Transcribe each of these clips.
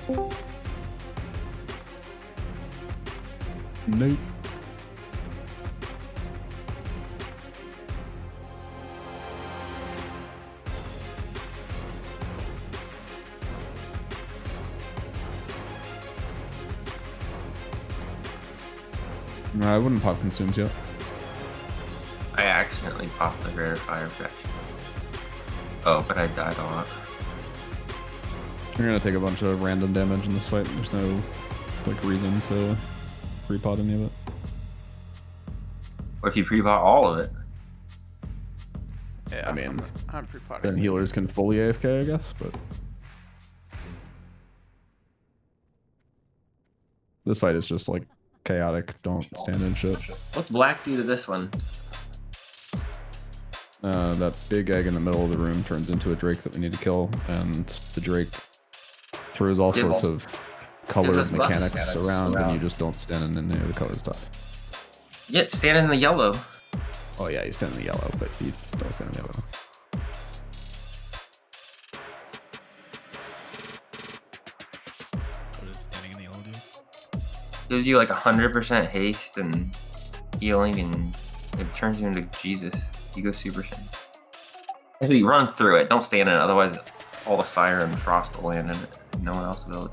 Nope. No, I wouldn't pop consumes yet. I accidentally popped the greater fire protection. Oh, but I died a lot. You're gonna take a bunch of random damage in this fight. There's no like reason to pre-pot any of it. What if you pre-pot all of it? Yeah, I mean, I'm pre-potting. then healers can fully AFK, I guess, but this fight is just like chaotic. Don't stand in shit. What's black do to this one? That big egg in the middle of the room turns into a drake that we need to kill, and the drake throws all sorts of colored mechanics around, and you just don't stand in any of the color stuff. Yep, stand in the yellow. Oh yeah, you stand in the yellow, but you don't stand in the yellow. What is standing in the yellow do? Gives you like 100% haste and healing, and it turns you into Jesus. You go Super Saiyan. If you run through it, don't stand in it, otherwise all the fire and frost will land in it. No one else will.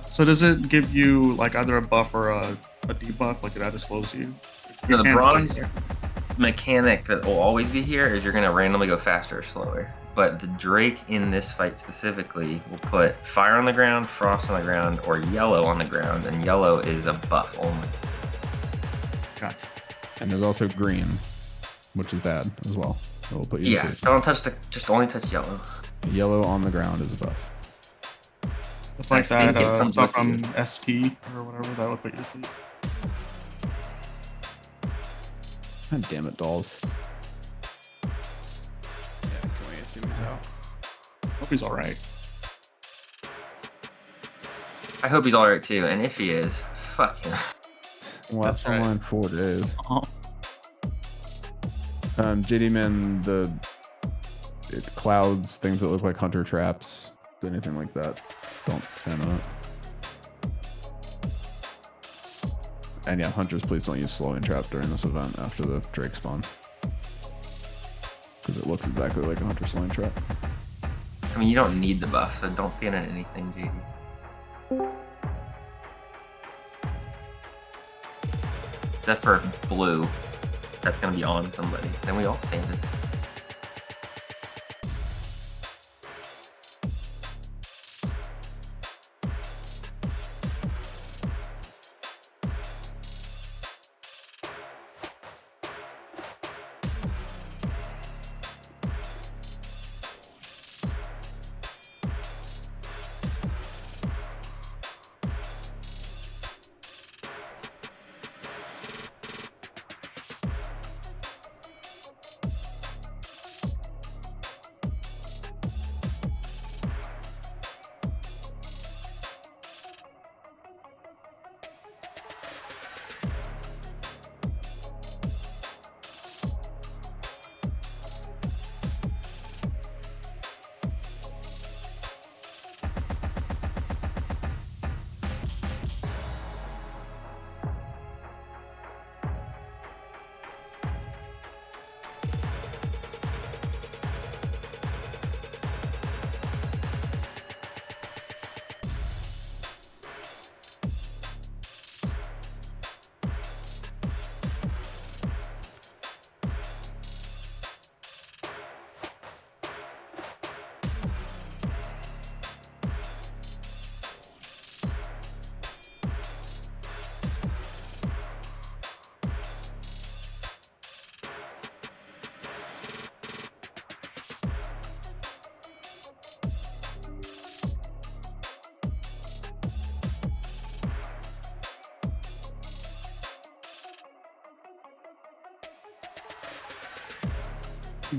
So does it give you like either a buff or a debuff? Like it either slows you? No, the bronze mechanic that will always be here is you're going to randomly go faster or slower. But the Drake in this fight specifically will put fire on the ground, frost on the ground, or yellow on the ground, and yellow is a buff only. Gotcha. And there's also green, which is bad as well. It will put you Yeah, don't touch the, just only touch yellow. Yellow on the ground is a buff. It's like I think that it comes stuff with from you. ST or whatever that would put you asleep. God damn it, dolls. Yeah, can we assume he's out? Hope he's alright. I hope he's alright too, and if he is, fuck him. Watch right. online 4 days. Uh-huh. JD man, it clouds, things that look like hunter traps, anything like that. Don't stand on it. And yeah, hunters, please don't use slowing trap during this event after the Drake spawn, because it looks exactly like a hunter slowing trap. I mean, you don't need the buff, so don't stand in anything, JD. Except for blue. That's gonna be on somebody. Then we all stand it.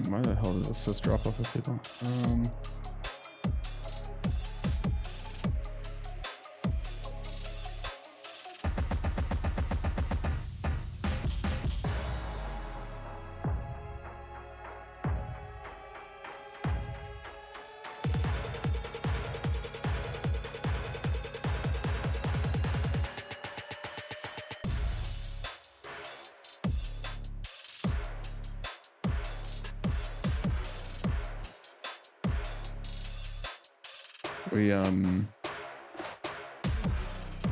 Why the hell did assist drop off of people? We I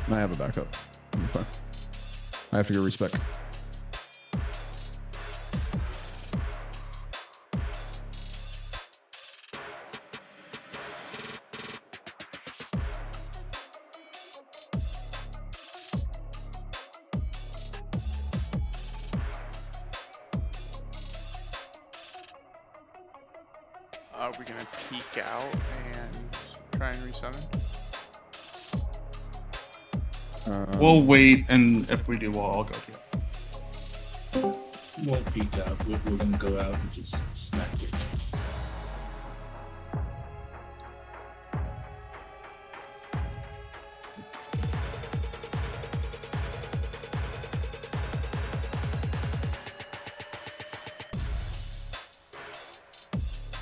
have a backup. I'm fine. I have to go respec. Are we gonna peek out and try and resummon? We'll wait, and if we do, we'll all go here. Won't peek out. We're gonna go out and just smack it.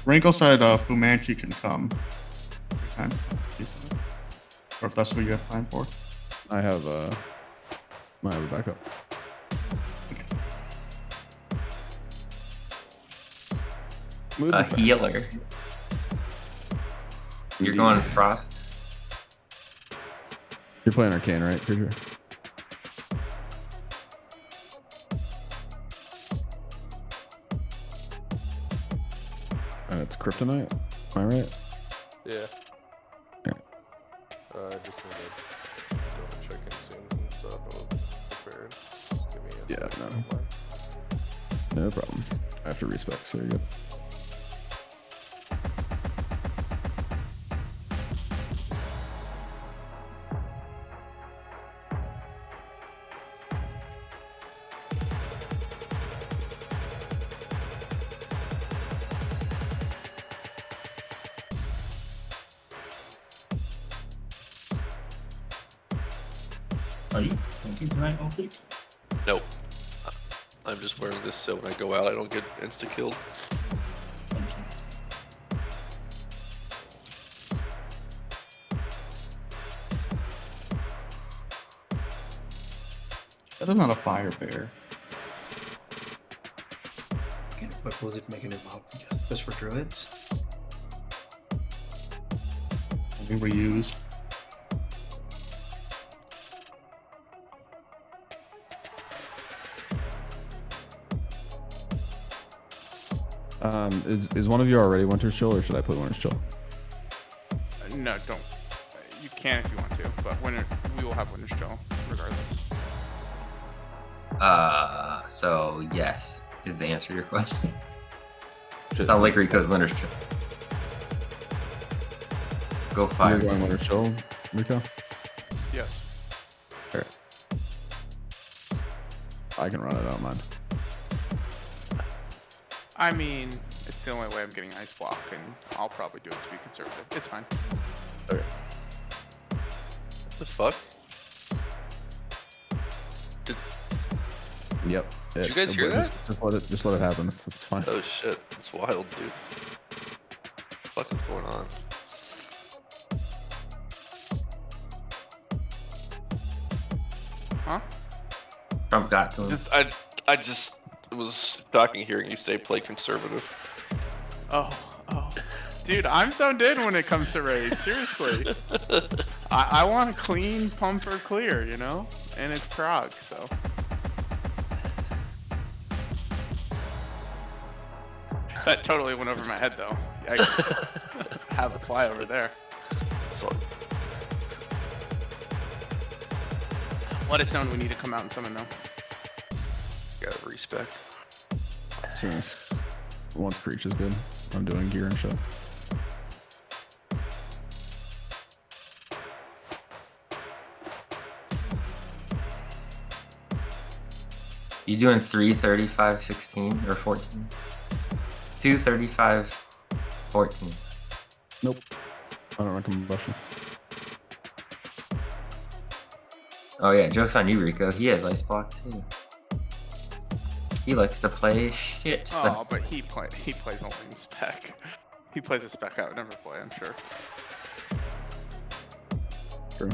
Wrinkle said Fumanchi can come. Anytime. Or if that's what you have time for. I have a backup. Move A the fact. healer. You're Indeed. going Frost. You're playing Arcane, right? For sure. It's Kryptonite. Am I right? Yeah. Yeah. Just need to double check inseams and stuff. I'm prepared. Just give me a Yeah, second. no. No problem. I have to respec, so you're good. Are you thinking tonight, Optic? Nope. I'm just wearing this so when I go out, I don't get insta killed. That is not a fire bear. But was it making it mob just for druids? We reuse. Is one of you already Winter's Chill, or should I play Winter's Chill? No, don't. You can if you want to, but we will have Winter's Chill regardless. So yes is the answer to your question. Just- Sounds like Rico's Winter's Chill. Go You're fire. going Winter's Chill, Rico? Yes. I can run it, I don't mind. I mean, it's the only way I'm getting Ice Block, and I'll probably do it to be conservative. It's fine. Okay. What the fuck? Yep. Did you guys hear that? Just let it happen. It's fine. Oh shit. It's wild, dude. What the fuck is going on? Huh? Trump got to him. I just it was shocking hearing you say play conservative. Oh. Dude, I'm zoned in when it comes to raid. Seriously. I want clean pump or clear, you know? And it's prog, so. That totally went over my head, though. I have a fly over there. So Let us know when we need to come out and summon, though. gotta respect. As soon as once Creech is good, I'm doing gear and shit. You doing 3 35 16 or 14? 2 35 14. Nope. I don't run combustion. Oh yeah, joke's on you, Rico. He has ice block too. He likes to play shit. Oh, but he plays a lame spec. He plays a spec I would never play, I'm sure. True.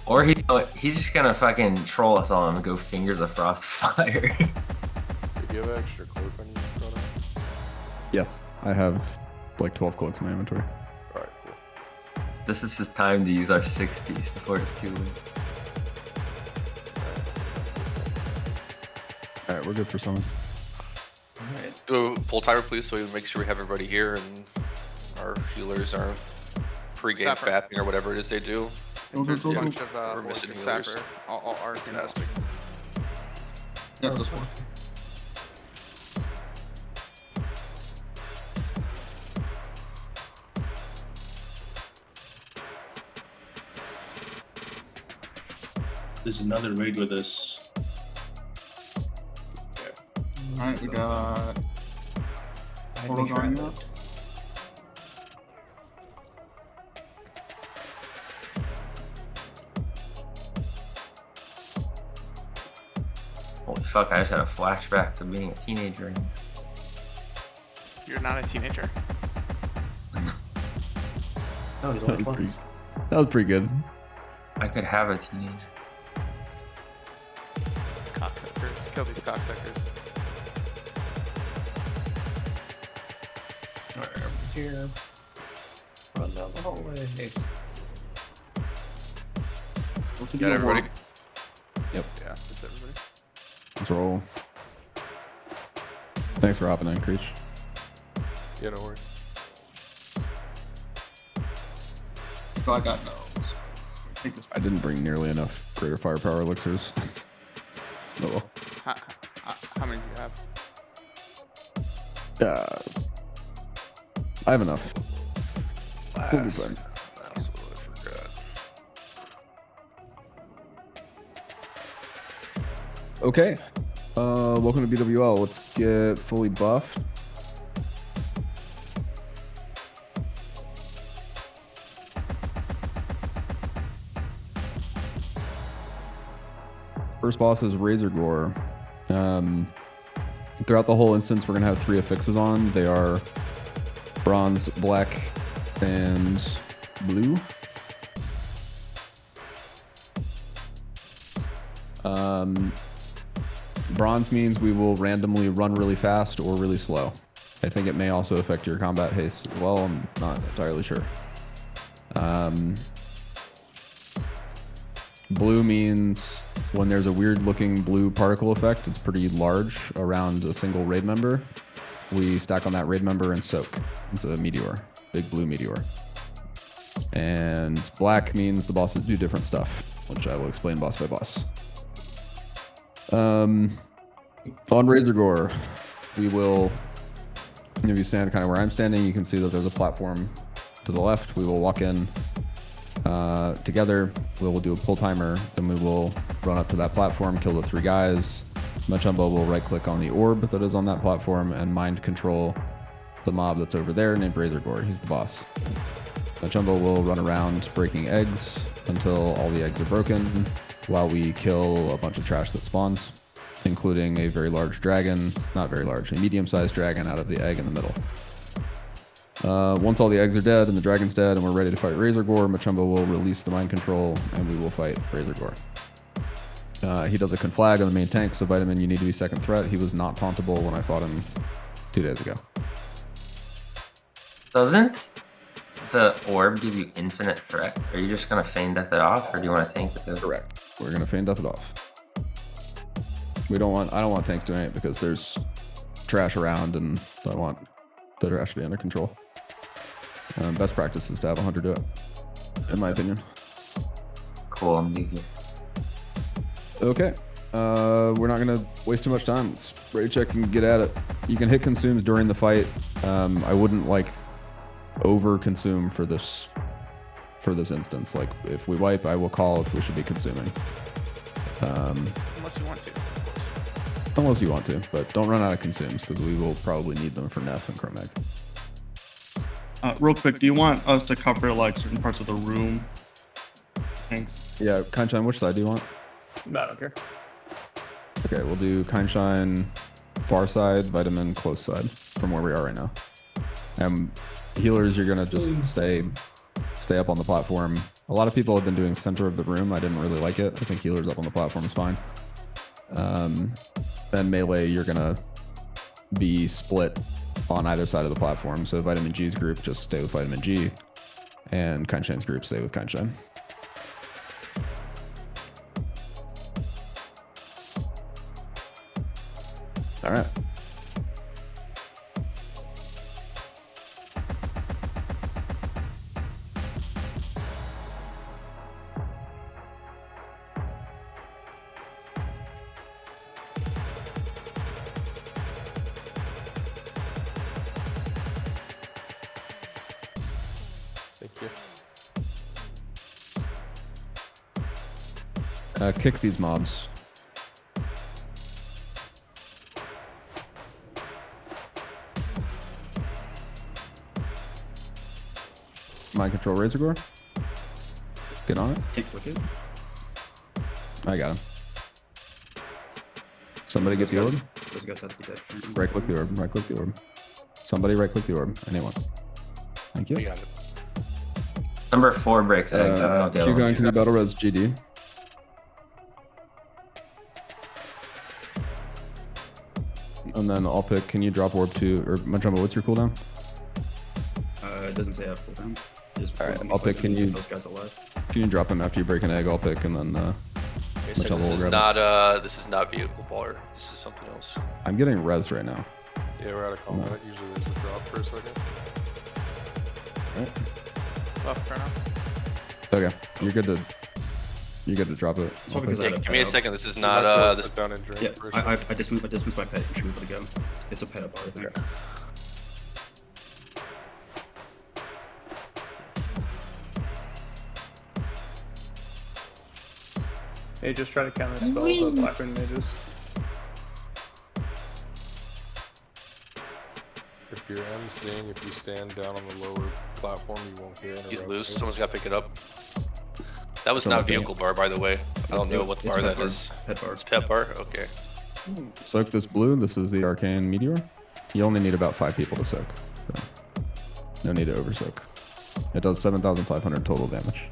Or he's just gonna fucking troll us all and go fingers of frost fire. Do you have an extra cloak on you, Chrono? Yes, I have like 12 cloaks in my inventory. Alright, cool. This is his time to use our 6-piece before it's too late. All right, we're good for summon. Do a full timer, please, so we make sure we have everybody here and our healers aren't pre-game Sapper. fapping or whatever it is they do. Go, go, There's a go, go. bunch of We're missing Orcus healers. Sapper. All are fantastic. Yeah, this one. There's another raid with us. Alright, we got I'd Total make sure I going looked. Holy fuck, I just had a flashback to being a teenager. You're not a teenager. No, he's That only was, pretty, 12. that was pretty good. I could have a teenager. Cocksuckers. Kill these cocksuckers. Alright, everyone's here. Run down the hallway. Got everybody? Yeah, that's everybody. Let's roll. Thanks for hopping in, Creech. Yeah, no worries. So I got no. Take this. I didn't bring nearly enough greater firepower elixirs. Oh well. How many do you have? I have enough. We'll be Last. fine. Absolutely forgot. Okay. Welcome to BWL. Let's get fully buffed. First boss is Razor Gore. Throughout the whole instance, we're gonna have 3 affixes on. They are bronze, black, and blue. Bronze means we will randomly run really fast or really slow. I think it may also affect your combat haste as well. I'm not entirely sure. Blue means when there's a weird looking blue particle effect, it's pretty large around a single raid member. We stack on that raid member and soak. It's a meteor, big blue meteor. And black means the bosses do different stuff, which I will explain boss by boss. On Razor Gore, we will, if you stand kind of where I'm standing, you can see that there's a platform to the left. We will walk in together. We will do a pull timer, then we will run up to that platform, kill the 3 guys. Machumbo will right click on the orb that is on that platform and mind control the mob that's over there named Razor Gore. He's the boss. Machumbo will run around breaking eggs until all the eggs are broken while we kill a bunch of trash that spawns, including a very large dragon, not very large, a medium-sized dragon out of the egg in the middle. Once all the eggs are dead and the dragon's dead and we're ready to fight Razor Gore, Machumbo will release the mind control and we will fight Razor Gore. He does a conflag on the main tank, so Vitamin, you need to be second threat. He was not tauntable when I fought him 2 days ago. Doesn't the orb give you infinite threat? Are you just gonna feign death it off, or do you want to tank it? Correct. We're gonna feign death it off. I don't want tanks doing it because there's trash around and I want the trash to be under control. Best practice is to have 100 do it, in my opinion. Cool, I'm new here. Okay. We're not gonna waste too much time. Let's ready check and get at it. You can hit consumes during the fight. I wouldn't like over consume for this instance. Like if we wipe, I will call if we should be consuming. Unless you want to, of course. Unless you want to, but don't run out of consumes because we will probably need them for Neff and Chromeg. Real quick, do you want us to cover like certain parts of the room? Thanks. Yeah, Kindshine, which side do you want? No, I don't care. Okay, we'll do Kindshine, far side, Vitamin, close side, from where we are right now. Healers, you're gonna just stay up on the platform. A lot of people have been doing center of the room. I didn't really like it. I think healers up on the platform is fine. Then melee, you're gonna be split on either side of the platform. So Vitamin G's group just stay with Vitamin G, and Kanshan's group stay with Kanshan. All right. Thank you. Kick these mobs. Mind control Razor Gore. Get on it. Kick wicked. I got him. Somebody get the orb. Those guys have to be dead. Right click the orb. Right click the orb. Somebody right click the orb. Anyone. Thank you. We got it. Number 4 breaks eggs. I don't know what the other Keep one going is. to the battle res GD. And then I'll pick. Can you drop orb to or Majumbo? What's your cooldown? It doesn't say I have cooldown. Just All right, I'll pick. Can you those guys alive? can you drop him after you break an egg? I'll pick, and then Okay, so Which level this will is grab not this is not vehicle bar. This is something else. I'm getting res right now. Yeah, we're out of combat. Usually there's a drop for a second. Right. Buff Chrono. Okay, you're good to drop it. It's probably because I Yeah, had a give pet me a up. second. This is You not have to this. put down and drink Yeah, first. I just moved my pet and should move it again. It's a pet up bar, I think. Okay. They just try to counter spells of Blackwind mages. If you're emceeing, if you stand down on the lower platform, you won't get He's interrupted. loose. Someone's got to pick it up. That was Someone's not vehicle bar, by the way. I don't know what It's bar pet that bar. is. Pet bar. It's pet bar. Okay. Soak this blue. This is the arcane meteor. You only need about 5 people to soak. So no need to over soak. It does 7,500 total damage.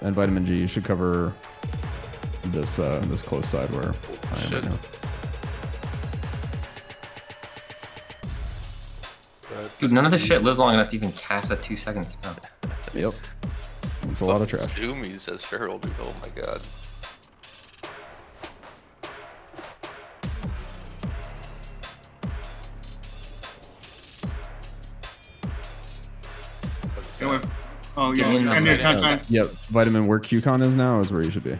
And vitamin G should cover this this close side where I am right Should. now. But Dude, none of this shit lives long enough to even cast a 2-second spell. Yep. It's a lot of trash. Zoomy says Feral, dude. Oh my god. Anyway. Oh Give me yeah, another I'm here, minute. Kanshan. Yep. Vitamin where QCon is now is where you should be.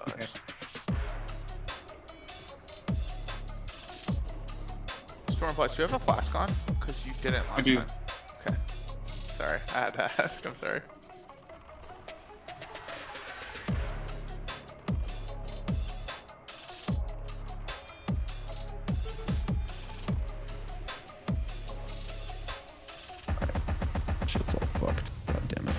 Okay. Stormplex, do you have a flask on? Because you didn't last I do. time. Okay. Sorry, I had to ask. I'm sorry. Shit's all fucked. God damn it.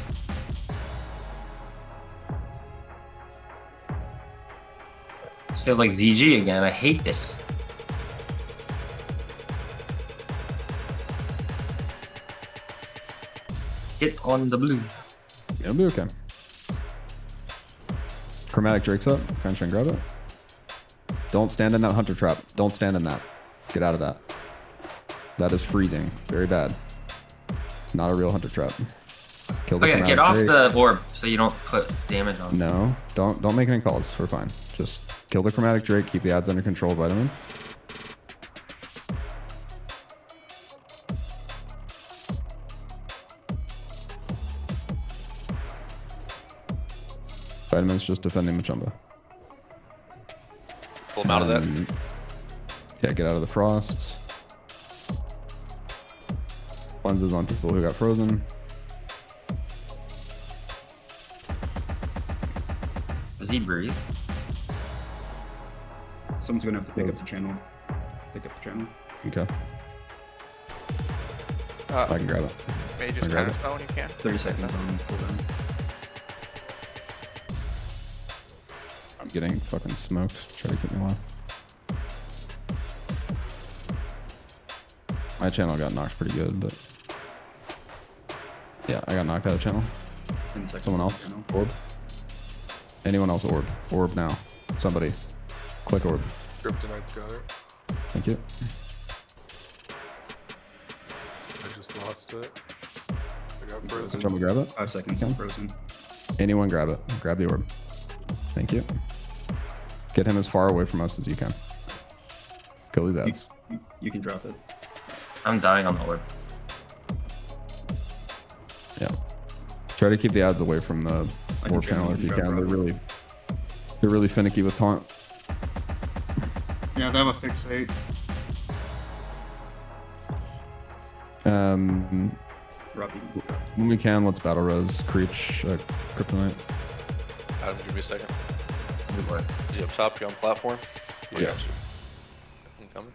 This feels like ZG again. I hate this. Get on the blue. It'll be okay. Chromatic Drake's up. Kanshan, grab it. Don't stand in that hunter trap. Don't stand in that. Get out of that. That is freezing. Very bad. It's not a real hunter trap. Kill the Oh yeah, Chromatic get off Drake. the orb so you don't put damage on. No, don't make any calls. We're fine. Just kill the Chromatic Drake. Keep the ads under control, Vitamin. Vitamin's just defending Machumba. Pull him out of that. Yeah, get out of the frost. Cleanses on people who got frozen. Does he breathe? Someone's gonna have to pick up the channel. Pick up the channel. Okay, I can grab it. Mage's I grab counter it. spell when you can. 30 seconds on cooldown. I'm getting fucking smoked. Try to keep me alive. My channel got knocked pretty good, but Yeah, I got knocked out of channel. 10 seconds. Someone else? Channel. Orb? Anyone else orb? Orb now. Somebody. Click orb. Kryptonite's got it. Thank you. I just lost it. I got frozen. Someone grab it. 5 seconds. Okay. Frozen. Anyone grab it. Grab the orb. Thank you. Get him as far away from us as you can. Kill these ads. You can drop it. I'm dying on the orb. Yeah. Try to keep the ads away from the I can orb channel if you grab can. it. They're really finicky with taunt. Yeah, they have a fixate. Robbie. When we can, let's battle res Creech Kryptonite. Adam, give me a second. Good work. Is he up top? You on platform? Yeah. I'm coming.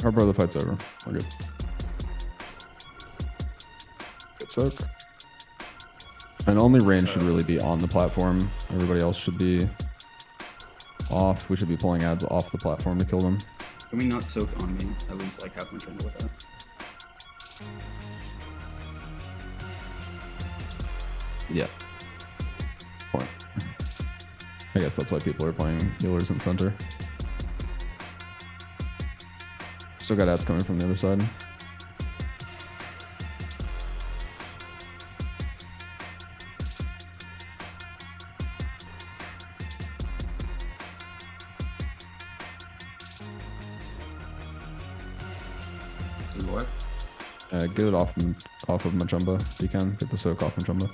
Our brother fight's over. We're good. Good soak. And only range should really be on the platform. Everybody else should be off. We should be pulling ads off the platform to kill them. Can we not soak on me? At least like half my channel with that. Yeah. Point. I guess that's why people are playing healers in center. Still got ads coming from the other side. Good work. Get it off of Machumba if you can. Get the soak off Machumba.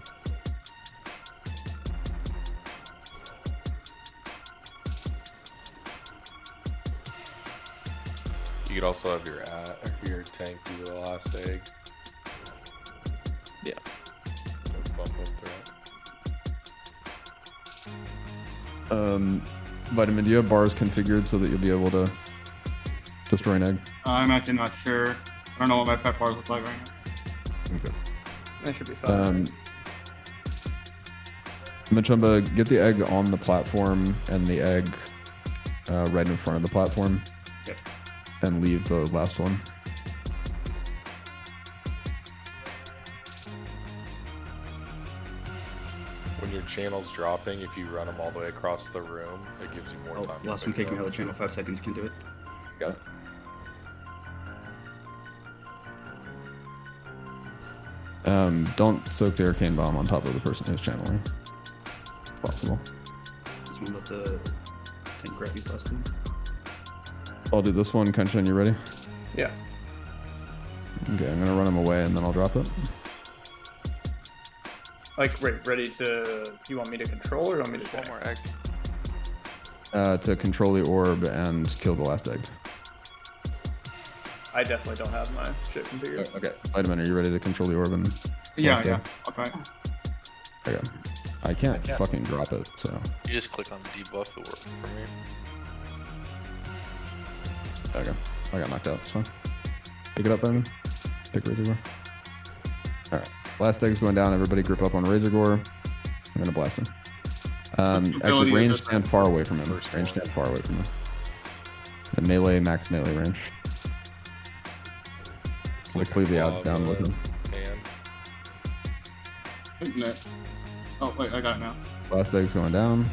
You could also have your tank do the last egg. Yeah. Bump up there. Vitamin, do you have bars configured so that you'll be able to destroy an egg? I'm actually not sure. I don't know what my pet bars look like right now. Okay. That should be fine. Machumba, get the egg on the platform and the egg right in front of the platform. Yep. And leave the last one. When your channel's dropping, if you run them all the way across the room, it gives you more Oh, time. to last one pick it kicking me up. out of the channel. 5 seconds. Can do it. Got it. Don't soak the arcane bomb on top of the person who's channeling. If possible. Just want to let the tank grab these last two. I'll do this one. Kenshin, you ready? Yeah. Okay, I'm gonna run him away and then I'll drop it. Like, wait, ready to... You want me to control or you want me to One tank? more egg. To control the orb and kill the last egg. I definitely don't have my shit configured. Okay. Vitamin, are you ready to control the orb and Yeah, last yeah. egg? Okay. Okay. I can't fucking drop it, so. You just click on debuff, it works for me. Okay. I got knocked out, it's fine. Pick it up, Vitamin. Pick Razor Gore. Alright. Last egg's going down. Everybody group up on Razor Gore. I'm gonna blast him. Actually, ability is range this stand far away from him. First Range one. stand far away from him. The melee, max melee range. It's So like clear the a odds down with him. And No. Oh, wait, I got it now. Last egg's going down.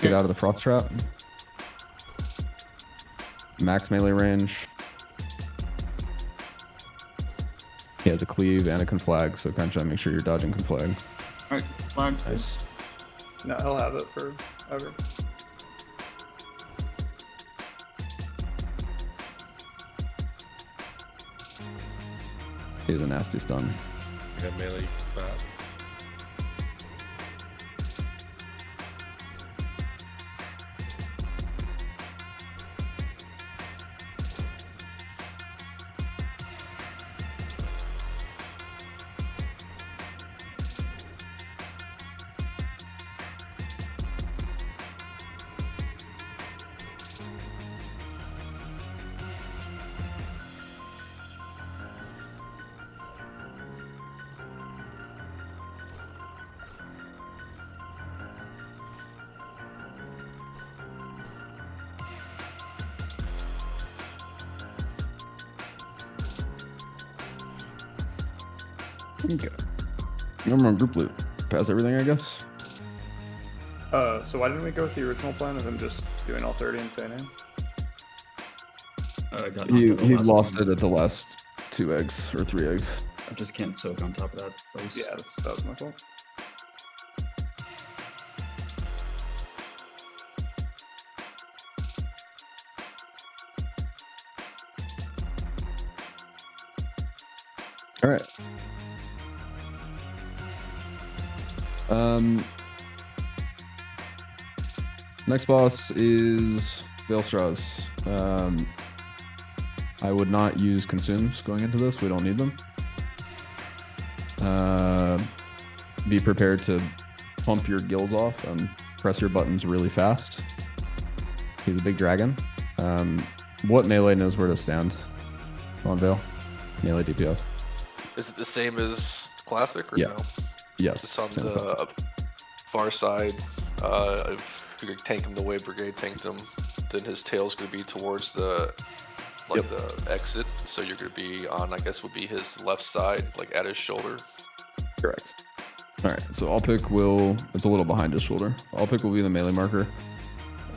Get out of the frost trap. Max melee range. He has a cleave and a conflag, so Kenshin, make sure you're dodging conflag. Alright, flag. Nice. No, he'll have it forever. He has a nasty stun. yeah, melee that. Okay. No more group loot. Pass everything, I guess. So why didn't we go with the original plan of him just doing all 30 and fanning? Got He knocked out the last lost one. it at the last 2 eggs or 3 eggs. I just can't soak on top of that place. Yeah, that was my fault. All right. Next boss is Veilstraws. I would not use consumes going into this. We don't need them. Be prepared to pump your gills off and press your buttons really fast. He's a big dragon. What melee knows where to stand on Veil? Melee DPS. Is it the same as classic or Yeah. no? Yes. It's on same the concept. far side. If you could tank him the way Brigade tanked him, then his tail's gonna be towards the the exit. So you're gonna be on, I guess, would be his left side, like at his shoulder. Correct. All right, so I'll pick will. It's a little behind his shoulder. I'll pick will be the melee marker.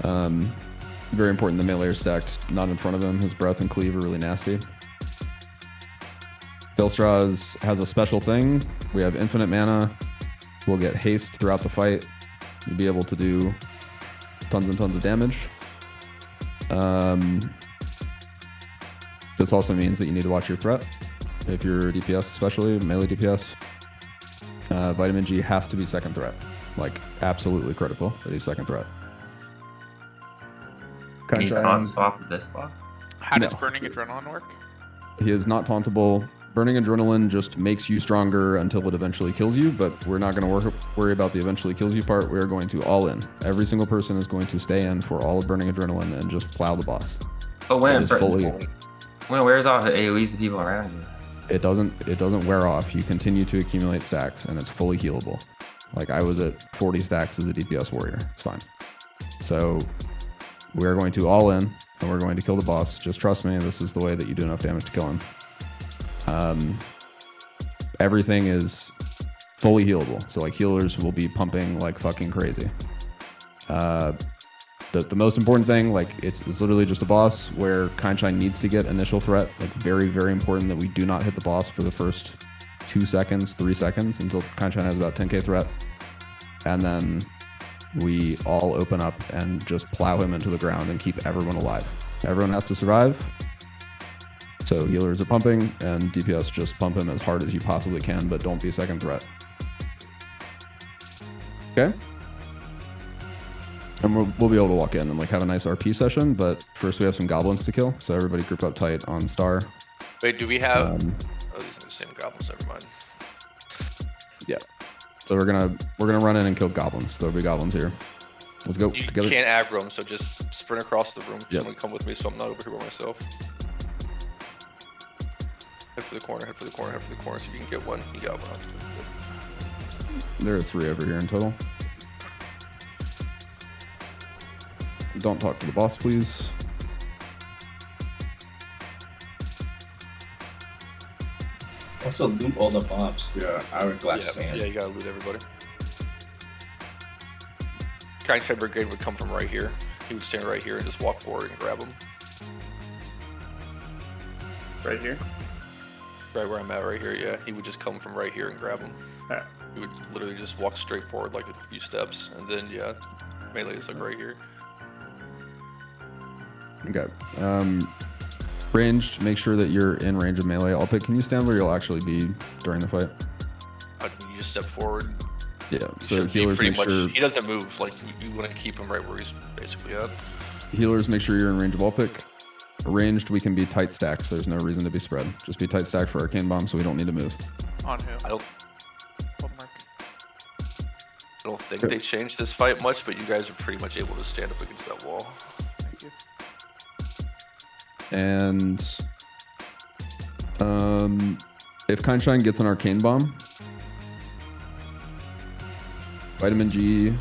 Very important. The melee are stacked not in front of him. His breath and cleave are really nasty. Veilstraws has a special thing. We have infinite mana. We'll get haste throughout the fight. You'll be able to do tons and tons of damage. This also means that you need to watch your threat. If you're DPS, especially melee DPS, Vitamin G has to be second threat. Like, absolutely critical that he's second threat. Can you taunt swap with this box? How does No. burning adrenaline work? He is not tauntable. Burning adrenaline just makes you stronger until it eventually kills you, but we're not going to worry about the eventually kills you part. We're going to all in. Every single person is going to stay in for all of burning adrenaline and just plow the boss. But when It is fully, when it wears off, it AoEs the people around you. it doesn't wear off. You continue to accumulate stacks, and it's fully healable. Like, I was at 40 stacks as a DPS warrior. It's fine. So we're going to all in, and we're going to kill the boss. Just trust me. This is the way that you do enough damage to kill him. Everything is fully healable. So, like, healers will be pumping like fucking crazy. The most important thing, like, it's literally just a boss where Kindshine needs to get initial threat. Like, very, very important that we do not hit the boss for the first 2 seconds, 3 seconds until Kindshine has about 10k threat. And then we all open up and just plow him into the ground and keep everyone alive. Everyone has to survive. So healers are pumping, and DPS just pump him as hard as you possibly can, but don't be second threat. Okay? And we'll be able to walk in and like have a nice RP session, but first we have some goblins to kill, so everybody group up tight on Star. Wait, do we have? Oh, these are the same goblins. Never mind. Yeah. So we're gonna run in and kill goblins. There'll be goblins here. Let's go You together. can't aggro them, so just sprint across the room. Yep. Someone come with me, so I'm not over here by myself. Head for the corner. Head for the corner. Head for the corner. So if you can get one, you got one. There are 3 over here in total. Don't talk to the boss, please. Also loot all the mobs. Yeah, hourglass Yeah, sand. yeah, you gotta loot everybody. Kindshine Brigade would come from right here. He would stand right here and just walk forward and grab him. Right here. Right where I'm at, right here. Yeah, he would just come from right here and grab him. Alright. He would literally just walk straight forward like a few steps, and then yeah, melee is like right here. Okay. Ranged, make sure that you're in range of melee. I'll pick. Can you stand where you'll actually be during the fight? You just step forward. Yeah. You So should be healers pretty make much. sure. He doesn't move. Like you want to keep him right where he's basically at. Healers, make sure you're in range of all pick. Ranged, we can be tight stacked. There's no reason to be spread. Just be tight stacked for arcane bomb, so we don't need to move. On who? I don't Bookmark. think they changed this fight much, but you guys are pretty much able to stand up against that wall. Thank you. And if Kindshine gets an arcane bomb, Vitamin G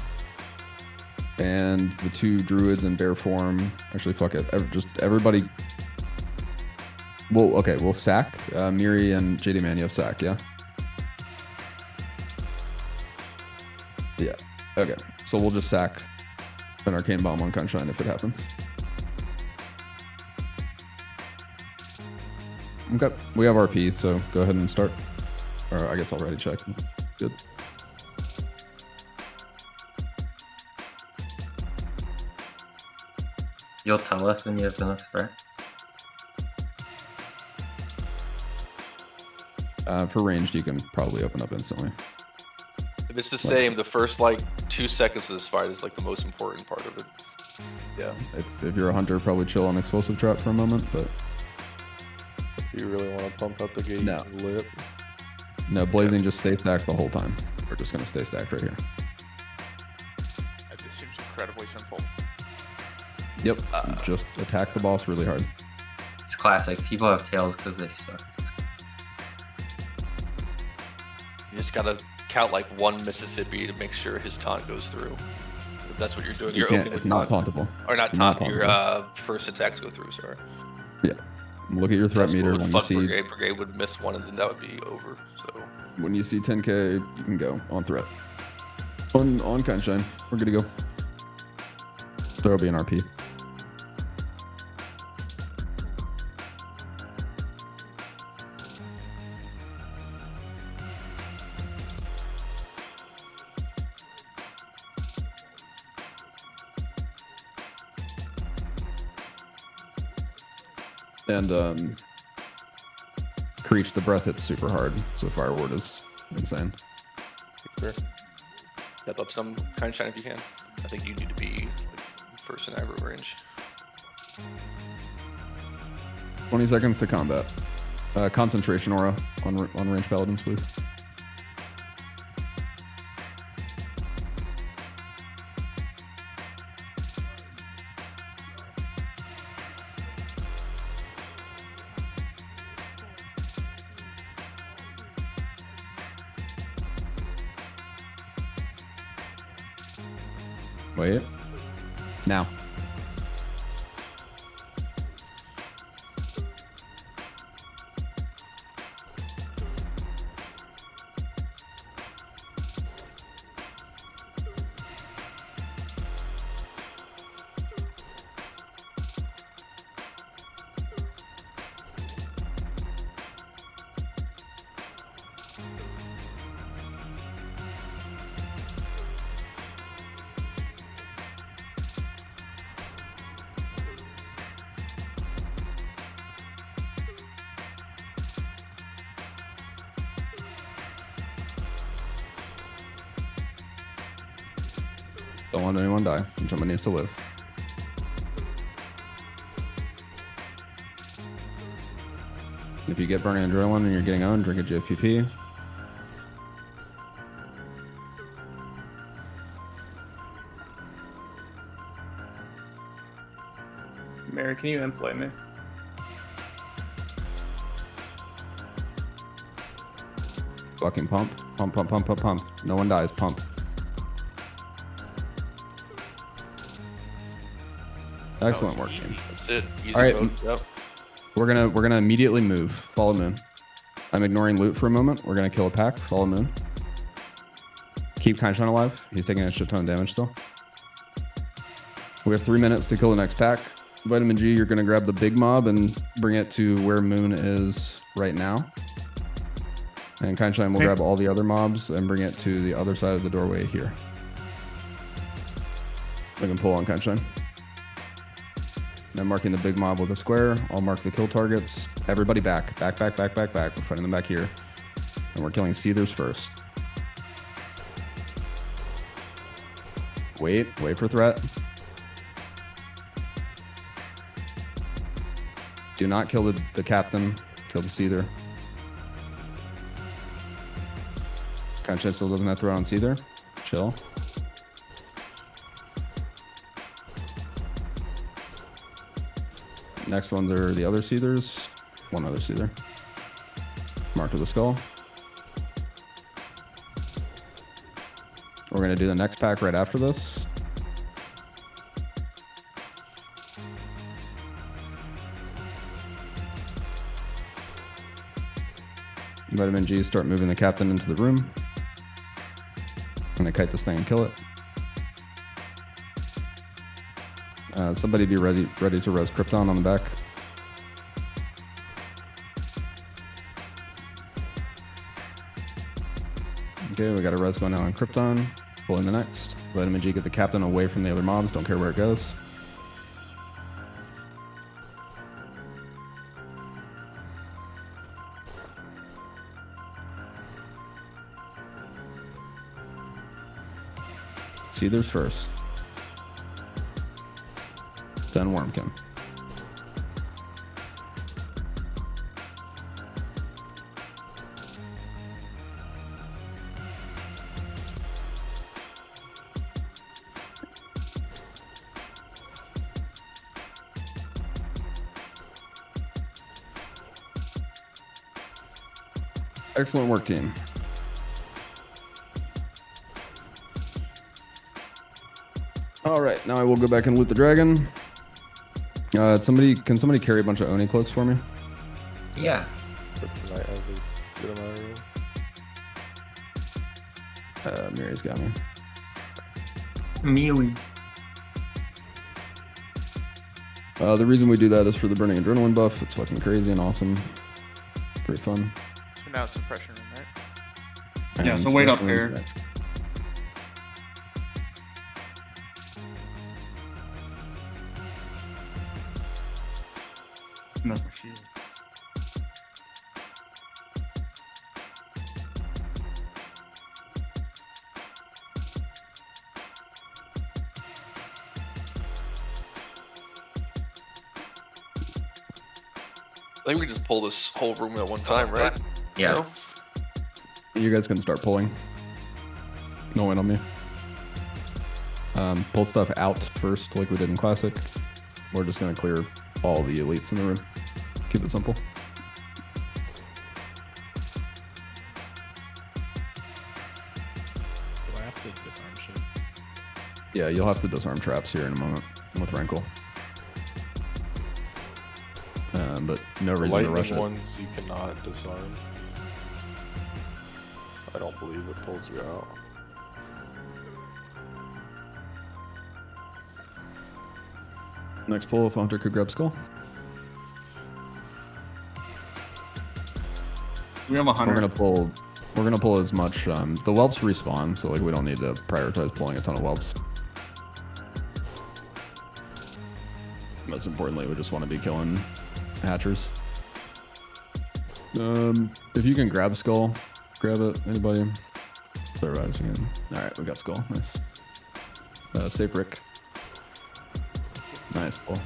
and the 2 druids in bear form. Actually, fuck it. Just everybody. Well, okay, we'll sack. Miri and JD Man, you have sack, yeah? Yeah. Okay. So we'll just sack an arcane bomb on Sunshine if it happens. Okay. We have RP, so go ahead and start. Or I guess I'll already check. Good. You'll tell us when you have enough threat. For ranged, you can probably open up instantly. If it's the same, the first like 2 seconds of this fight is like the most important part of it. Yeah. If you're a hunter, probably chill on explosive trap for a moment, but You really want to pump out the gate No. lip? no, blazing just stay stacked the whole time. We're just gonna stay stacked right here. This seems incredibly simple. Yep. Just attack the boss really hard. It's classic. People have tails because they suck. You just gotta count like one Mississippi to make sure his taunt goes through. If that's what you're doing, you're opening It's with not taunt. tauntable. Or not Not taunt, your tauntable. first attacks go through, sorry. Yeah. Look at your threat That's what meter would when you fuck see Brigade. Brigade would miss one and then that would be over. So 10k, you can go on threat. On Sunshine, we're good to go. There'll be an RP. And Creech, the breath hits super hard, so Fire Ward is insane. sure. Step up some kind of shine if you can. I think you need to be like, first in aggro range. 20 seconds to combat. Concentration aura on range paladins, please. Wait. Now. Don't let anyone die. Someone needs to live. If you get burning adrenaline and you're getting owned, drink a GFPP. Mary, can you in-play me? Fucking pump. Pump, pump, pump, pump, pump. No one dies. Pump. Excellent work, team. That's it. Easy All right. mode. Yep. We're gonna immediately move. Follow moon. I'm ignoring loot for a moment. We're gonna kill a pack. Follow moon. Keep Kaishan alive. He's taking a shit ton of damage still. We have 3 minutes to kill the next pack. Vitamin G, you're gonna grab the big mob and bring it to where moon is right now. And Kaishan will grab all the other mobs and bring it to the other side of the doorway here. I can pull on Kaishan. I'm marking the big mob with a square. I'll mark the kill targets. Everybody back. Back, back, back, back, back. We're fighting them back here. And we're killing Seethers first. Wait for threat. Do not kill the captain. Kill the Seether. Kaishan still doesn't have threat on Seether. Chill. Next ones are the other Seethers. One other Seether. Mark with the skull. We're going to do the next pack right after this. Vitamin G, start moving the captain into the room. gonna kite this thing and kill it. Somebody be ready to res Krypton on the back. Okay, we got a res going out on Krypton. Pulling the next. Vitamin G, get the captain away from the other mobs. Don't care where it goes. Seethers first. Then Wormkin. Excellent work, team. All right, now I will go back and loot the dragon. Can somebody carry a bunch of Oni cloaks for me? Yeah. Kryptonite has a good amount of room. Miri's got me. Mealy. The reason we do that is for the burning adrenaline buff. It's fucking crazy and awesome. Pretty fun. So now it's suppression room, right? Yeah, And so wait up suppression here. room's next. And that's my shield. I think we just pull this whole room at one time, right? Yeah. No? You guys can start pulling. No win on me. Pull stuff out first, like we did in Classic. We're just gonna clear all the elites in the room. Keep it simple. Do I have to disarm shit? Yeah, you'll have to disarm traps here in a moment with Rankle. But no The reason to rush lightning it. ones you cannot disarm. I don't believe it pulls you out. Next pull, if Hunter could grab skull. We have 100. We're gonna pull as much. The whelps respawn, so like we don't need to prioritize pulling a ton of whelps. Most importantly, we just want to be killing hatchers. If you can grab skull, grab it. Anybody? Otherwise, we can. All right, we got skull. Nice. Save Rick. Nice pull.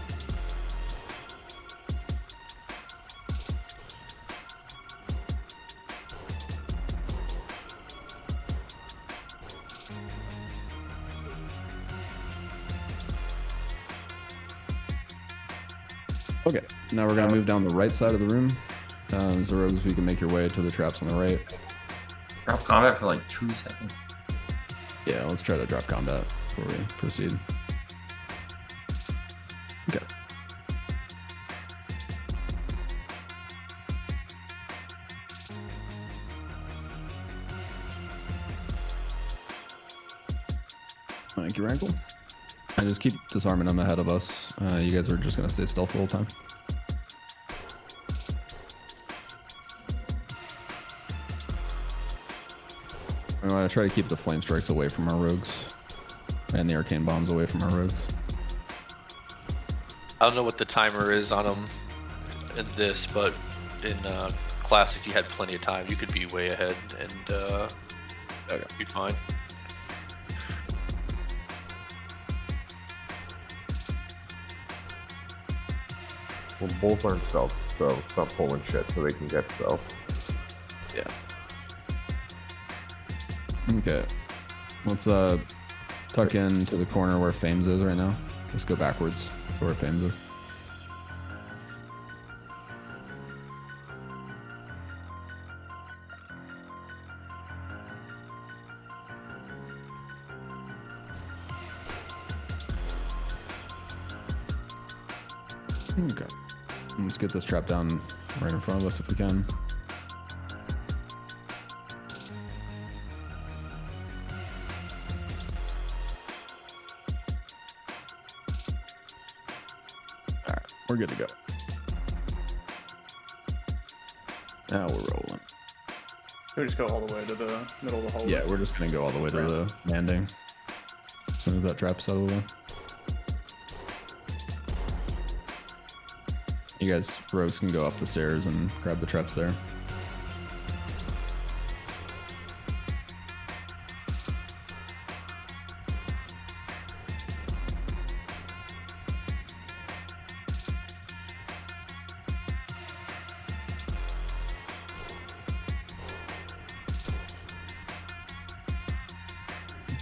Okay, now we're gonna move down the right side of the room. Zerogs, if you can make your way to the traps on the right. Drop combat for like 2 seconds. Yeah, let's try to drop combat before we proceed. Okay. Thank you, Rankle. I just keep disarming them ahead of us. You guys are just gonna stay stealth the whole time. We want to try to keep the flame strikes away from our rogues, and the arcane bombs away from our rogues. I don't know what the timer is on them in this, but in Classic you had plenty of time. You could be way ahead and be fine. Well, both aren't stealth, so stop pulling shit so they can get stealth. Yeah. Okay. Let's tuck in to the corner where Fames is right now. Let's go backwards to where Fames is. Okay. Let's get this trap down right in front of us if we can. We're good to go. Now we're rolling. We just go all the way to the middle of the hallway. Yeah, we're just gonna go all the way to the landing. As soon as that trap's out of the way. You guys, rogues, can go up the stairs and grab the traps there.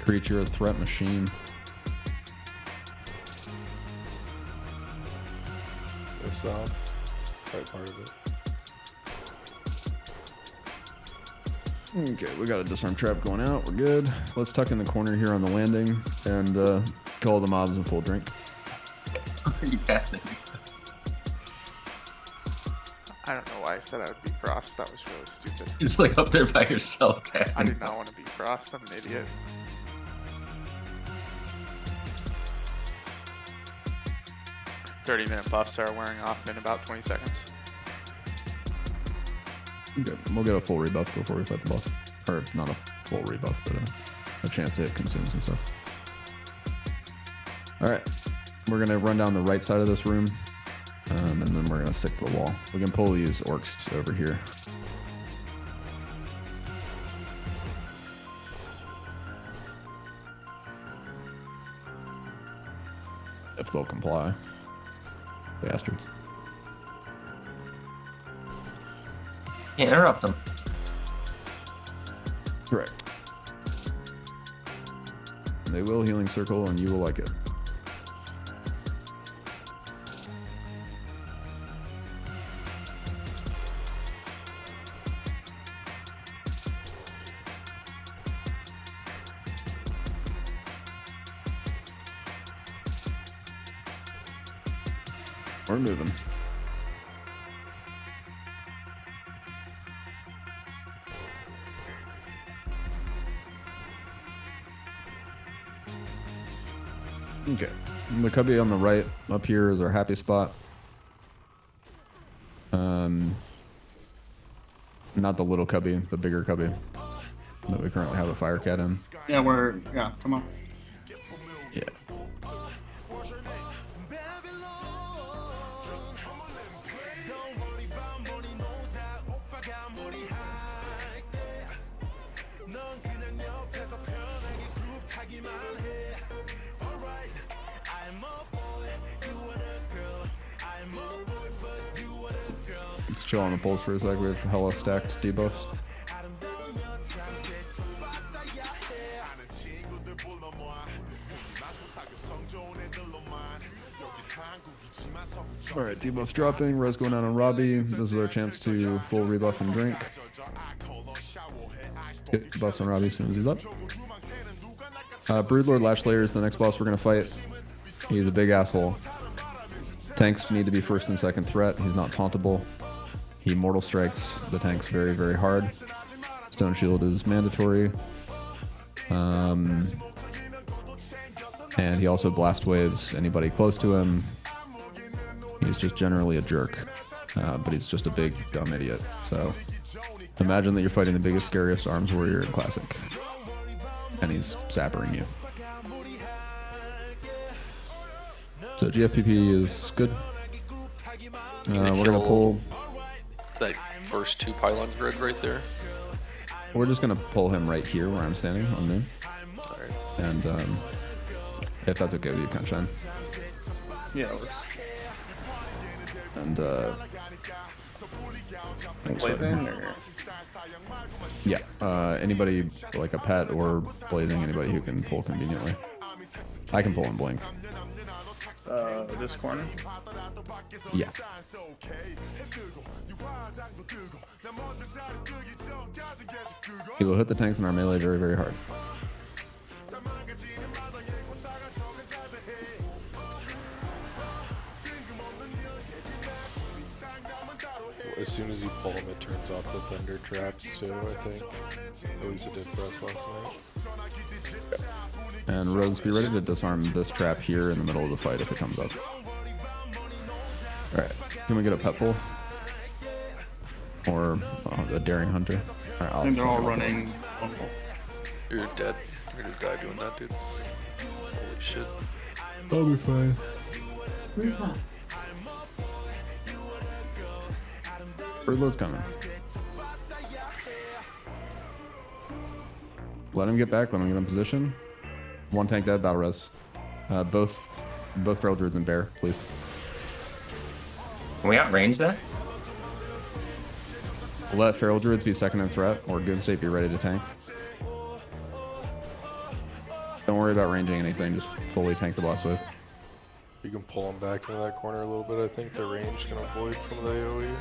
Creature, a threat machine. If so, quite part of it. Okay, we got a disarm trap going out. We're good. Let's tuck in the corner here on the landing and call the mobs in full drink. Are you casting? I don't know why I said I would be Frost. That was really stupid. You're just like up there by yourself I casting. did not want to be Frost. I'm an idiot. "30-minute buffs are wearing off in about 20 seconds. Okay, we'll get a full rebuff before we fight the boss. Or not a full rebuff, but a chance to hit consumes and stuff. Alright, we're gonna run down the right side of this room, and then we're gonna stick to the wall. We can pull these orcs over here. If they'll comply. Bastards. Can't interrupt them. Correct. They will healing circle and you will like it. We're moving. Okay, the cubby on the right up here is our happy spot. Not the little cubby, the bigger cubby that we currently have a fire cat in. Yeah, come on. Yeah. Let's chill on the pulse for a sec. We have hella stacked debuffs. Alright, debuffs dropping. Res going out on Robbie. This is our chance to full rebuff and drink. Get debuffs on Robbie as soon as he's up. Broodlord Lashslayer is the next boss we're going to fight. He's a big asshole. Tanks need to be first and second threat. He's not tauntable. He mortal strikes the tanks very, very hard. Stone Shield is mandatory. And he also blast waves anybody close to him. He's just generally a jerk. But he's just a big, dumb idiot. So imagine that you're fighting the biggest, scariest arms warrior in Classic. And he's sappering you. So GFPP is good. We're gonna pull that first 2 pylon grid right there. We're just gonna pull him right here where I'm standing on noon. Alright. And if that's okay with you, Kanshine. Yeah, it works. And Blazing or? yeah, anybody like a pet or blazing, anybody who can pull conveniently. I can pull and blink. This corner? Yeah. He will hit the tanks in our melee very, very hard. As soon as you pull him, it turns off the thunder traps too, I think. At least it did for us last night. And rogues, be ready to disarm this trap here in the middle of the fight if it comes up. Alright, can we get a pet bull? Or a daring hunter? Alright, I think they're all running. You're dead. You're gonna die doing that, dude. Holy shit. I'll be fine. Birdload's coming. Let him get back, let him get in position. One tank dead, battle res. Both feral druids and bear, please. Can we outrange that? Let feral druids be second in threat, or good state be ready to tank. Don't worry about ranging anything, just fully tank the boss wave. You can pull them back into that corner a little bit. I think the range can avoid some of the AoE.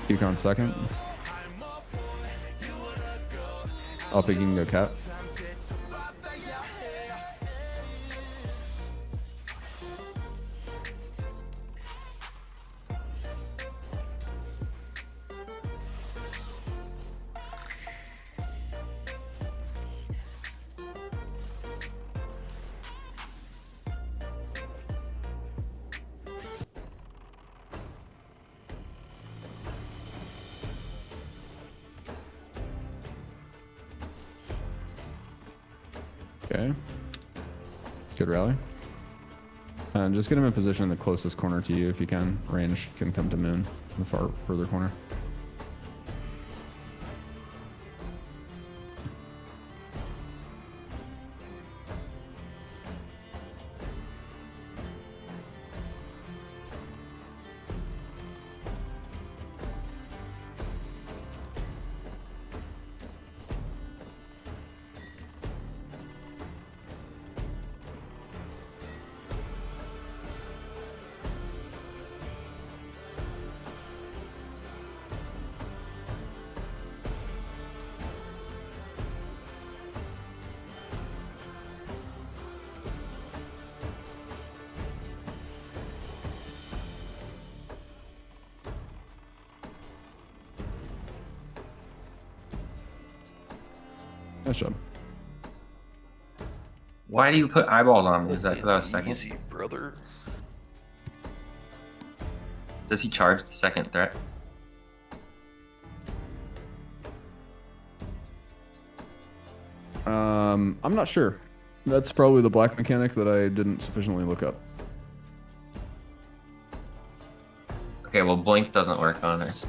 Yukon second. Up, you can go cat. Okay. Good rally. And just get him in position in the closest corner to you if you can. Range can come to moon, the further corner. Nice job. Why do you put eyeballs on me? Is that because I was second? Easy, brother. Does he charge the second threat? I'm not sure. That's probably the black mechanic that I didn't sufficiently look up. Okay, well, blink doesn't work on it.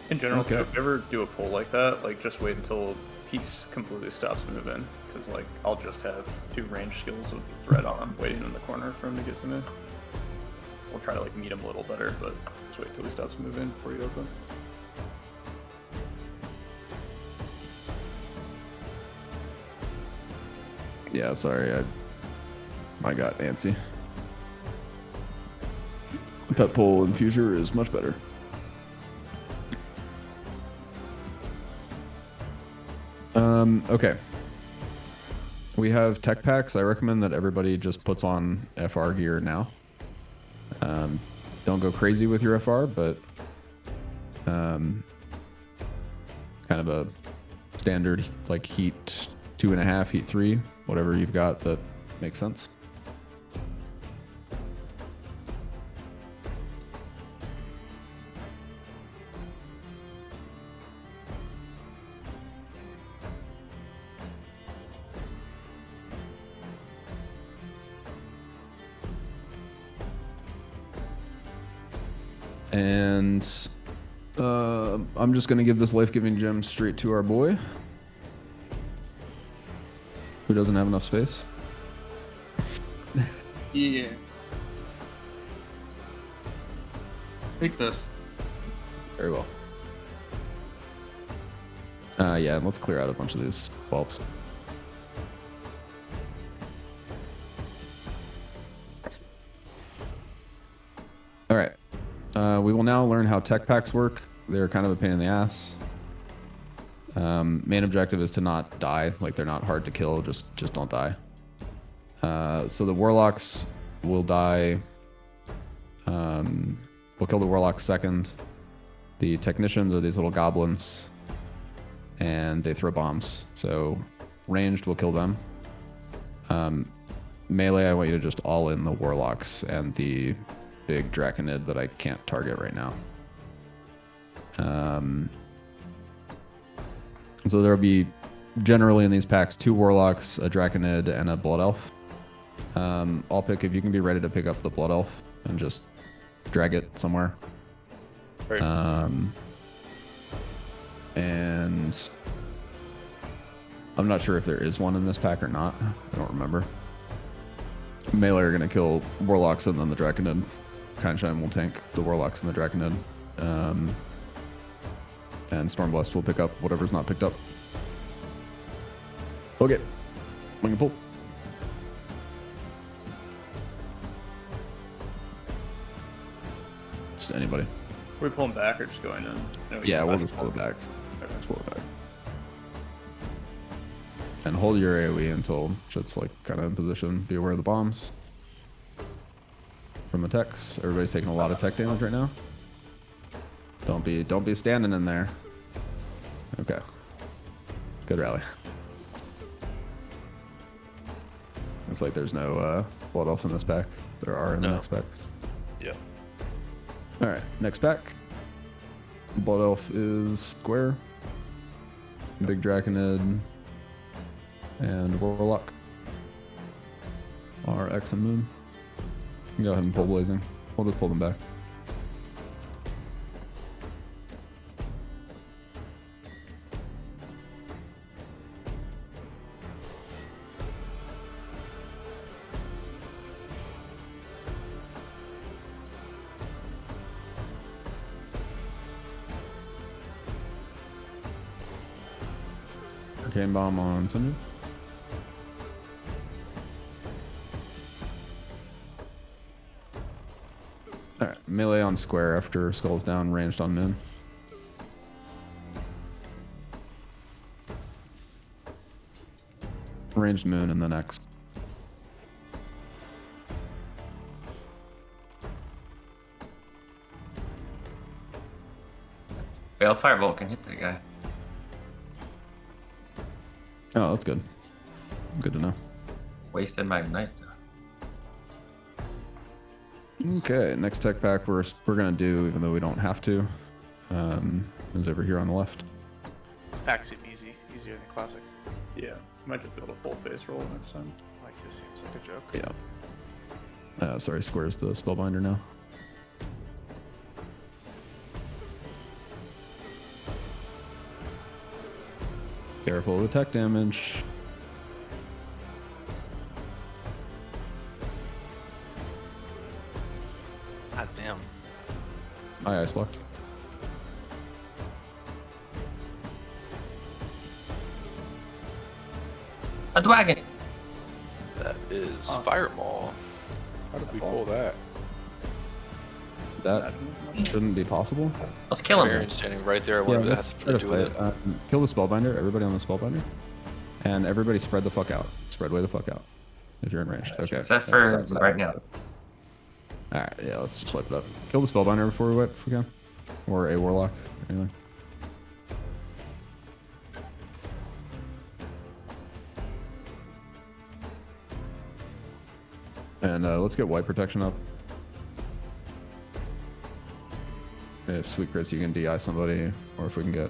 In general, Okay. if you ever do a pull like that, like just wait until piece completely stops moving, because like I'll just have 2 range skills with threat on, waiting in the corner for him to get to me. We'll try to like meet him a little better, but just wait till he stops moving before you open. Yeah, sorry, I got antsy. Pet pull in future is much better. Okay. We have tech packs. I recommend that everybody just puts on FR gear now. Don't go crazy with your FR, but kind of a standard like heat 2.5, heat 3, whatever you've got that makes sense. And I'm just gonna give this life-giving gem straight to our boy, who doesn't have enough space. Yeah. Take this. Very well. Yeah, let's clear out a bunch of these bulbs. All right. We will now learn how tech packs work. They're kind of a pain in the ass. Main objective is to not die. Like, they're not hard to kill. Just don't die. So the warlocks will die. We'll kill the warlocks second. The technicians are these little goblins, and they throw bombs. So ranged will kill them. Melee, I want you to just all in the warlocks and the big draconid that I can't target right now. So there'll be generally in these packs 2 warlocks, a draconid, and a blood elf. I'll pick, if you can be ready to pick up the blood elf and just drag it somewhere. Right. And I'm not sure if there is one in this pack or not. I don't remember. Melee are going to kill warlocks, and then the draconid. Kindshine will tank the warlocks and the draconid. And Stormblast will pick up whatever's not picked up. Okay. Wing and pull. Just anybody. Are we pulling back or just going in? No, Yeah, we'll just pull it back. Just pull it back. And hold your AoE until shit's like kind of in position. Be aware of the bombs. From the techs. Everybody's taking a lot of tech damage right now. Don't be standing in there. Okay. Good rally. It's like there's no blood elf in this pack. There are in the next packs. Yeah. Alright, next pack. Blood elf is square. Big draconid. And warlock are X and moon. Go ahead and pull blazing. We'll just pull them back. Arcane bomb on Sunday. Alright, melee on square after skull's down, ranged on moon. Ranged moon and then X. Balefire Bolt can hit that guy. Oh, that's good. Good to know. Wasted my ignite though. Okay, next tech pack we're gonna do, even though we don't have to, is over here on the left. This pack seems easier than classic. Yeah, might just be able to full face roll next time. Like, this seems like a joke. Yeah. Sorry, square's the spellbinder now. Careful with tech damage. God damn. I ice blocked. A dragon. That is Fire Maul. How did we pull that? That shouldn't be possible. Let's kill him. Baron standing right there. Whatever that has to do with it. Kill the spellbinder. Everybody on the spellbinder, and everybody spread the fuck out. Spread way the fuck out. If you're in range. Okay. Except for right now. All right. Yeah. Let's just wipe it up. Kill the spellbinder before we wipe if we can, or a warlock. Anything. And let's get white protection up. If sweet crits, you can DI somebody, or if we can get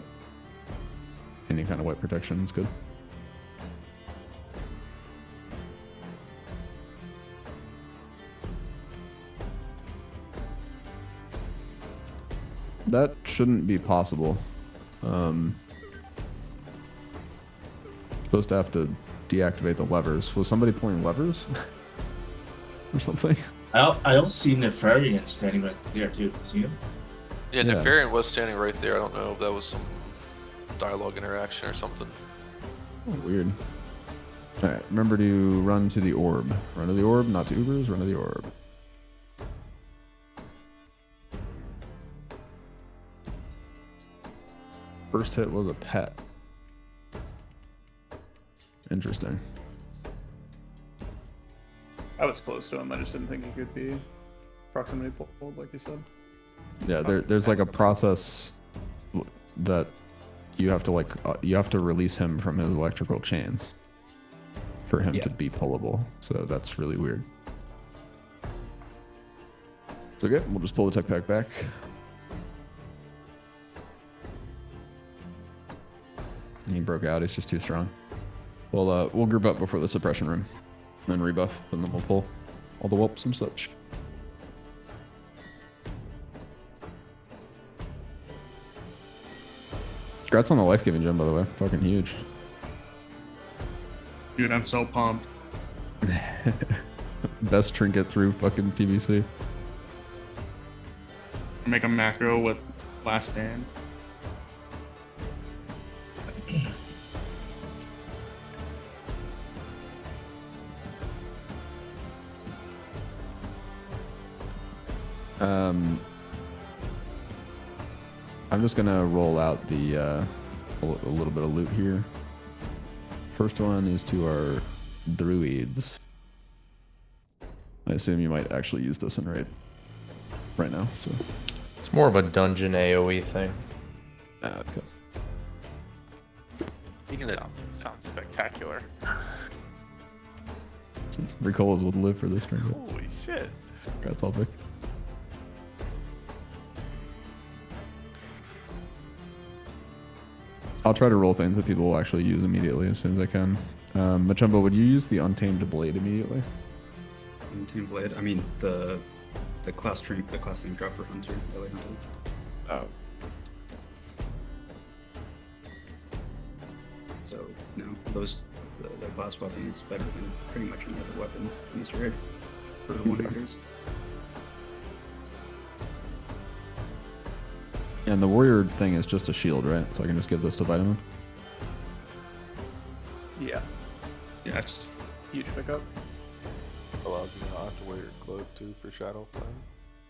any kind of white protection, it's good. That shouldn't be possible. Supposed to have to deactivate the levers. Was somebody pulling levers? Or something? I also see Nefarian standing right there too. See him? Yeah, Nefarian was standing right there. I don't know if that was some dialogue interaction or something. Oh, weird. Alright, remember to run to the orb. Run to the orb, not to Ubers, run to the orb. first hit was a pet. Interesting. I was close to him. I just didn't think he could be proximity pulled, like you said. Yeah, there's like a process that you have to you have to release him from his electrical chains for him to be pullable. So that's really weird. So okay, we'll just pull the tech pack back. He broke out. He's just too strong. We'll group up before the suppression room, then rebuff, and then we'll pull all the whelps and such. Congrats on the life-giving gem, by the way. Fucking huge. Dude, I'm so pumped. Best trinket through fucking TBC. Make a macro with Last Stand. I'm just gonna roll out the a little bit of loot here. First one is to our druids. I assume you might actually use this in raid right now. So it's more of a dungeon AOE thing. Okay. Sounds spectacular. Recolas would live for this trinket. Holy shit. Congrats, all big. I'll try to roll things that people will actually use immediately as soon as I can. Machumba, would you use the Untamed Blade immediately? Untamed Blade? I mean, the class thing drop for Hunter, Melee Hunter. Oh. So, no, the class weapon is better than pretty much any other weapon in this raid for one hunters. And the warrior thing is just a shield, right? So I can just give this to Vitamin? Yeah. Yeah, it's huge pickup. Allows you not to wear your cloak too for shadow flame.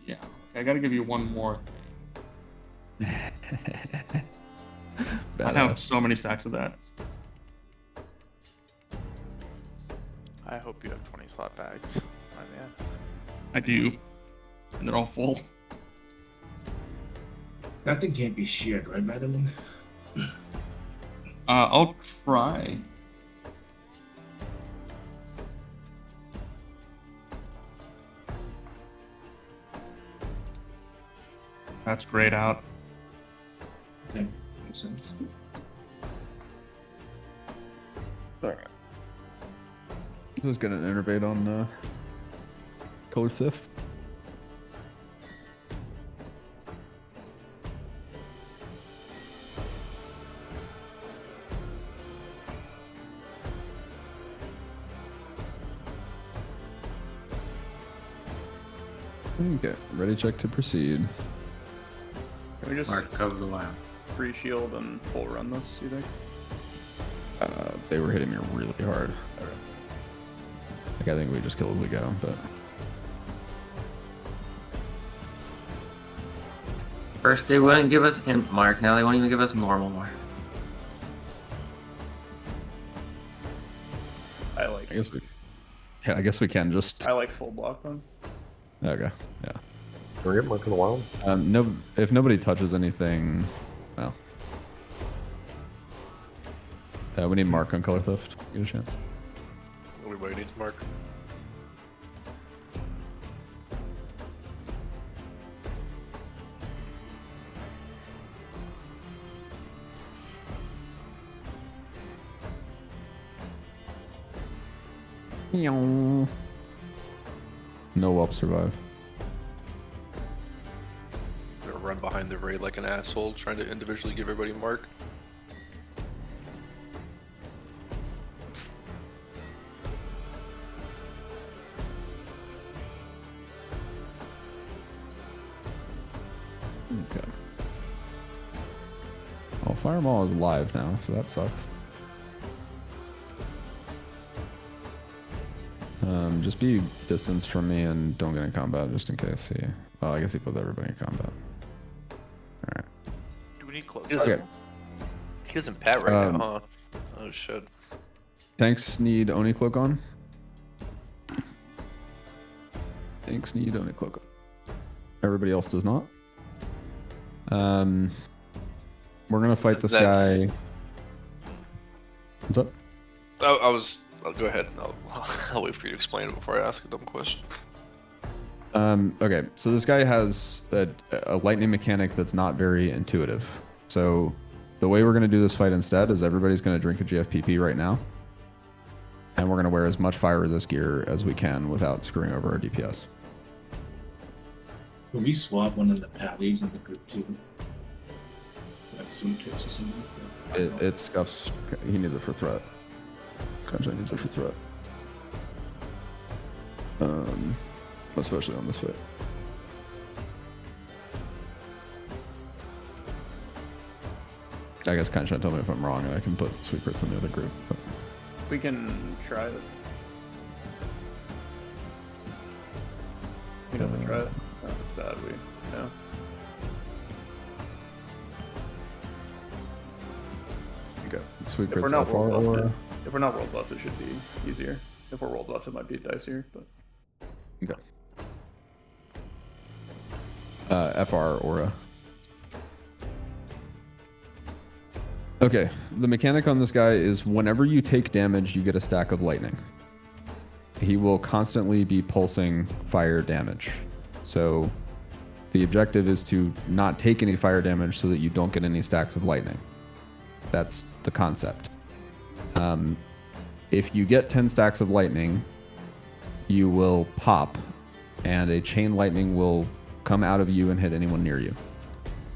yeah. I gotta give you one more thing. I have so many stacks of that. I hope you have 20 slot bags, my man. I do. And they're all full. That thing can't be shared, right, Madeline? I'll try. That's grayed out. Okay, makes sense. Alright. Who's got an innervate on Color Thief? Okay, ready check to proceed. Can we just Mark, cover the line. free shield and full run this, you think? They were hitting me really hard. Like, I think we just kill as we go, but... First they wouldn't give us imp mark, now they won't even give us normal mark. I like I guess we can just... I like full block then. Okay, yeah. Can we get Mark in the Wild? No, if nobody touches anything... Well... we need Mark on Color Theft. Get a chance. Are we waiting, Mark? No whelp survive. I'm gonna run behind the raid like an asshole, trying to individually give everybody Mark. Okay. Well, Fireball is live now, so that sucks. Just be distance from me and don't get in combat just in case he... Well, I guess he puts everybody in combat. Alright. Do we need close? Is Okay. it- He doesn't pat right now, huh? Oh shit. Tanks need Oni Cloak on. Tanks need Oni Cloak on. Everybody else does not. We're gonna fight this guy. What's up? I'll go ahead. I'll wait for you to explain it before I ask a dumb question. Okay, so this guy has a lightning mechanic that's not very intuitive. So the way we're going to do this fight instead is everybody's going to drink a GFPP right now. And we're going to wear as much fire resist gear as we can without screwing over our DPS. Can we swap one of the patties in the group too? Like sweet kits or something like that? It scuffs. He needs it for threat. Kanshai needs it for threat. Especially on this fight. I guess Kanshai tell me if I'm wrong and I can put sweet crits in the other group. But. We can try it. We definitely try it. No, if it's bad, we know. Okay. Sweet crits FR or... If we're not world buffed, it should be easier. If we're world buffed, it might be dicier, but... Okay. FR aura. Okay, the mechanic on this guy is whenever you take damage, you get a stack of lightning. He will constantly be pulsing fire damage. So the objective is to not take any fire damage so that you don't get any stacks of lightning. That's the concept. If you get 10 stacks of lightning, you will pop and a chain lightning will come out of you and hit anyone near you.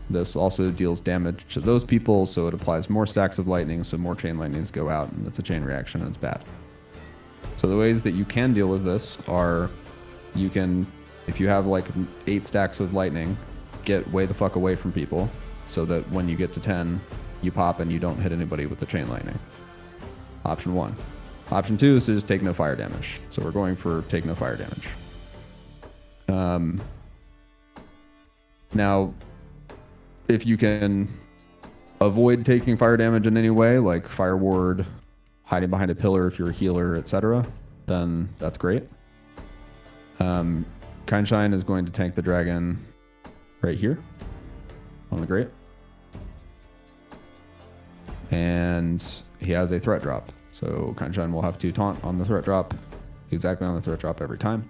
This also deals damage to those people, so it applies more stacks of lightning, so more chain lightnings go out, and it's a chain reaction, and it's bad. So the ways that you can deal with this are, you can, if you have like 8 stacks of lightning, get way the fuck away from people, so that when you get to 10, you pop and you don't hit anybody with the chain lightning. Option 1. Option 2 is to just take no fire damage. So we're going for take no fire damage. Now, if you can avoid taking fire damage in any way, like fire ward, hiding behind a pillar if you're a healer, etc., then that's great. Kanshai is going to tank the dragon right here on the grate. And he has a threat drop. So Kanshai will have to taunt on the threat drop, exactly on the threat drop every time.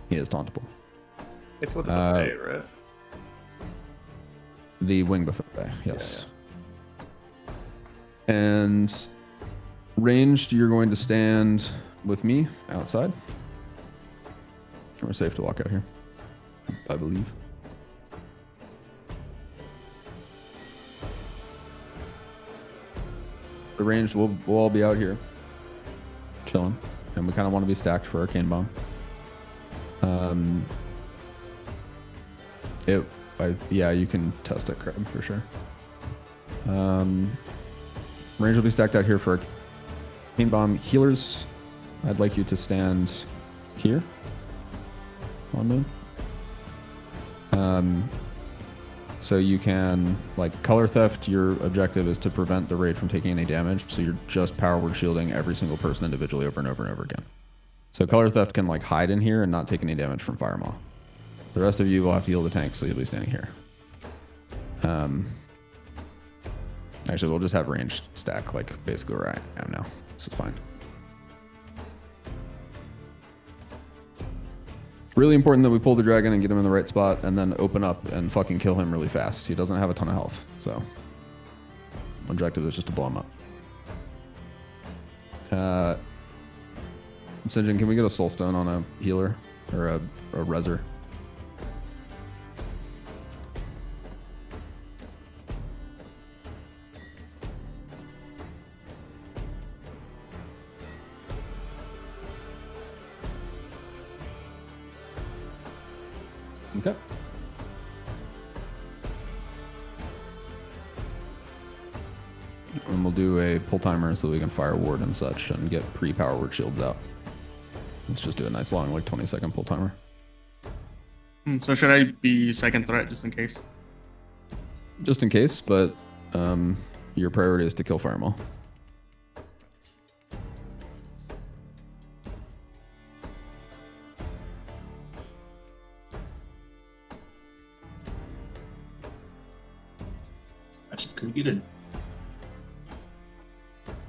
He is tauntable. It's with the buffet, right? The wing buffet, yes. Yeah. And ranged, you're going to stand with me outside. We're safe to walk out here, I believe. The ranged, we'll all be out here chilling, and we kind of want to be stacked for Arcane Bomb. Yeah, you can test it, Crab, for sure. Range will be stacked out here for Arcane Bomb. Healers, I'd like you to stand here on Moon. So you can, like, color theft, your objective is to prevent the raid from taking any damage, so you're just power word shielding every single person individually over and over and over again. So color theft can, like, hide in here and not take any damage from Fire Maw. The rest of you will have to heal the tank, so you'll be standing here. Actually, we'll just have ranged stack, like, basically where I am now. This is fine. Really important that we pull the dragon and get him in the right spot and then open up and fucking kill him really fast. He doesn't have a ton of health, so objective is just to blow him up. Sinjin, can we get a soul stone on a healer or a reser? Okay. And we'll do a pull timer so we can fire ward and such and get pre-power word shields out. Let's just do a nice long, like 20-second pull timer. So should I be second threat just in case? Just in case, but Your priority is to kill fire maul. I just couldn't get in.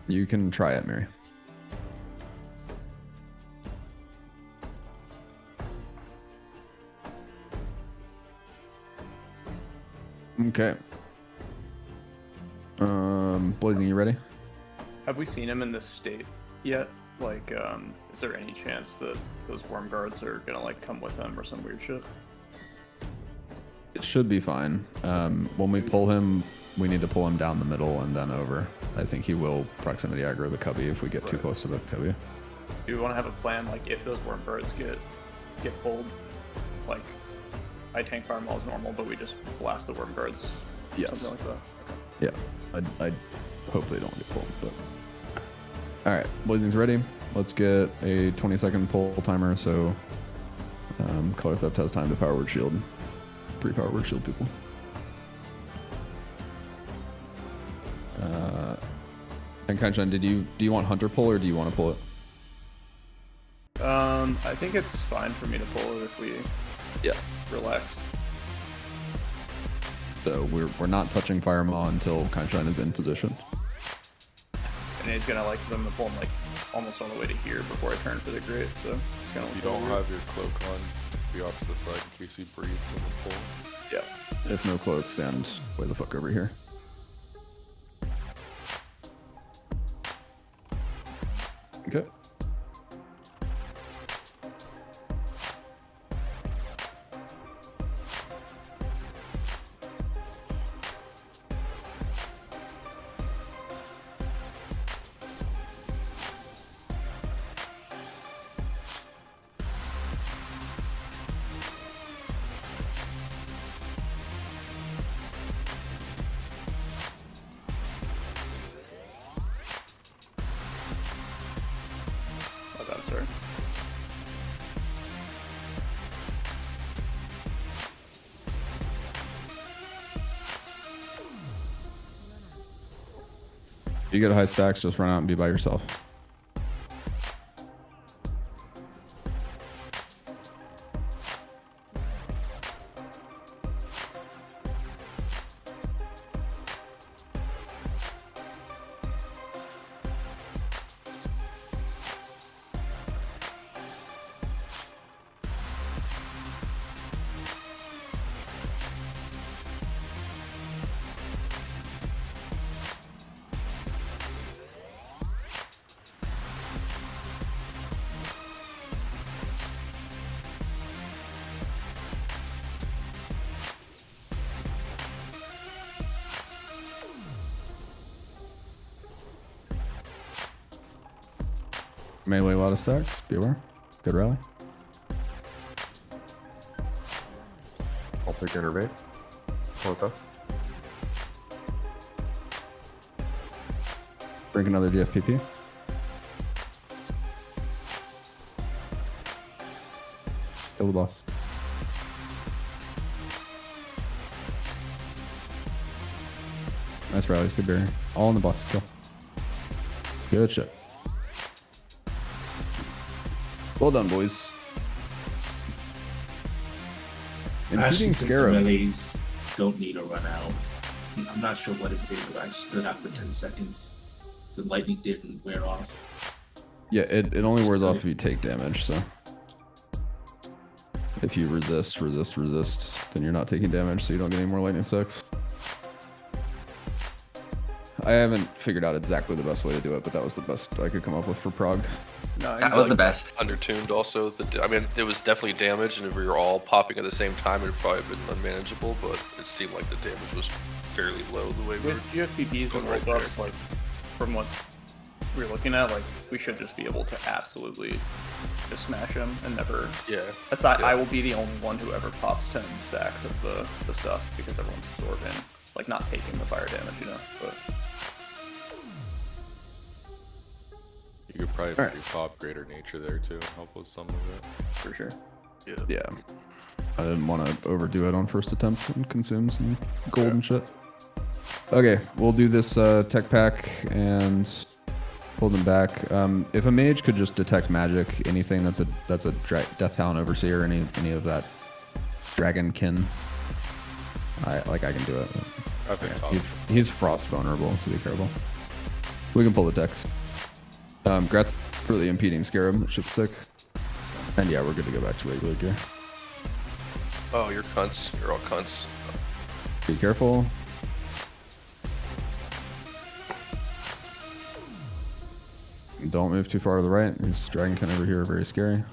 You can try it, Mary. Okay. Blazing, you ready? Have we seen him in this state yet? Like, is there any chance that those worm guards are gonna like come with him or some weird shit? It should be fine. When we pull him, we need to pull him down the middle and then over. I think he will proximity aggro the cubby if we get too close to the cubby. Do we want to have a plan, like, if those worm birds get pulled, like, I tank fire maul as normal, but we just blast the worm birds, Yes. something like that? Yeah, I hope they don't get pulled, but... Alright, Blazing's ready. Let's get a 20-second pull timer, so Color Theft has time to power word shield. Pre-power word shield people. And Kanchan, do you want Hunter pull or do you want to pull it? I think it's fine for me to pull it if we relax. So we're not touching Fire Maw until Kanchan is in position. And he's gonna like, cause I'm gonna pull him like almost all the way to here before I turn for the grid, so it's gonna look You don't weird. have your cloak on. Be off to the side in case he breathes in the pull. Yeah. If no cloak, stand way the fuck over here. Okay. Sorry. If you get high stacks, just run out and be by yourself. Melee, a lot of stacks. Be aware. Good rally. I'll pick innervate. Okay. Bring another DFPP. Kill the boss. Nice rallies, good barrier. All in the boss. Kill. Good shit. Well done, boys. Impeding Scarab. Melees don't need to run out. I'm not sure what it did, but I stood out for 10 seconds. The lightning didn't wear off. Yeah, it only wears off if you take damage, so. If you resist, then you're not taking damage, so you don't get any more lightning sucks. I haven't figured out exactly the best way to do it, but that was the best I could come up with for prog. No, That was the best. Undertuned also. I mean, it was definitely damage, and if we were all popping at the same time, it would probably have been unmanageable, but it seemed like the damage was fairly low the way we were with GFPPs and going roll buffs, like, from what we're looking at, like, we should just be able to absolutely just smash him and never... Yeah. Aside, Yeah. I will be the only one who ever pops 10 stacks of the stuff, because everyone's absorbing, like, not taking the fire damage, you know, but... You could probably Alright. pop greater nature there too, help with some of it. For sure. Yeah. I didn't want to overdo it on first attempt and consume some gold and shit. Okay, we'll do this tech pack and pull them back. If a mage could just detect magic, anything that's a Death Talon Overseer, any of that dragon kin, I can do it. I think He's frost vulnerable, so be careful. We can pull the text. Grats for the impeding scarab. That shit's sick. And yeah, we're good to go back to regular gear. Oh, you're cunts. You're all cunts. Be careful. Don't move too far to the right. These dragonkin over here are very scary.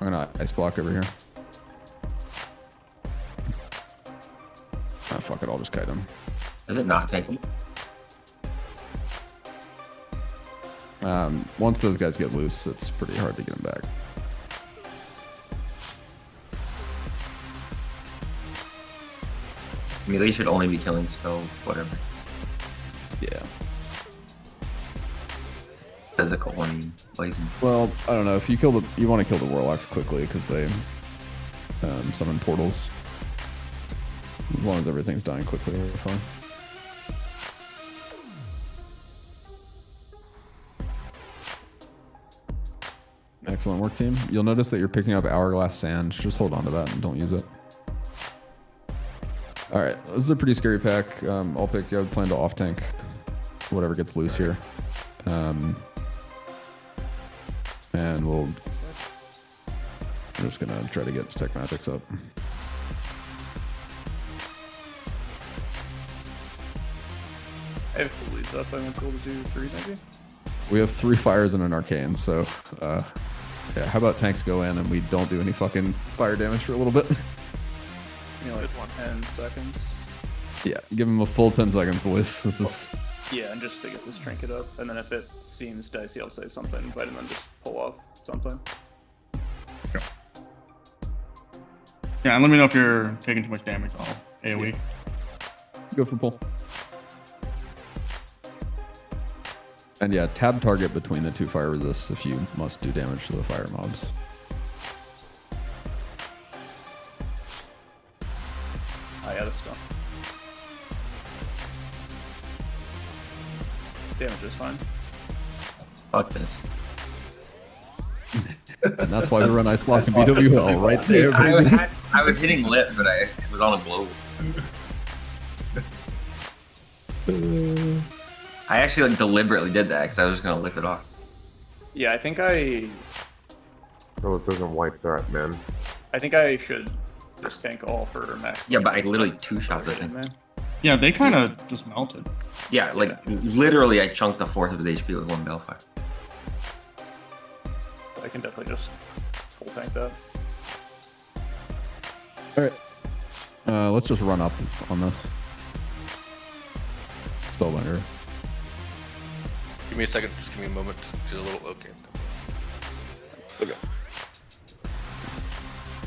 I'm gonna ice block over here. Ah, fuck it. I'll just kite him. Does it not take him? Once those guys get loose, it's pretty hard to get them back. Melee should only be killing spell, whatever. Yeah. Physical one, blazing. Well, I don't know. If you you want to kill the warlocks quickly because they summon portals. As long as everything's dying quickly, we're fine. Excellent work, team. You'll notice that you're picking up hourglass sand. Just hold on to that and don't use it. All right, this is a pretty scary pack. I'll pick. I would plan to off tank whatever gets loose here, and we're just gonna try to get Tech Magics up. I have to lease up. I might be able to do 3 maybe. We have 3 fires and an arcane, so yeah. How about tanks go in and we don't do any fucking fire damage for a little bit? You know, like 10 seconds. Yeah, give him a full 10 seconds, boys. This is. Yeah, and just to get this trinket up, and then if it seems dicey, I'll say something, but then just pull off something. Sure. Yeah, and let me know if you're taking too much damage. I'll AoE. Go for pull. And yeah, tab target between the 2 fire resists if you must do damage to the fire mobs. Oh yeah, that's done. Damage is fine. Fuck this. And that's why we run ice blocks and BWL right there. I was hitting lip, but I was on a global. I actually like deliberately did that because I was just gonna lick it off. Yeah, I think I it doesn't wipe that, man. I think I should just tank all for max. Yeah, but I literally 2-shot that thing. Yeah, they kind of just melted. Yeah, like literally I chunked a fourth of his HP with 1 Balefire. I can definitely just full tank that. Alright. Let's just run up on this. Spellbinder. Give me a second. Just give me a moment. Get a little okay.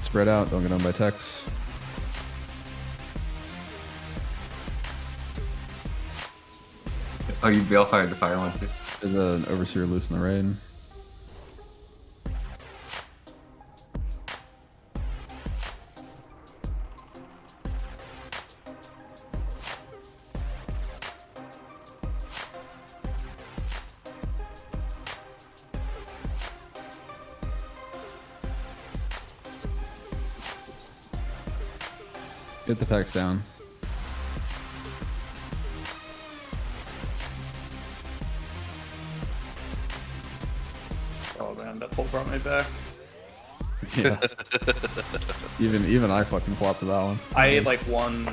Spread out. Don't get owned by techs. Oh, you Balefired the fire one too. There's an overseer loose in the raid. Get the text down. Oh man, that pull brought me back. Yeah. even I fucking flopped to that one. I ate like one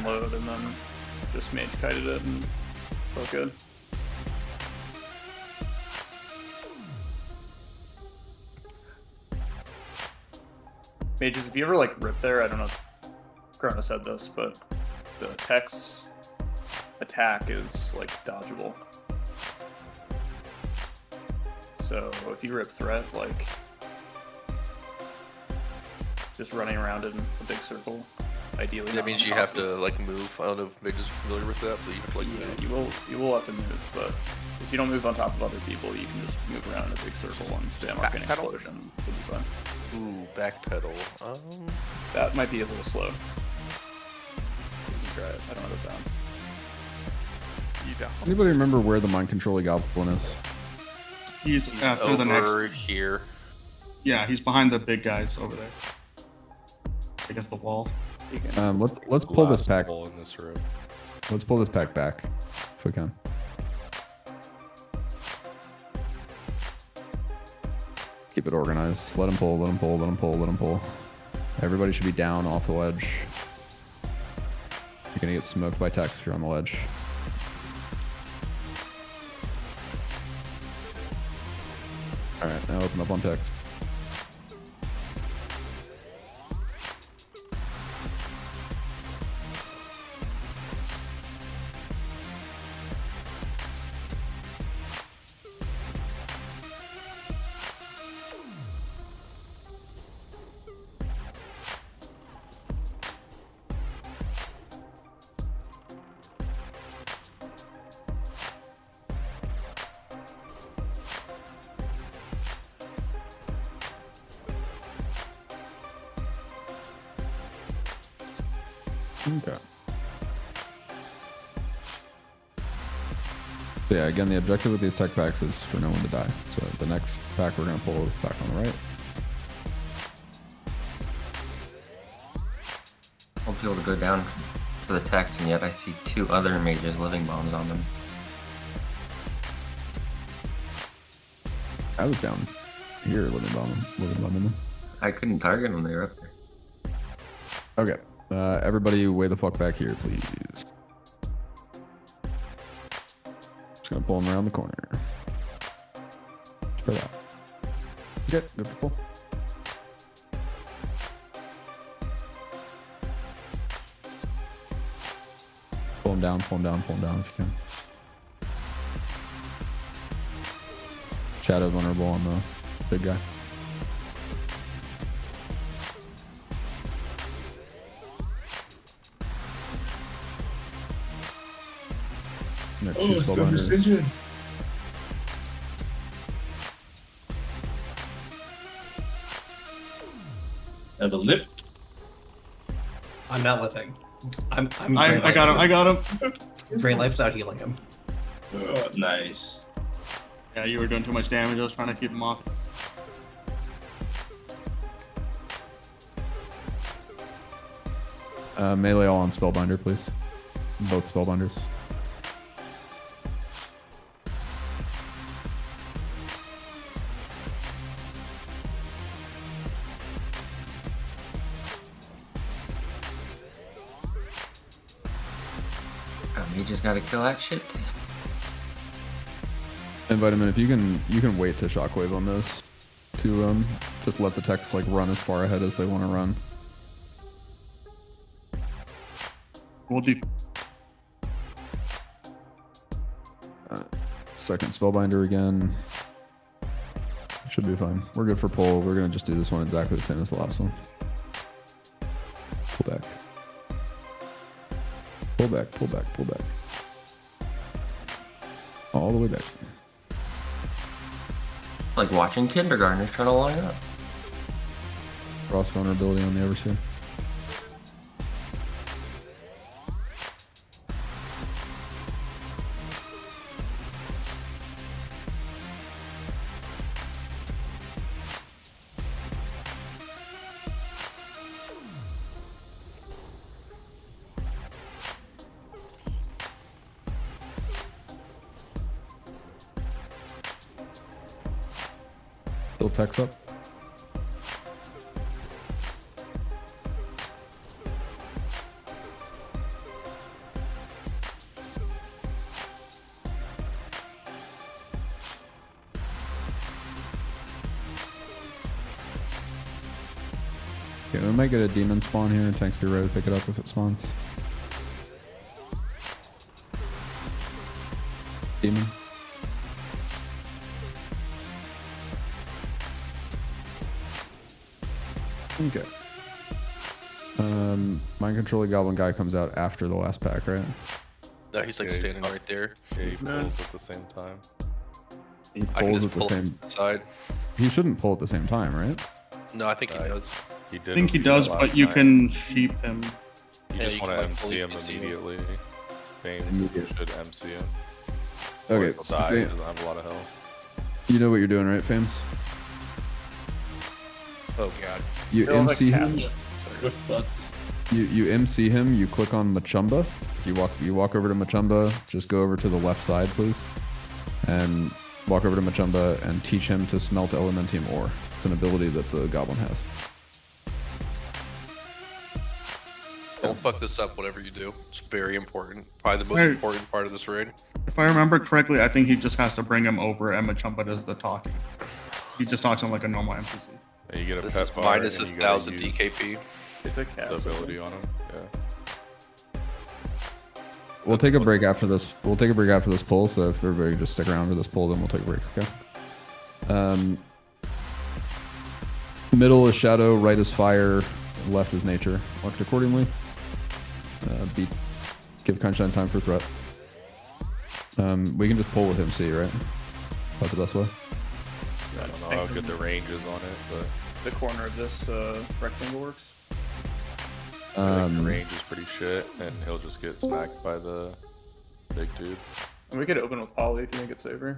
load and then just mage kited it and felt good. Mages, if you ever like rip there, I don't know if Corona said this, but the Tech's attack is like dodgeable. So if you rip threat, like just running around in a big circle, ideally. That means you have to like move. I don't know if Mig is familiar with that, but you have to like move. You will have to move, but if you don't move on top of other people, you can just move around in a big circle and spam arcane explosion. It'll be fun. Ooh, backpedal. That might be a little slow. try it. I don't have it down. You don't. Does anybody remember where the mind controlling goblin is? He's after over the next. here. Yeah, he's behind the big guys over there. Against the wall. Let's pull this pack. In this room. Let's pull this pack back if we can. Keep it organized. Let him pull. Let him pull. Let him pull. Let him pull. Everybody should be down off the ledge. You're gonna get smoked by Tex if you're on the ledge. All right, now open up on Tex. Okay. So yeah, again, the objective with these tech packs is for no one to die. So the next pack we're gonna pull is back on the right. I'll be able to go down for the techs, and yet I see 2 other mages living bombs on them. I was down here living bombing them. I couldn't target them, they were up there. Okay. Everybody way the fuck back here, please. Just gonna pull them around the corner. Spread out. Good for pull. Pull them down, pull them down, pull them down if you can. Shadow vulnerable on the big guy. Oh, it's got precision. Have a lip. I'm not living. I got him. Drain life's out healing him. Oh, nice. Yeah, you were doing too much damage. I was trying to keep him off. Melee all on Spellbinder, please. Both Spellbinders. You just gotta kill that shit. And Vitamin, if you can wait to shockwave on this to just let the techs like run as far ahead as they want to run. We'll do. Second Spellbinder again. Should be fine. We're good for pull. We're gonna just do this one exactly the same as the last one. Pull back. Pull back, pull back, pull back. All the way back. Like watching kindergartners try to line up. Cross vulnerability on the Overseer. Still techs up. Okay, we might get a demon spawn here. Tanks be ready to pick it up if it spawns. Demon. Okay. Mind controlling goblin guy comes out after the last pack, right? No, he's like Yeah, standing right there. Yeah, he pulls at the same time. He I can pulls just at the pull same. side. He shouldn't pull at the same time, right? No, I think he does. He I did think he with does, last but you time. can sheep him. You Yeah, just you want to can, like, MC fully him PC him. immediately. Fames should MC him. Okay, He'll so die, he Fam- doesn't have a lot of health. you know what you're doing, right, Fames? Oh god. You Kill the MC cat. him. We're fucked. You MC him. You click on Machumba. You walk over to Machumba. Just go over to the left side, please, and walk over to Machumba and teach him to smelt elementium ore. It's an ability that the goblin has. Don't fuck this up, whatever you do. It's very important. Probably the most Hey. important part of this raid. If I remember correctly, I think he just has to bring him over and Machumba does the talking. He just talks on like a normal NPC. And you get a This pet is bar minus and you gotta 1,000 use DKP. It's a cat. the ability on him. Yeah. We'll take a break after this. We'll take a break after this poll. So if everybody just stick around for this poll, then we'll take a break. Okay. Middle is shadow, right is fire, left is nature. Marked accordingly. Give Kindshine time for threat. We can just pull with MC, right? That's the best way. I don't know how good the range is on it, but The corner of this rectangle works. I think the range is pretty shit, and he'll just get smacked by the big dudes. And we could open with Poly if you think it's safer.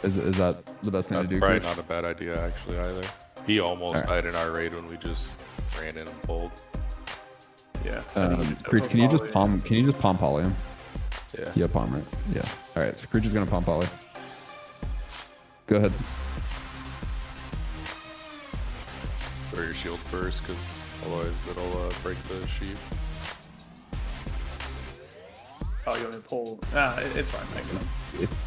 Is that the best thing That's to do? probably Chris? not a bad idea, actually, either. He almost Alright. died in our raid when we just ran in and pulled. Yeah. Creech, can you just palm? Can you just palm poly him? Yeah. Yeah, palm, right? Yeah. All right. So Creech is gonna palm poly. Go ahead. Throw your shield first, because otherwise it'll break the sheep. Oh, you want me to pull? It's fine. I can. It's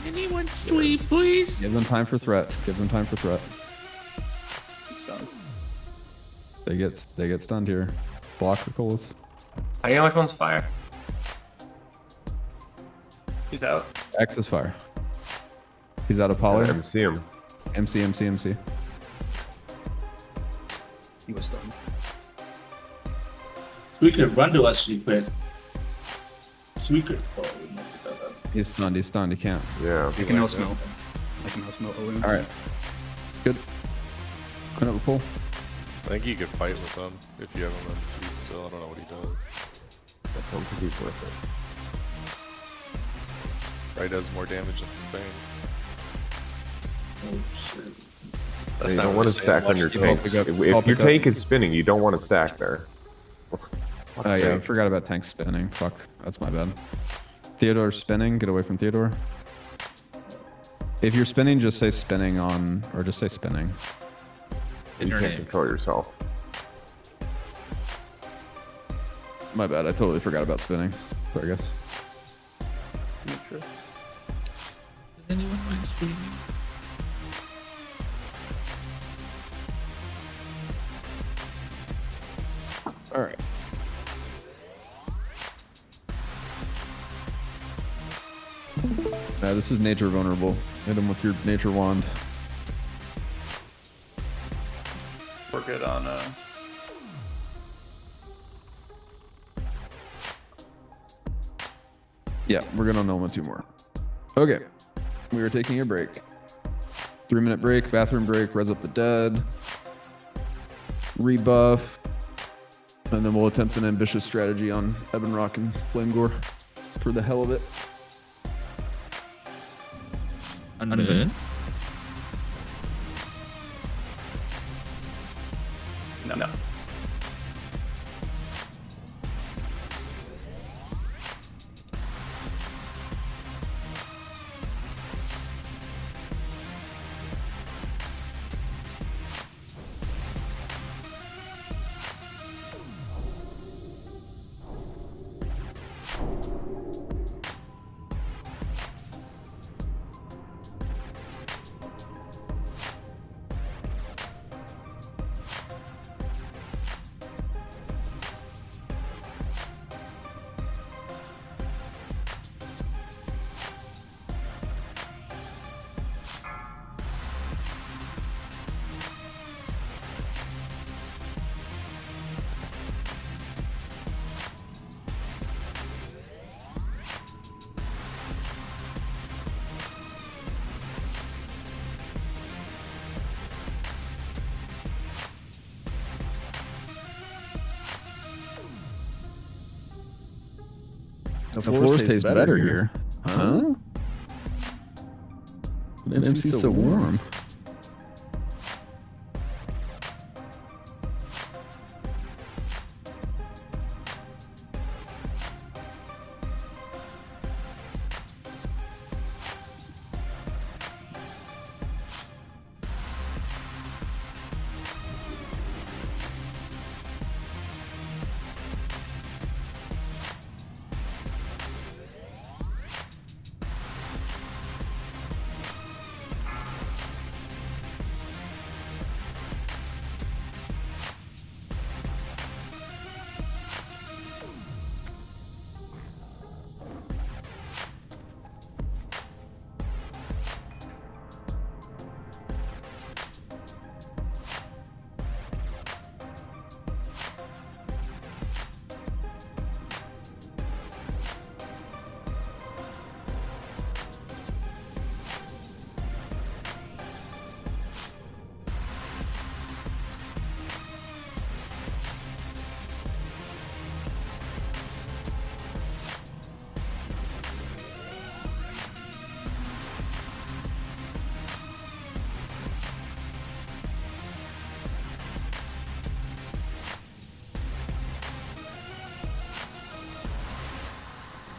Anyone sweet, please? Give them time for threat. Give them time for threat. Stunned. They get stunned here. Block the coals. How do you know which one's fire? He's out. X is fire. He's out of poly. MC him. MC. He was stunned. Squeaker, run to us, Squeaker. Squeaker. Oh, we messed that up. He's stunned. He's stunned. He can't. Yeah. I can now smell. I can now smell Owen. All right. Good. Clean up the pool. I think you could fight with him if you have him on seed still. I don't know what he does. I don't think he's worth it. Probably does more damage than Fang. Oh, shit. That's You not don't want to really saying stack on much your to tank. me. pick up- If I'll your pick up- tank is spinning, you don't want to stack there. Oh yeah, I forgot about tank spinning. Fuck, that's my bad. Theodore's spinning. Get away from Theodore. If you're spinning, just say spinning on, or just say spinning. You can't control yourself. My bad. I totally forgot about spinning. So I guess. Neutral. Does anyone mind screaming? All right. This is nature vulnerable. Hit him with your nature wand. We're good on. Yeah, we're gonna know one, two more. Okay, we are taking a break. 3-minute break, bathroom break, res up the dead, rebuff, and then we'll attempt an ambitious strategy on Ebon Rock and Flame Gore for the hell of it. Undead. No. The floors taste better here. Huh? The MC's so warm.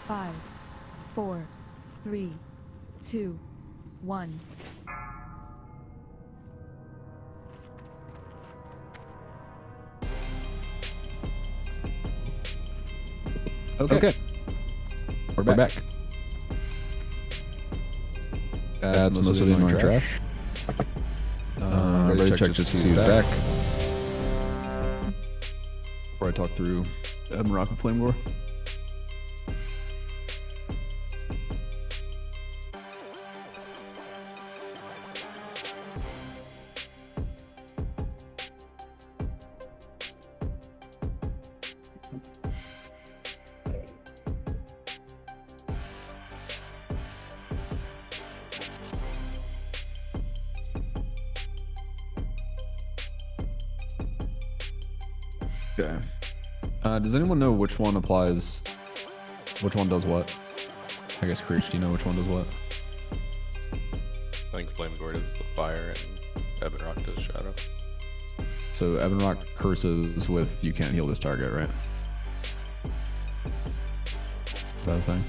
Five, 4, 3, 2, 1. Okay. We're back. That's most of the annoying trash. Ready to check just to see who's back. Before I talk through Ebb Rock and Flame Gore. Okay. Does anyone know which one applies? Which one does what? I guess Creech, do you know which one does what? I think Flame Gore does the fire and Ebon Rock does shadow. So Ebon Rock curses with you can't heal this target, right? Is that a thing?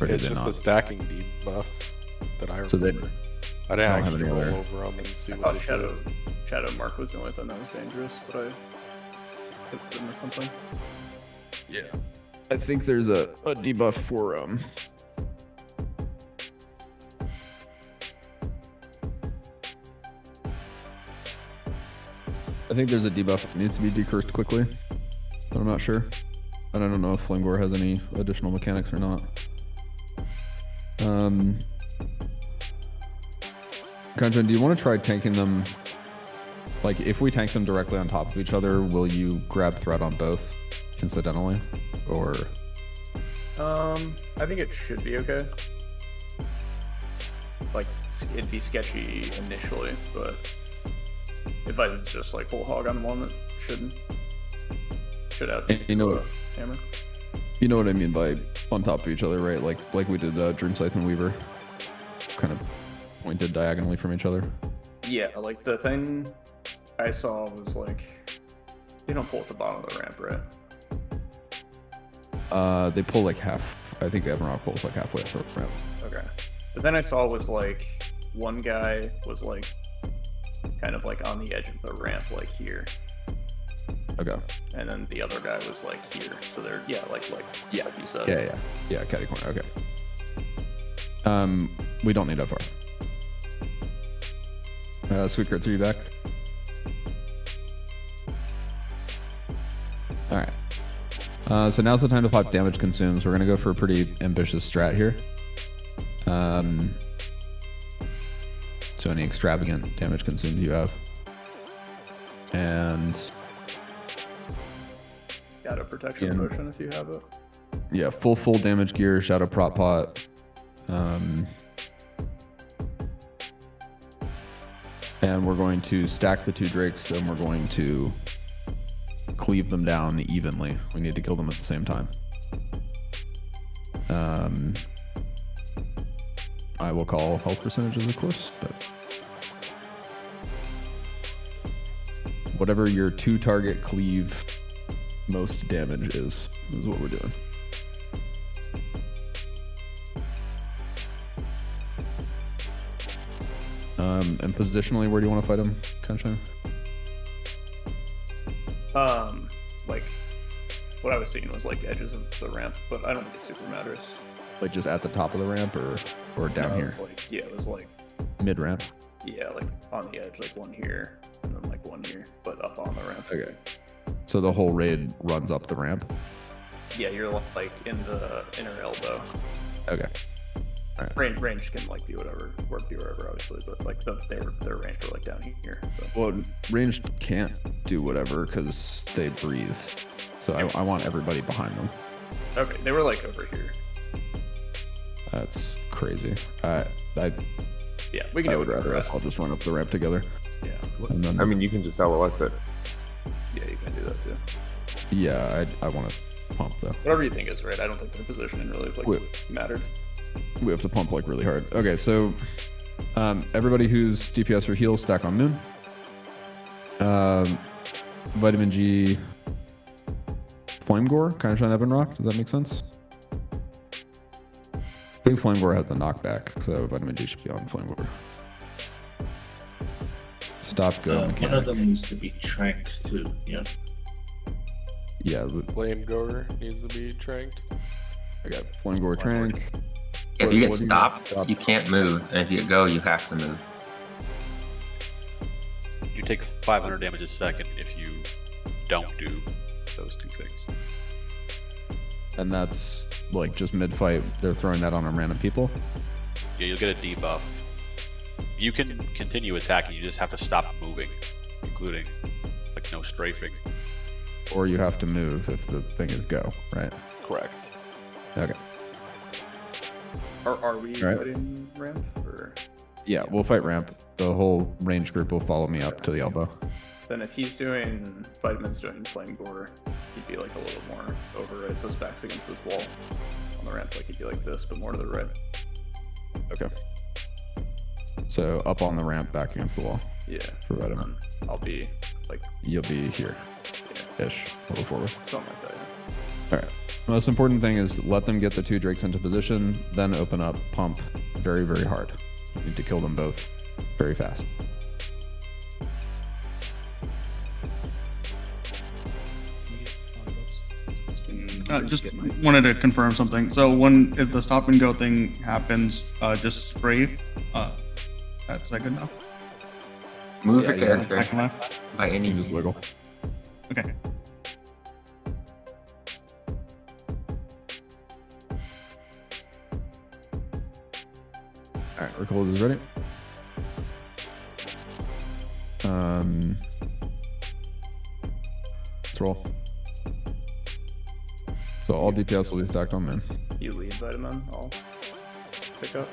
Or It's did they just not? a stacking debuff that I remember. So they I didn't don't have actually any roll other- over them and see I what thought they did. Shadow Mark was the only thing that was dangerous, but I clicked into something. Yeah. I think there's a debuff for I think there's a debuff that needs to be decursed quickly, but I'm not sure. And I don't know if Flame Gore has any additional mechanics or not. Kanjan, do you want to try tanking them? Like, if we tank them directly on top of each other, will you grab threat on both incidentally? Or I think it should be okay. Like, it'd be sketchy initially, but if I was just like full hog on one, it should have you know what, hammer. you know what I mean by on top of each other, right? Like we did Dream Scythe and Weaver, kind of pointed diagonally from each other. Yeah, like the thing I saw was like they don't pull at the bottom of the ramp, right? They pull like half. I think Ebon Rock pulls like halfway up the ramp. Okay. But then I saw was like one guy was like kind of like on the edge of the ramp, like here. Okay. And then the other guy was like here. So they're like you said. Yeah, catty corner. Okay. We don't need that far. Sweet Crits, are you back? All right. So now's the time to pop damage consumes. We're gonna go for a pretty ambitious strat here. So any extravagant damage consumed you have, and Got a protection potion if you have it. yeah, full damage gear, shadow prop pot. And we're going to stack the two drakes, and we're going to cleave them down evenly. We need to kill them at the same time. I will call health percentages, of course, but whatever your 2 target cleave most damage is what we're doing. And positionally, where do you want to fight him, Kanshai? Like, what I was seeing was like edges of the ramp, but I don't think it super matters. Like just at the top of the ramp or down No, here? it was like, yeah, it was like Mid ramp? yeah, like on the edge, like one here and then like one here, but up on the ramp. Okay. So the whole raid runs up the ramp? Yeah, you're like in the inner elbow. Okay. Range can like be whatever, work be wherever, obviously, but like their range are like down here. So. Well, ranged can't do whatever because they breathe. So I want everybody behind them. Okay, they were like over here. That's crazy. Yeah, we can. I would rather us all just run up the ramp together. Yeah. And then, I mean, you can just LOS it. Yeah, you can do that too. Yeah, I want to pump though. Whatever you think is right. I don't think their positioning really like mattered. We have to pump like really hard. Okay, so everybody who's DPS or heals stack on Moon. Vitamin G, Flame Gore, kind of shine up and rock. Does that make sense? I think Flame Gore has the knockback, so Vitamin G should be on Flame Gore. Stop, go, mechanic. One of them needs to be tranked too. Yeah. Yeah. Flame Goer needs to be tranked. I got Flame Gore trank. If you get stopped, you can't move, and if you go, you have to move. You take 500 damage a second if you don't do those 2 things. And that's like just mid-fight, they're throwing that on random people? Yeah, you'll get a debuff. You can continue attacking, you just have to stop moving, including like no strafing. Or you have to move if the thing is go, right? Correct. Okay. Are we All right. fighting ramp or? Yeah, we'll fight ramp. The whole range group will follow me up to the elbow. Then if he's doing Vitamin's doing Flame Gore, he'd be like a little more over, right? So his back's against this wall on the ramp, like he'd be like this, but more to the right. Okay. So up on the ramp, back against the wall. Yeah. For Vitamin. I'll be like. You'll be here. Yeah. Ish. A little forward. Something like that. Yeah. All right. Most important thing is let them get the 2 drakes into position, then open up, pump very, very hard. You need to kill them both very fast. Just wanted to confirm something. So if the stop and go thing happens, just strafe. Is that good enough? Move Yeah, your character Back and left. by any Just wiggle. Okay. All right, Rickles is ready. Let's roll. So all DPS will be stacked on Moon. You lead Vitamin, I'll pick up.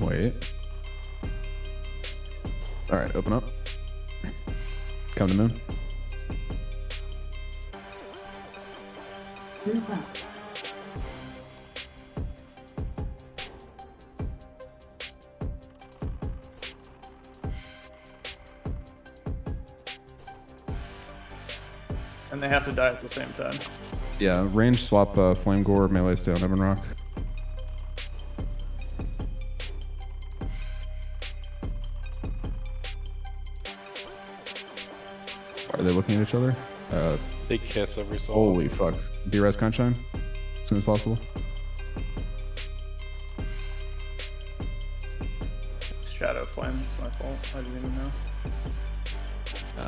Wait. All right, open up. Come to Moon. And they have to die at the same time. Yeah, range swap Flame Gore, melee stay on Ebon Rock. Are they looking at each other? They kiss every so Holy fuck. B-Res Conshine? As soon as possible. It's Shadow Flame, it's my fault. I didn't even know.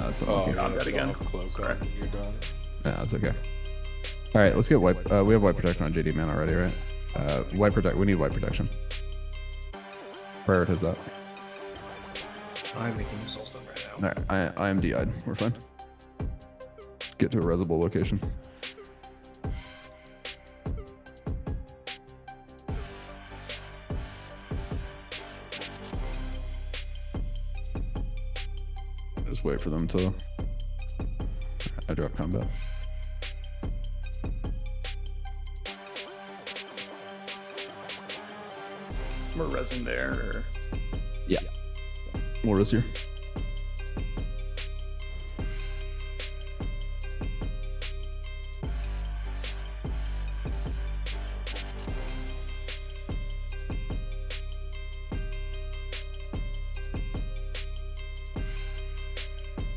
It's Oh, okay. yeah, I'm dead again. Cloak on, you're done. Nah, it's okay. Alright, let's get wipe. We have wipe protection on JD man already, right? We need wipe protection. Prioritize that. I'm making a soulstone right now. Alright, I am DI'd. We're fine. Get to a resable location. just wait for them to. I drop combat. More resin there, or Yeah. More is here.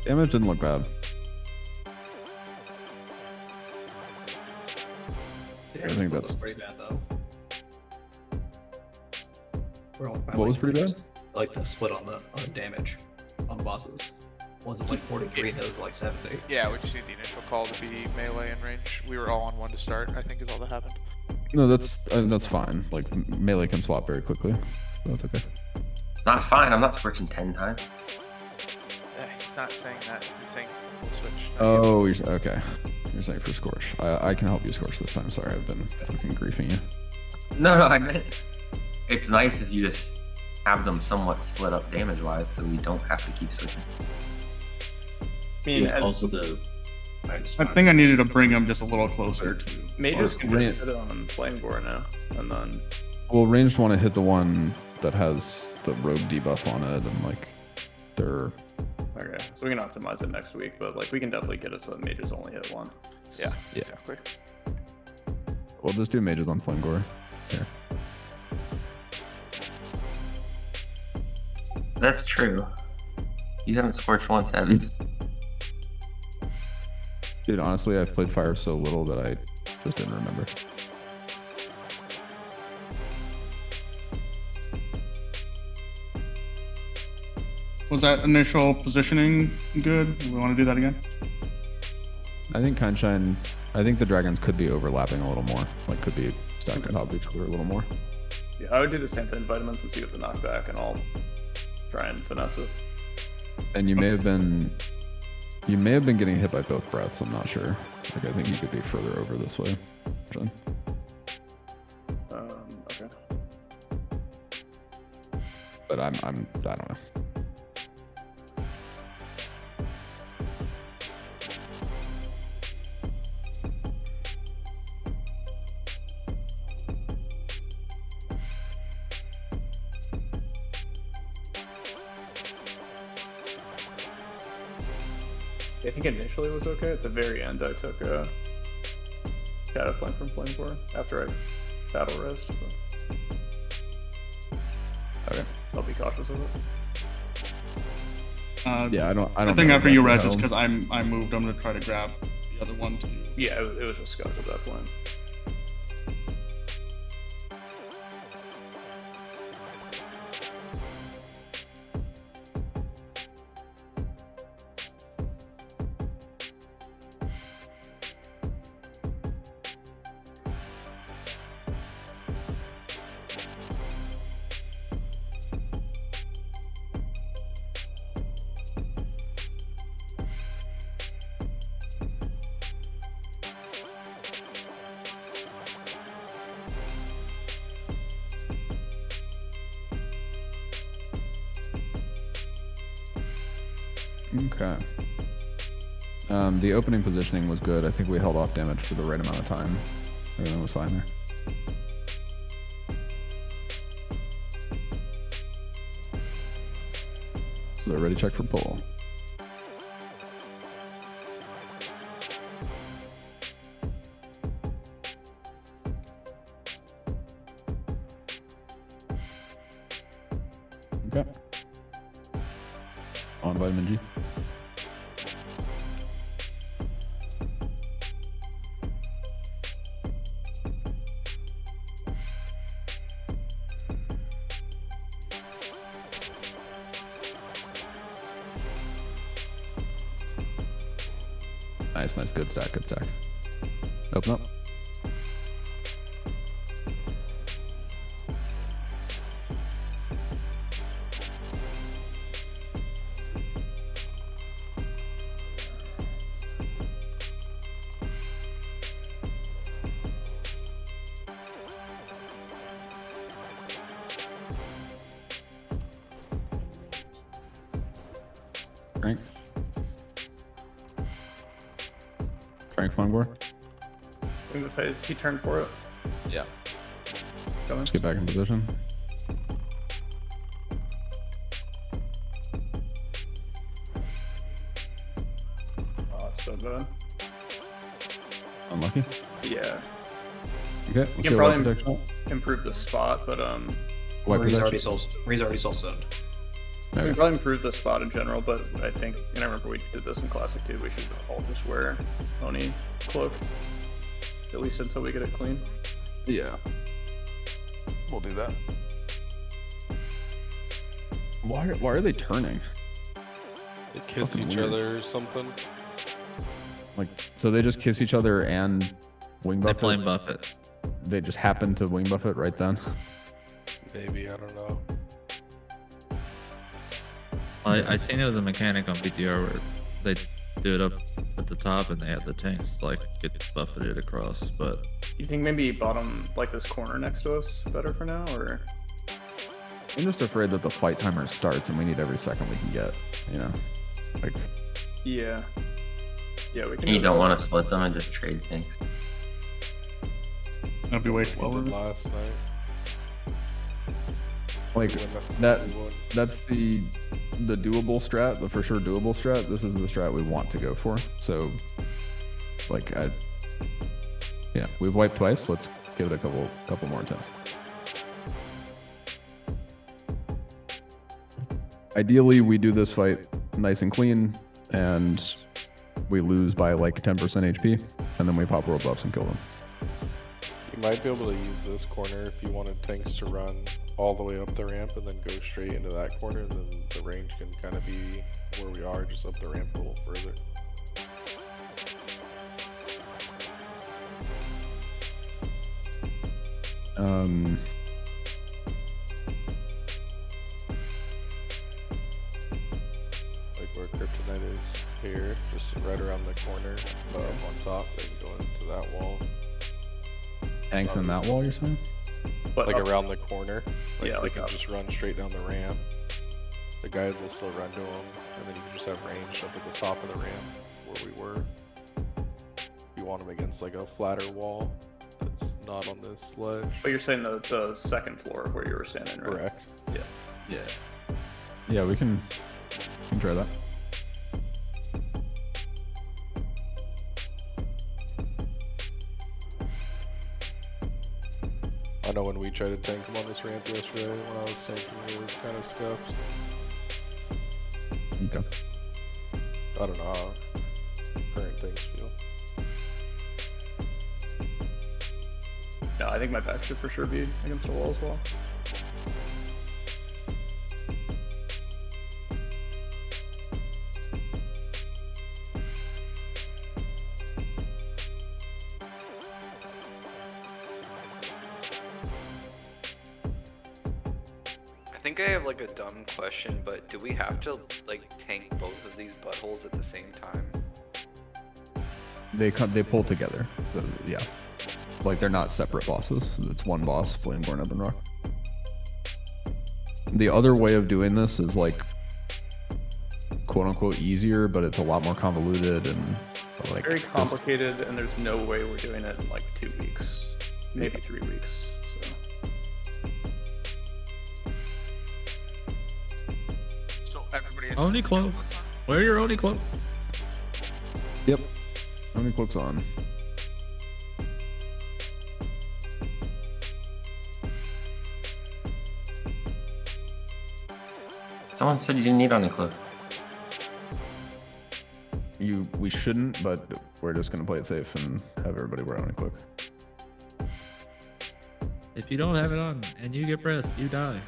Damage didn't look bad. Yeah, I think that's pretty bad though. We're all what was pretty bad. Like the split on the damage on the bosses. One's at like 43 and those are like 70. Yeah, we just need the initial call to be melee and range. We were all on one to start, I think is all that happened. No, that's fine. Like melee can swap very quickly. So that's okay. It's not fine. I'm not switching 10 times. Yeah, he's not saying that. He's saying we'll switch. Oh, okay. You're saying for Scorch. I can help you Scorch this time. Sorry, I've been fucking griefing you. No, I meant it's nice if you just have them somewhat split up damage-wise, so we don't have to keep switching. I mean, also the. I think I needed to bring him just a little closer to. Mages can just hit on Flame Gore now, and then. Well, ranged want to hit the one that has the rogue debuff on it, and like they're. Okay, so we can optimize it next week, but like we can definitely get it so that mages only hit one. Yeah. Yeah. Exactly. We'll just do mages on Flame Gore. Here. That's true. You haven't scorched once, have you? Dude, honestly, I've played Fire so little that I just didn't remember. Was that initial positioning good? We want to do that again? I think Kindshine, I think the dragons could be overlapping a little more. Like, could be stacked on top of each other a little more. Yeah, I would do the Santa vitamins and see what the knockback, and I'll try and finesse it. And you may have been getting hit by both breaths. I'm not sure. Like, I think you could be further over this way. John. Okay. But I don't know. I think initially it was okay. At the very end, I took a Shadow Flame from Flame Core after I battle rest. Okay. I'll be cautious of it. Yeah, I don't. I think after you res is because I moved him to try to grab the other one too. Yeah, it was just scuff at that point. Okay. The opening positioning was good. I think we held off damage for the right amount of time. Everything was fine there. So ready check for pull. Okay. On vitamin G. Nice, good stack, good stack. Open up. Right. Trying flying boar. He turned for it. Yeah. Coming. Let's get back in position. Oh, that's so good. Unlucky. Yeah. Okay. You Let's can get probably white protection. improve the spot, but White He's already protection. self-zoned. we Okay. can probably improve the spot in general. But I think, and I remember we did this in Classic too. We should all just wear Oni cloak, at least until we get it clean. Yeah. We'll do that. Why are they turning? They kiss Fucking each weird. other or something. Like, so they just kiss each other and wing buff. They flame buff it. They just happen to wing buff it right then. Maybe, I don't know. I seen it as a mechanic on BTR where they do it up at the top and they have the tanks like get buffeted across. But You think maybe bottom, like this corner next to us, better for now, or? I'm just afraid that the fight timer starts and we need every second we can get. You know, like. Yeah. Yeah, we can. You don't want to split them and just trade tanks. That'd be way We slower. did last night. Like We won. that's the doable strat, the for sure doable strat. This is the strat we want to go for. So, like, yeah, we've wiped twice. Let's give it a couple more attempts. Ideally, we do this fight nice and clean, and we lose by like 10% HP, and then we pop world buffs and kill them. You might be able to use this corner if you wanted tanks to run all the way up the ramp and then go straight into that corner. Then the range can kind of be where we are, just up the ramp a little further. Like where Kryptonite is here, just right around the corner, on top. They can go into that wall. Tanks in that wall, you're saying? But Like up- around the corner. Like Yeah, they like can up. just run straight down the ramp. The guys will still run to them, and then you can just have range up at the top of the ramp where we were. You want them against like a flatter wall that's not on this ledge. But you're saying the second floor of where you were standing, right? Correct. Yeah. Yeah, we can try that. I know when we tried to tank him on this ramp yesterday, when I was tanking, it was kind of scuffed. Okay. I don't know how current things feel. No, I think my back should for sure be against the wall as well. I think I have like a dumb question, but do we have to like tank both of these buttholes at the same time? They pull together. So, yeah. Like they're not separate bosses. It's one boss, Flameborn Ebon Rock. The other way of doing this is like quote unquote easier, but it's a lot more convoluted and like Very this- complicated, and there's no way we're doing it in like 2 weeks, maybe 3 weeks. So everybody has Oni cloak. Wear your Oni cloak. Yep. Only cloak's on. Someone said you didn't need any cloak. We shouldn't, but we're just gonna play it safe and have everybody wear Only cloak. If you don't have it on and you get breath, you die.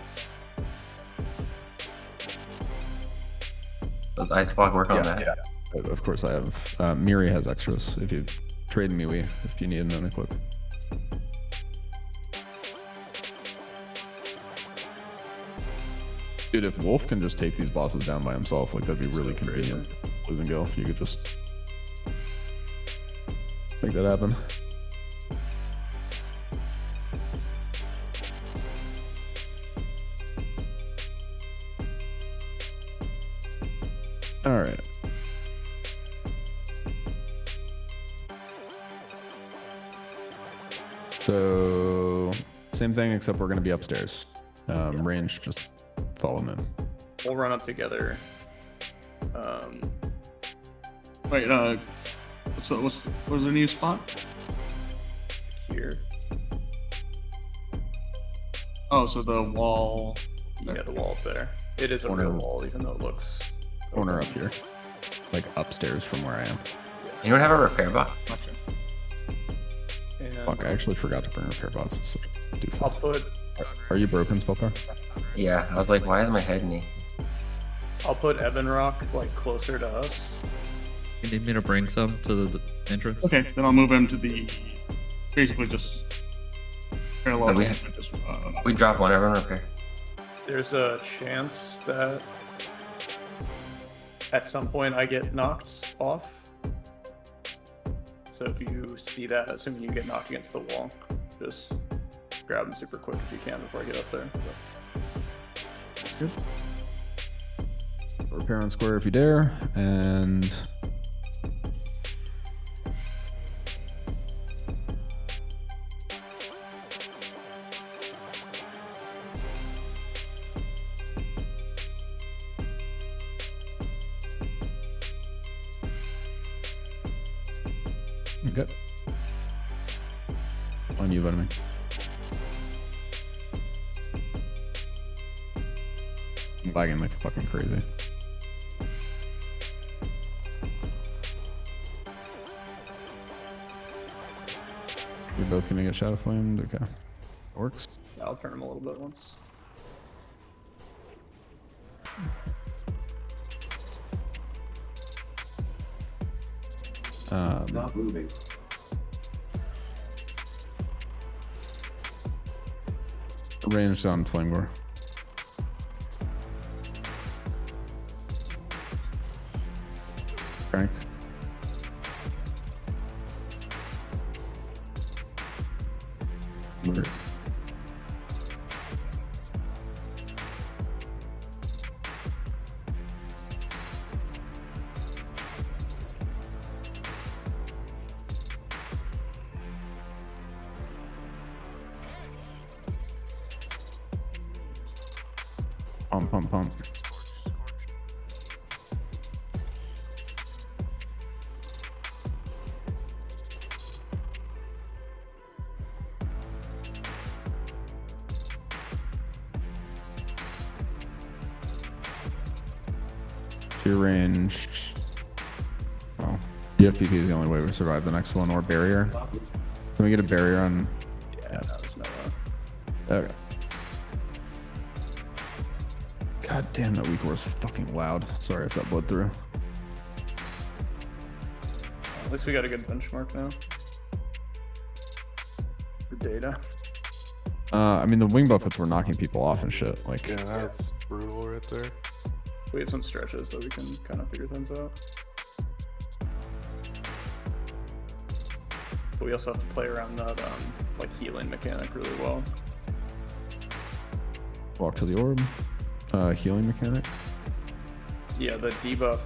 Does Ice Block work on that? Yeah. Of course I have. Miri has extras. If you trade me, if you need an Only cloak. Dude, if Wolf can just take these bosses down by himself, like that'd be really convenient. Losing Gil, if you could just make that happen. All right. So same thing, except we're gonna be upstairs. Range, just follow me. We'll run up together. Wait, what's the new spot? Here. Oh, so the wall. Yeah, the wall up there. It is a real wall, even though it looks. Corner up here, like upstairs from where I am. Anyone have a repair bot? Gotcha. And Fuck, I actually forgot to bring repair bots. I'll put. Are you broken, Spellpower? Yeah, I was like, why is my head knee? I'll put Evan Rock like closer to us. You need me to bring some to the entrance? Okay, then I'll move him to the basically just parallel. We drop one, everyone repair. There's a chance that at some point I get knocked off. So if you see that, assuming you get knocked against the wall, just grab him super quick if you can before I get up there. That's good. Repair on square if you dare, and okay. On you, Vitamin. I'm lagging like fucking crazy. You're both gonna get shadow flamed. Okay, works. I'll turn him a little bit once. Stop moving. Ranged on flame gore. Crank. Murder. Pump. If you're ranged, well, DFPP is the only way we survive the next one, or barrier. Can we get a barrier on? Yeah, no, there's no Okay. God damn, that weak ore is fucking loud. Sorry if that bled through. At least we got a good benchmark now. The data. I mean, the wing buffets were knocking people off and shit. Like, Yeah, that's brutal right there. We have some stretches so we can kind of figure things out. But we also have to play around that like healing mechanic really well. walk to the orb. Healing mechanic. Yeah, the debuff,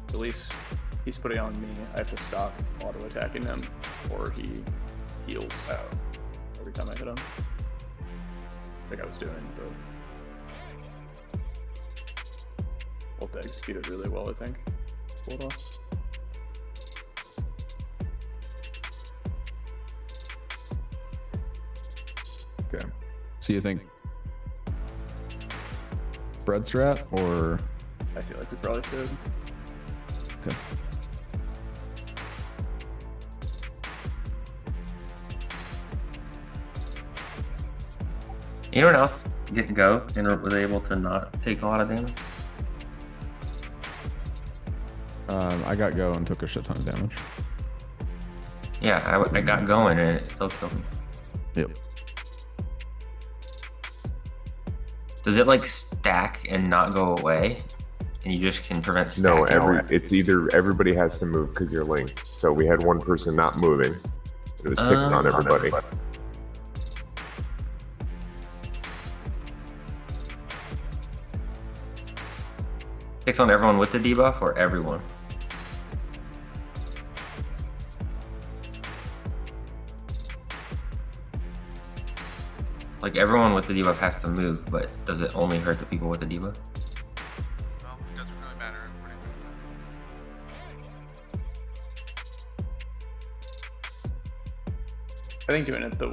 at least he's putting on me. I have to stop auto attacking him or he heals out every time I hit him. Like I was doing, but both executed really well, I think. Pulled off. Okay. So you think spread strat or? I feel like we probably should. Okay. Anyone else get go and was able to not take a lot of damage? I got go and took a shit ton of damage. Yeah, I got going and it still killed me. Yep. Does it like stack and not go away? And you just can prevent stacking? No, it's either everybody has to move because you're linked. So we had one person not moving. It was sticking on everybody. Takes on everyone with the debuff or everyone? Like everyone with the debuff has to move, but does it only hurt the people with the debuff? Well, it doesn't really matter. I think doing it the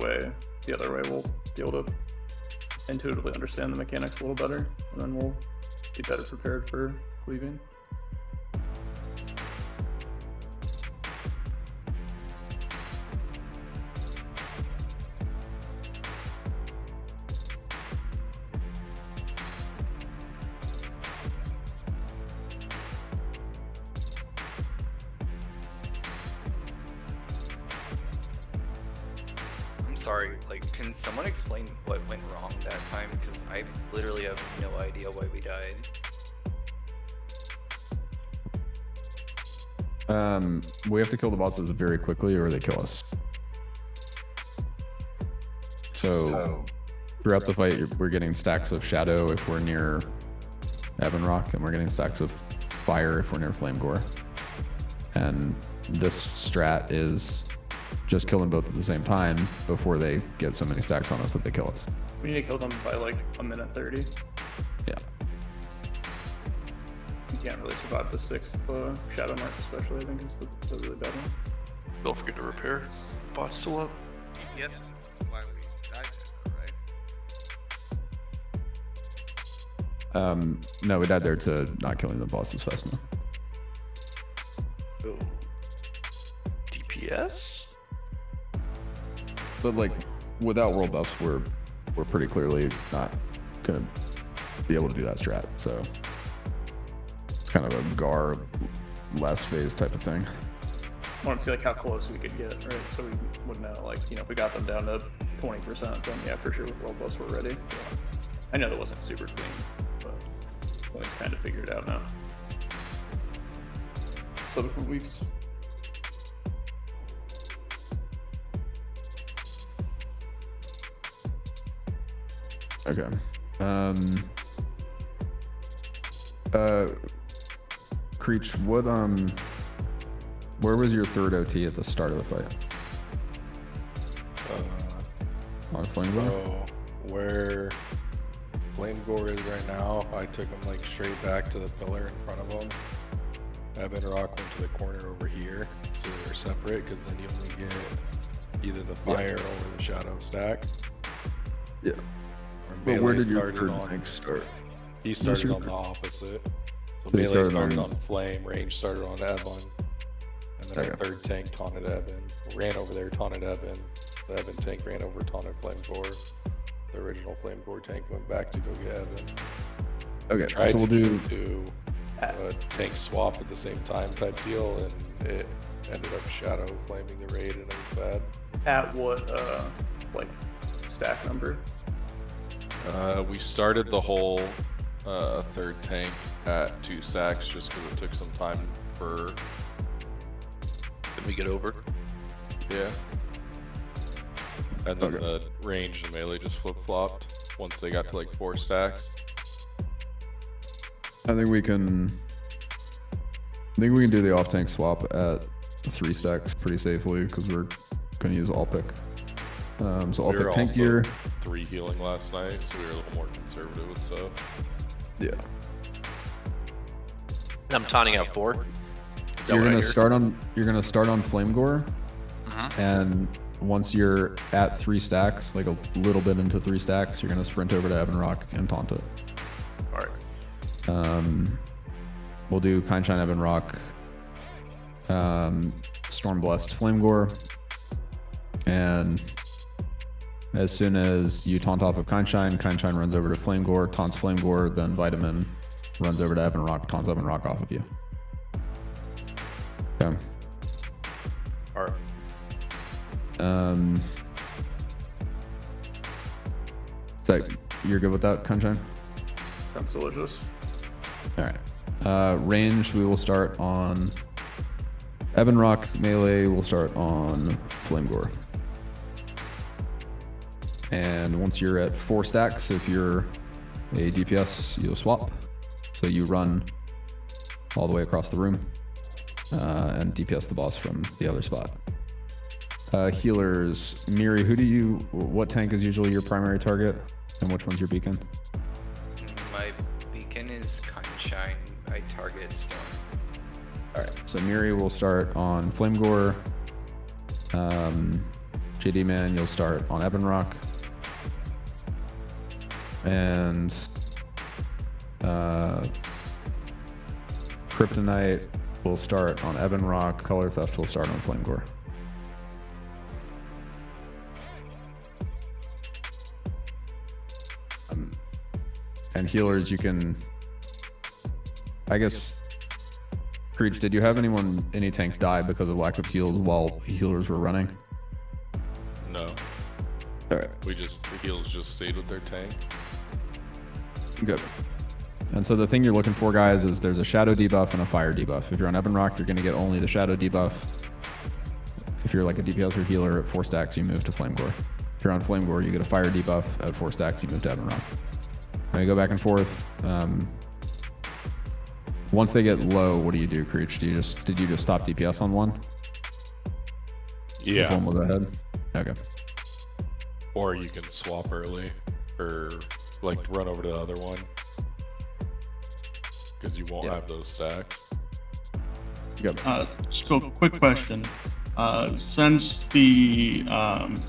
other way, we'll be able to intuitively understand the mechanics a little better, and then we'll be better prepared for cleaving. I'm sorry, like, can someone explain what went wrong that time? Because I literally have no idea why we died. We have to kill the bosses very quickly or they kill us. So throughout the fight, we're getting stacks of shadow if we're near Ebon Rock, and we're getting stacks of fire if we're near Flame Gore. And this strat is just killing both at the same time before they get so many stacks on us that they kill us. We need to kill them by like a minute 30. Yeah. You can't really survive the 6th shadow mark, especially. I think is the really bad one. Don't forget to repair. Bot's still up. Yes, is why we died there, right? No, we died there to not killing the bosses fast enough. Oh. DPS? But like, without world buffs, we're pretty clearly not gonna be able to do that strat. So it's kind of a Gar last phase type of thing. I want to see like how close we could get, right? So we would know, like, you know, if we got them down to 20%, then yeah, for sure world buffs were ready. Yeah. I know that wasn't super clean, but always kind of figured it out now. Subsequent weeks. Okay. Creech, what where was your third OT at the start of the fight? On Flame Gore? So where Flame Gore is right now, I took him like straight back to the pillar in front of him. Ebon Rock went to the corner over here, so they were separate because then you only get either the fire or the shadow stack. Yeah. But where did your third tank start? He started on the opposite. So he melee started started on- on Flame, range started on Ebon, and then our third tank taunted Ebon, ran over there, taunted Ebon. The Ebon tank ran over, taunted Flame Gore. The original Flame Gore tank went back to go get Ebon. Okay, Tried so we'll to do do a tank swap at the same time type deal, and it ended up shadow flaming the raid, and it was bad. At what like stack number? We started the whole third tank at 2 stacks just because it took some time for. Did we get over? Yeah. And then the range and melee just flip flopped once they got to like 4 stacks. I think we can do the off tank swap at 3 stacks pretty safely because we're gonna use all pick. So I'll pick tank gear. 3 healing last night, so we were a little more conservative with stuff. Yeah. I'm taunting out 4. You're gonna start on Flame Gore, and once you're at 3 stacks, like a little bit into 3 stacks, you're gonna sprint over to Ebon Rock and taunt it. Alright. We'll do Kindshine Ebon Rock, Storm Blessed Flame Gore, and as soon as you taunt off of Kindshine, Kindshine runs over to Flame Gore, taunts Flame Gore, then Vitamin runs over to Ebon Rock, taunts Ebon Rock off of you. Okay. Alright. So you're good with that, Kindshine? Sounds delicious. Alright. Range, we will start on Ebon Rock. Melee, we'll start on Flame Gore. And once you're at 4 stacks, if you're a DPS, you'll swap. So you run all the way across the room and DPS the boss from the other spot. Healers, Miri, what tank is usually your primary target, and which one's your beacon? My beacon is Sunshine. I target Storm. All right, so Miri will start on Flamegore. JD Man, you'll start on Ebon Rock. And Kryptonite will start on Ebon Rock. Color Theft will start on Flamegore. And healers, you can, I guess, Creech, did you have any tanks die because of lack of heals while healers were running? No. Alright. The heals just stayed with their tank. Good. And so the thing you're looking for, guys, is there's a shadow debuff and a fire debuff. If you're on Ebon Rock, you're going to get only the shadow debuff. If you're like a DPS or healer at 4 stacks, you move to Flamegore. If you're on Flamegore, you get a fire debuff. At 4 stacks, you move to Ebon Rock. Now you go back and forth. Once they get low, what do you do, Creech? Did you just stop DPS on one? Yeah. If one was ahead? Okay. Or you can swap early, or like run over to the other one, because you won't have those stacks. Yep. So quick question. Since the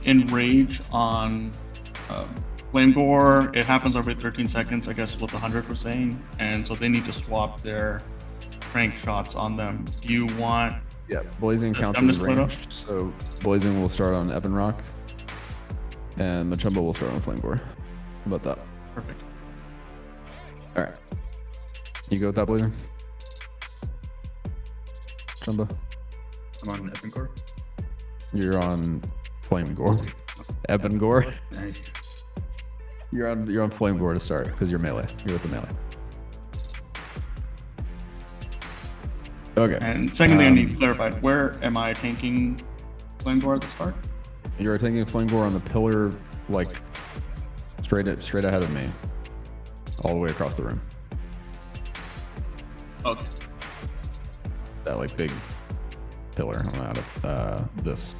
enrage on Flamegore, it happens every 13 seconds, I guess, what the 100 were saying, and so they need to swap their crank shots on them. Do you want? Yeah, Blazing counts as ranged, so Blazing will start on Ebon Rock, and Machumba will start on Flamegore. How about that? Perfect. All right. You go with that, Blazing? Machumba? I'm on Ebon. You're on Flamegore. Ebon Gore? Nice. You're on Flamegore to start, because you're melee. You're with the melee. Okay. And second thing I need clarified, where am I tanking Flamegore at the start? You're taking Flamegore on the pillar, like, straight ahead of me. All the way across the room. Okay. That, like, big pillar. I'm out of this.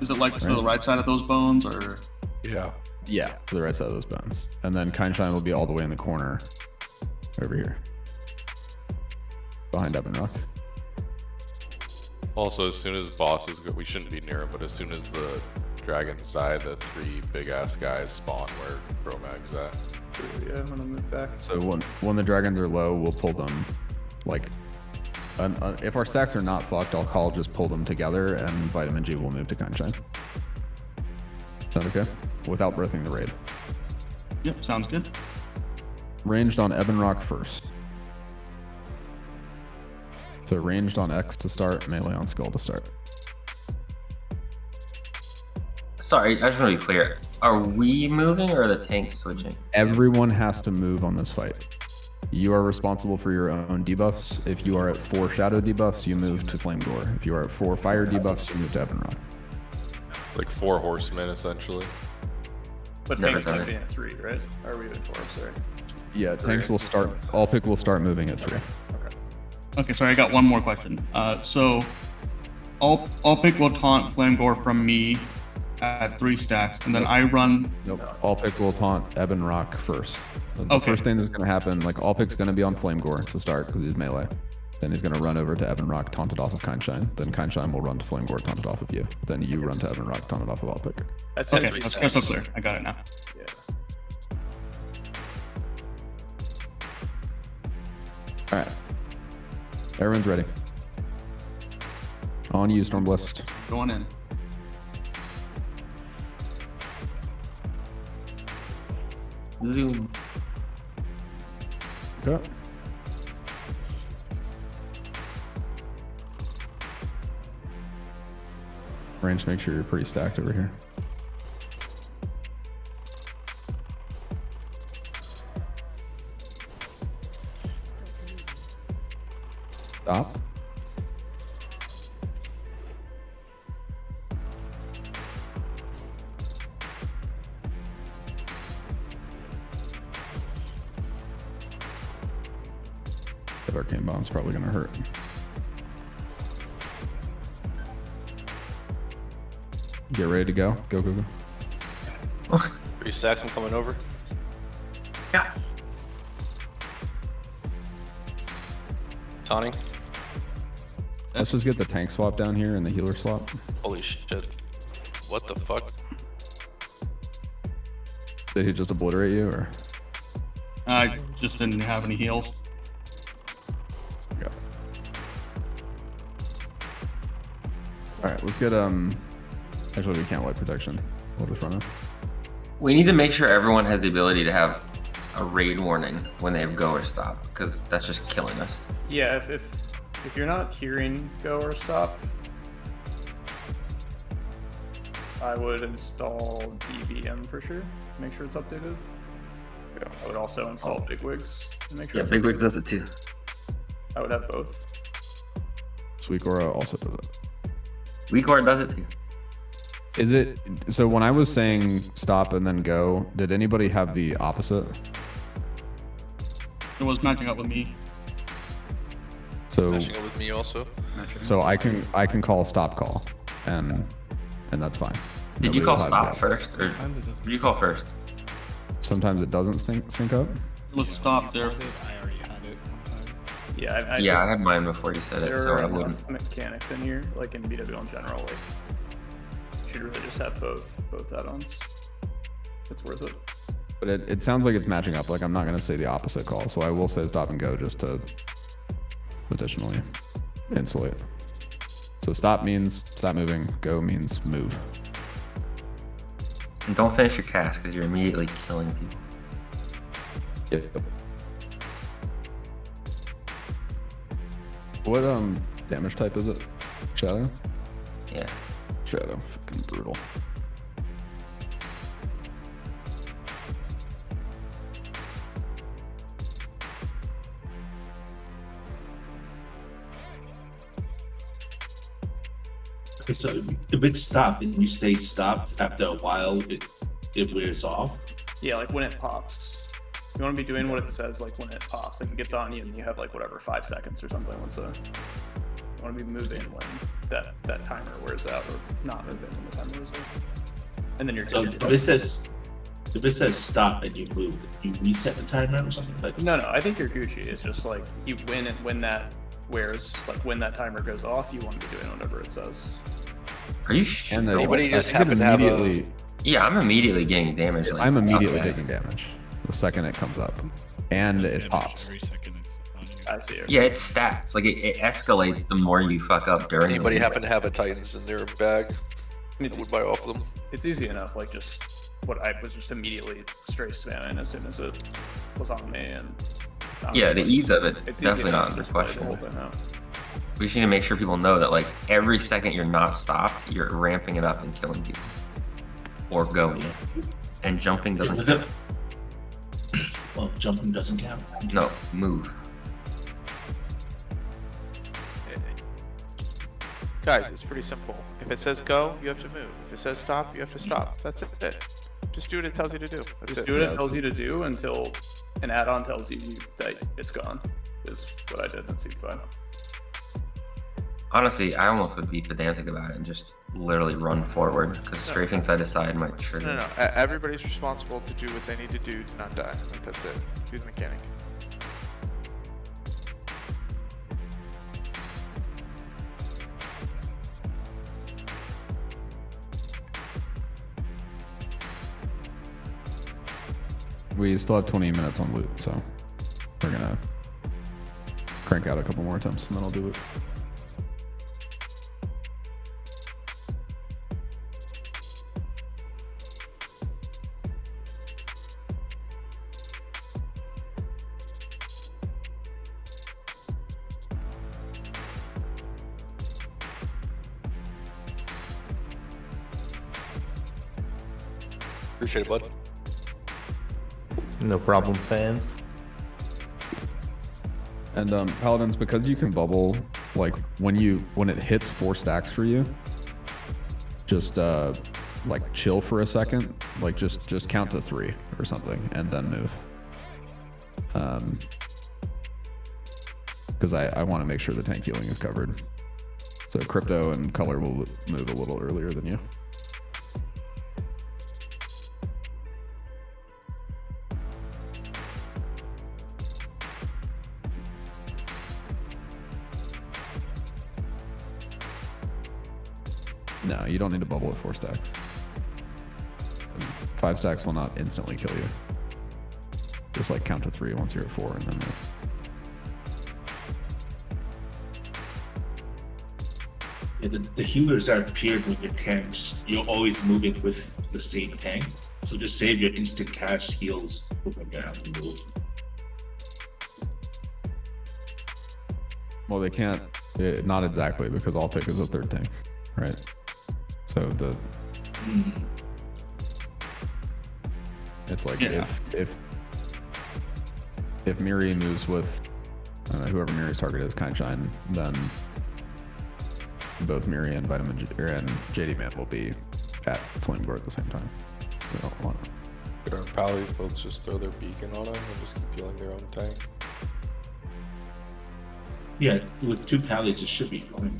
Is it like to the right side of those bones, or? Yeah. Yeah, to the right side of those bones. And then Kindshine will be all the way in the corner over here. Behind Ebon Rock. Also, as soon as bosses go, we shouldn't be near them, but as soon as the dragons die, the 3 big ass guys spawn where Chromag's at. Yeah, I'm gonna move back. So when the dragons are low, we'll pull them, like, if our stacks are not fucked, I'll just pull them together, and Vitamin G will move to Kindshine. Sound okay? Without breathing the raid. Yep, sounds good. Ranged on Ebon Rock first. So ranged on X to start, melee on Skull to start. Sorry, I just want to be clear. Are we moving or are the tanks switching? Everyone has to move on this fight. You are responsible for your own debuffs. If you are at 4 shadow debuffs, you move to Flamegore. If you are at 4 fire debuffs, you move to Ebon Rock. Like 4 horsemen, essentially. But tanks might be at 3, right? Or are we at 4? Sorry. Yeah, tanks will start. All pick will start moving at 3. Okay, sorry, I got one more question. So, all pick will taunt Flamegore from me at 3 stacks, and then I run. Nope. All pick will taunt Ebon Rock first. The first thing that's going to happen, like, all pick's going to be on Flamegore to start because he's melee. Then he's going to run over to Ebon Rock, taunt it off of Kindshine. Then Kindshine will run to Flamegore, taunt it off of you. Then you run to Ebon Rock, taunt it off of all pick. That's okay, that's crystal clear. I got it now. Yeah. All right. Everyone's ready. On you, Stormblast. Going in. Zoom. Okay. Range, make sure you're pretty stacked over here. Stop. That arcane bomb's probably gonna hurt. Get ready to go. Go, go, go. 3 stacks, I'm coming over. Yeah. Taunting. Let's just get the tank swap down here and the healer swap. Holy shit. What the fuck? Did he just obliterate you, or? I just didn't have any heals. Yeah. Alright, let's get, actually we can't wipe protection. We'll just run it. We need to make sure everyone has the ability to have a raid warning when they have go or stop, because that's just killing us. Yeah, if you're not hearing go or stop, I would install DVM for sure. Make sure it's updated. Yeah, I would also install Bigwigs to make sure. Yeah, Bigwigs does it too. I would have both. Suicora also does it. WeakOra does it too. Is it, so when I was saying stop and then go, did anybody have the opposite? It was matching up with me. So, Matching up with me also. so I can call stop call, and that's fine. Did you Nobody call will have stop go. first, or did you call first? Sometimes it doesn't sync up. Let's stop there. I already had it one time. Yeah, Yeah, I had mine before you said it, there so are I enough wouldn't. mechanics in here, like in BWL in general. Like, you should really just have both add-ons. It's worth it. But it sounds like it's matching up. Like I'm not gonna say the opposite call, so I will say stop and go just to additionally insulate. So stop means stop moving, go means move. And don't finish your cast because you're immediately killing people. Yep. What damage type is it? Shadow? Yeah. Shadow. Fucking brutal. Okay, so if it's stopped and you stay stopped after a while, it wears off. Yeah, like when it pops. You want to be doing what it says, like when it pops. Like it gets on you and you have like whatever 5 seconds or something. You want to be moving when that timer wears out, or not moving when the timer wears out. And then you're So if it says stop and you move, you reset the timer or something like. No, I think you're Gucci. It's just like you win it when that wears, like when that timer goes off, you want to be doing whatever it says. Are you sure? And Anybody just happen to have a... Yeah, I'm immediately getting damage. Like, I'm immediately taking damage the second it comes up, and it pops. I see it. Yeah, it stacks. Like it escalates the more you fuck up during. Anybody the happen to have a Titans in their bag? I would buy off them. It's easy enough. Like just what I was just immediately straight spamming as soon as it was on me, and yeah, the ease of it's easy definitely enough not to under just play the question. whole thing out. We just need to make sure people know that like every second you're not stopped, you're ramping it up and killing people, or going, and jumping doesn't count. Well, jumping doesn't count. No, move. Guys, it's pretty simple. If it says go, you have to move. If it says stop, you have to stop. That's it. Just do what it tells you to do. That's Just it. do what it tells you to do until an add-on tells you that it's gone. Is what I did in C5. Honestly, I almost would be pedantic about it and just literally run forward because strafing side to side might trigger. No. Everybody's responsible to do what they need to do to not die. Like, that's it. Do the mechanic. We still have 20 minutes on loot, so we're gonna crank out a couple more attempts and then I'll do it. Appreciate it, bud. No problem, fan. And Paladins, because you can bubble, like when it hits 4 stacks for you, just like chill for a second, like just count to 3 or something and then move. Because I want to make sure the tank healing is covered. So Crypto and Color will move a little earlier than you. No, you don't need to bubble at 4 stacks. 5 stacks will not instantly kill you. Just like count to 3 once you're at 4 and then Yeah, the healers are paired with your tanks. You're always moving with the same tank. So just save your instant cast heals when you have to move. well, they can't, not exactly, because all pick is a 3rd tank, right? So the it's like if Miri moves with whoever Miri's target is, Kind Shine, then both Miri and and JD Man will be at Flame Gore at the same time. We don't want to. Could our pallies both just throw their beacon on them and just keep healing their own tank? Yeah, with 2 pallies, it should be fine.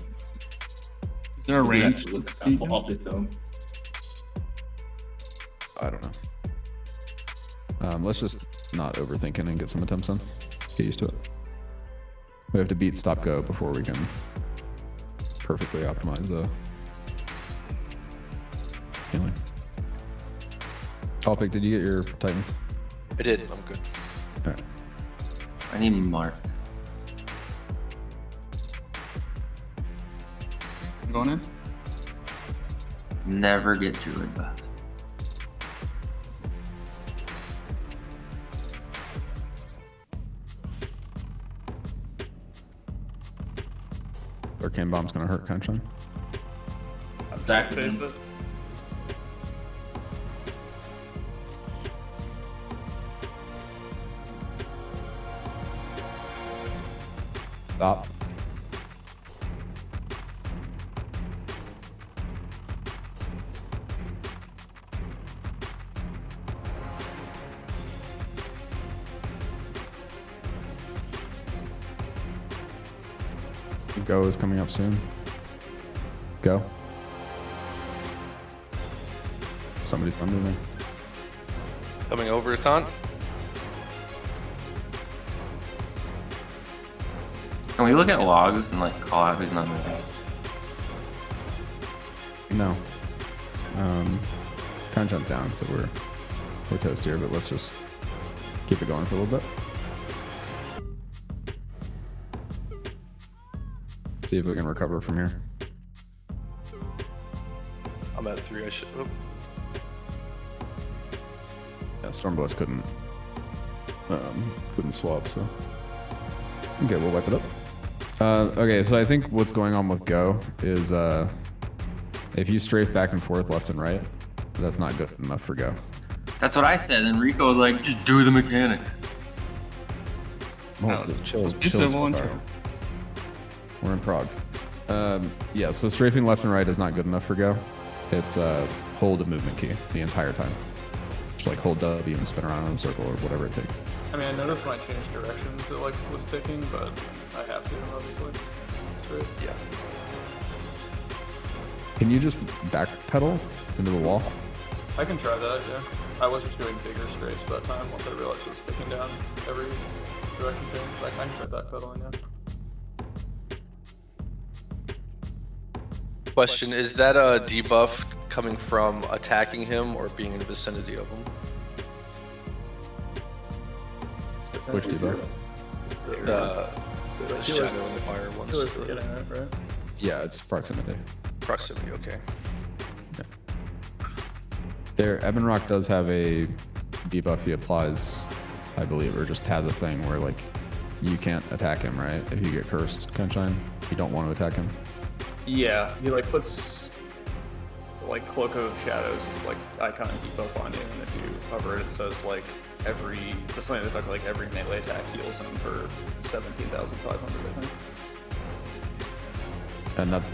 Is there a range? Off it though. I don't know. Let's just not overthink it and get some attempts in. Get used to it. We have to beat stop go before we can perfectly optimize the healing. Topic, did you get your Titans? I did. I'm good. Alright. I need Mark. Going in? Never get Druid buff. Arcane Bomb's gonna hurt Kind Shine. Exactly. Stop. Go is coming up soon. Go. Somebody's coming in. Coming over, Taunt. Can we look at logs and like call out who's not moving? No. Kind Shine's down, so we're toast here, but let's just keep it going for a little bit. See if we can recover from here. I'm at 3. I should. Oh. Yeah, Stormblast couldn't swap, so okay, we'll wipe it up. Okay, so I think what's going on with Go is if you strafe back and forth left and right, that's not good enough for Go. That's what I said, and Rico was like, just do the mechanics. Well, chill. Chill. We're in Prague. Yeah, so strafing left and right is not good enough for Go. It's hold a movement key the entire time. Just like hold W and spin around in a circle or whatever it takes. I mean, I noticed when I changed directions it like was ticking, but I have to, obviously. Straight. Yeah. Can you just backpedal into the wall? I can try that, yeah. I was just doing bigger strafes that time once I realized it was ticking down every direction change. I can try backpedaling, yeah. Question, is that a debuff coming from attacking him or being in the vicinity of him? Which debuff? The shadow and the fire ones. Right? Yeah, it's proximity. Proximity, okay. There, Ebonrock does have a debuff he applies, I believe, or just has a thing where like you can't attack him, right? If you get cursed, Kind Shine, you don't want to attack him. Yeah, he like puts like Cloak of Shadows like icon and debuff on you, and if you hover it, it says like every so something that like every melee attack heals him for 17,500, I think. And that's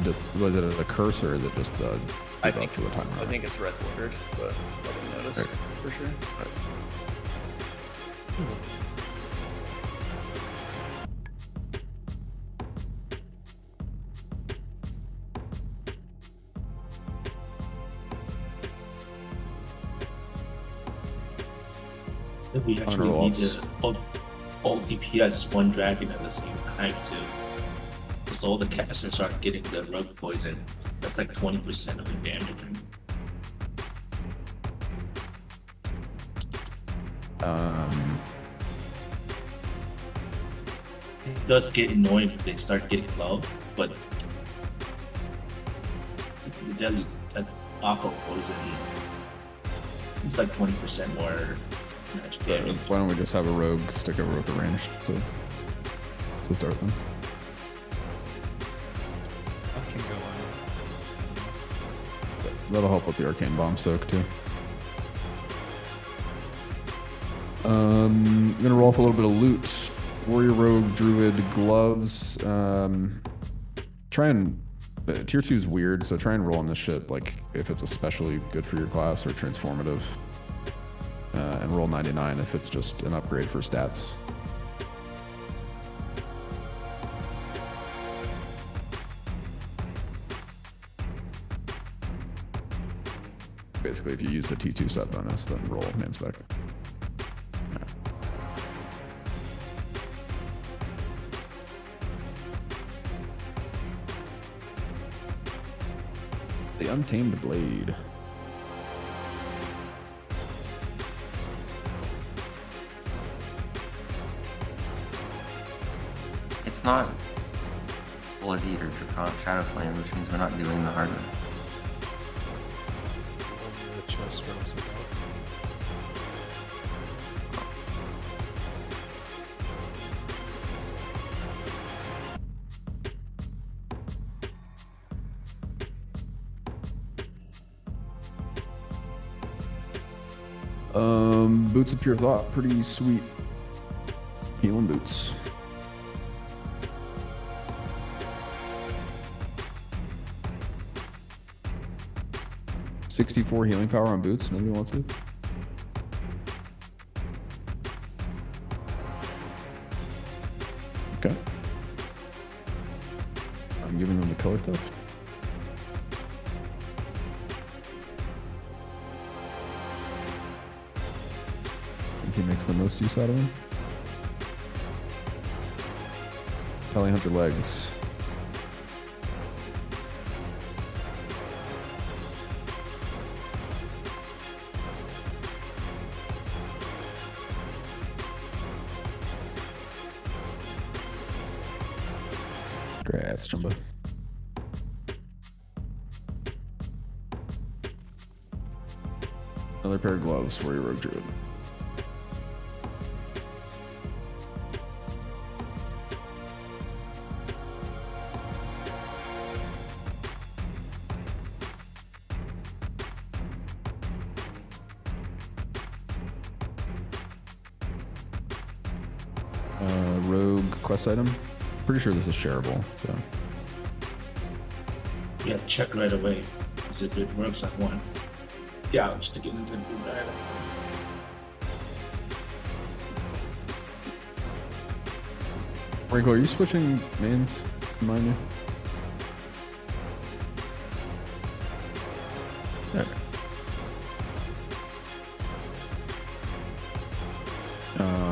just, was it a curse or is it just a I debuff for the timer? I think it's red bordered, but I didn't notice for sure. We actually need to all DPS one dragon at the same time too. Because all the casters aren't getting the rug poison. That's like 20% of the damage. It does get annoying if they start getting low, but that Aqua poison, it's like 20% more magic damage. Why don't we just have a rogue stick over with the range to start them? I can go That'll help with the arcane bomb soak too. I'm gonna roll for a little bit of loot. Warrior, rogue, druid, gloves. Try and tier 2 is weird, so try and roll on this shit like if it's especially good for your class or transformative. And roll 99 if it's just an upgrade for stats. Basically, if you use the T2 set bonus, then roll man spec. The Untamed Blade. It's not Blood Eater, Dracon, Shadow Flame, which means we're not doing the hard one. The chest runs about. Boots of Pure Thought, pretty sweet. Healing boots. $64 healing power on boots. Nobody wants it. Okay. I'm giving them the color stuff. I think he makes the most use out of them. Atal'Hakkar legs. Congrats, Jumbo. Another pair of gloves for your rogue druid. Rogue quest item. Pretty sure this is shareable, so. Yeah, check right away. Because if it works on one, yeah, I'll stick it into the bag. Rico, are you switching mains? Remind me. Okay.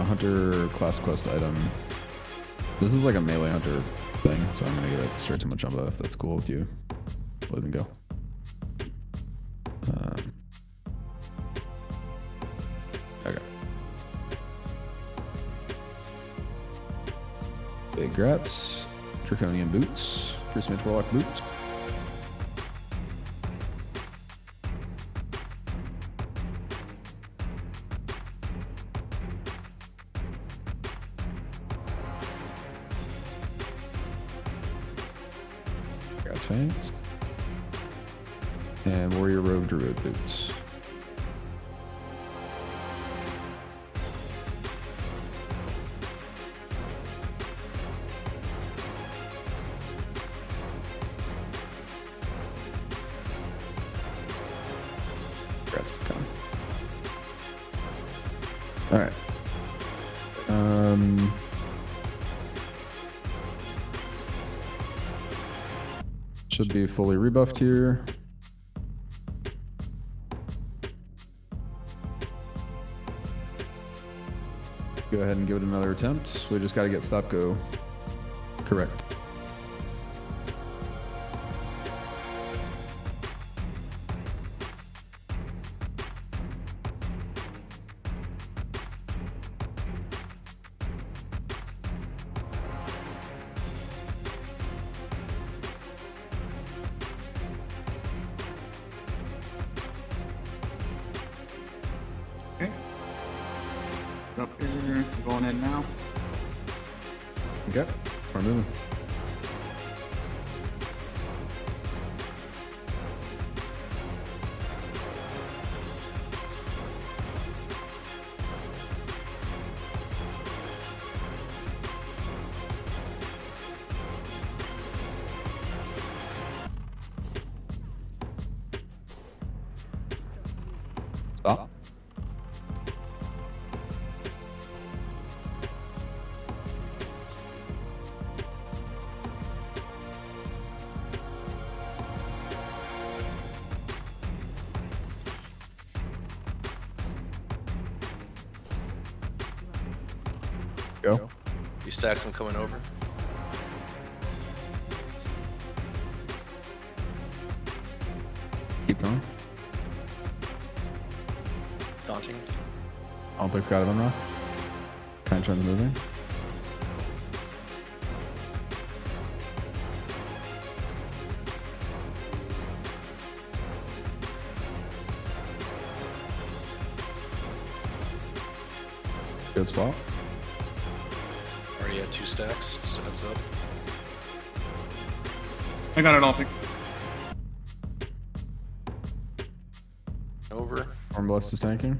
Hunter class quest item. This is like a melee hunter thing, so I'm gonna give it straight to Machumba if that's cool with you. Let him go. Okay. Big Grats, Draconian boots, Priest Mage Warlock boots. Fangs. And Warrior Rogue Druid boots. Congrats, Pecan. All right. Should be fully rebuffed here. Go ahead and give it another attempt. We just got to get stop go correct. Up here, going in now. Okay, we're moving. Stop. Go. You stacks, I'm coming over. Keep going. Daunting. Olympics got it on rock. Kind of moving. Good spot. Already at 2 stacks, so heads up. I got it all picked. Over. Armblast is tanking.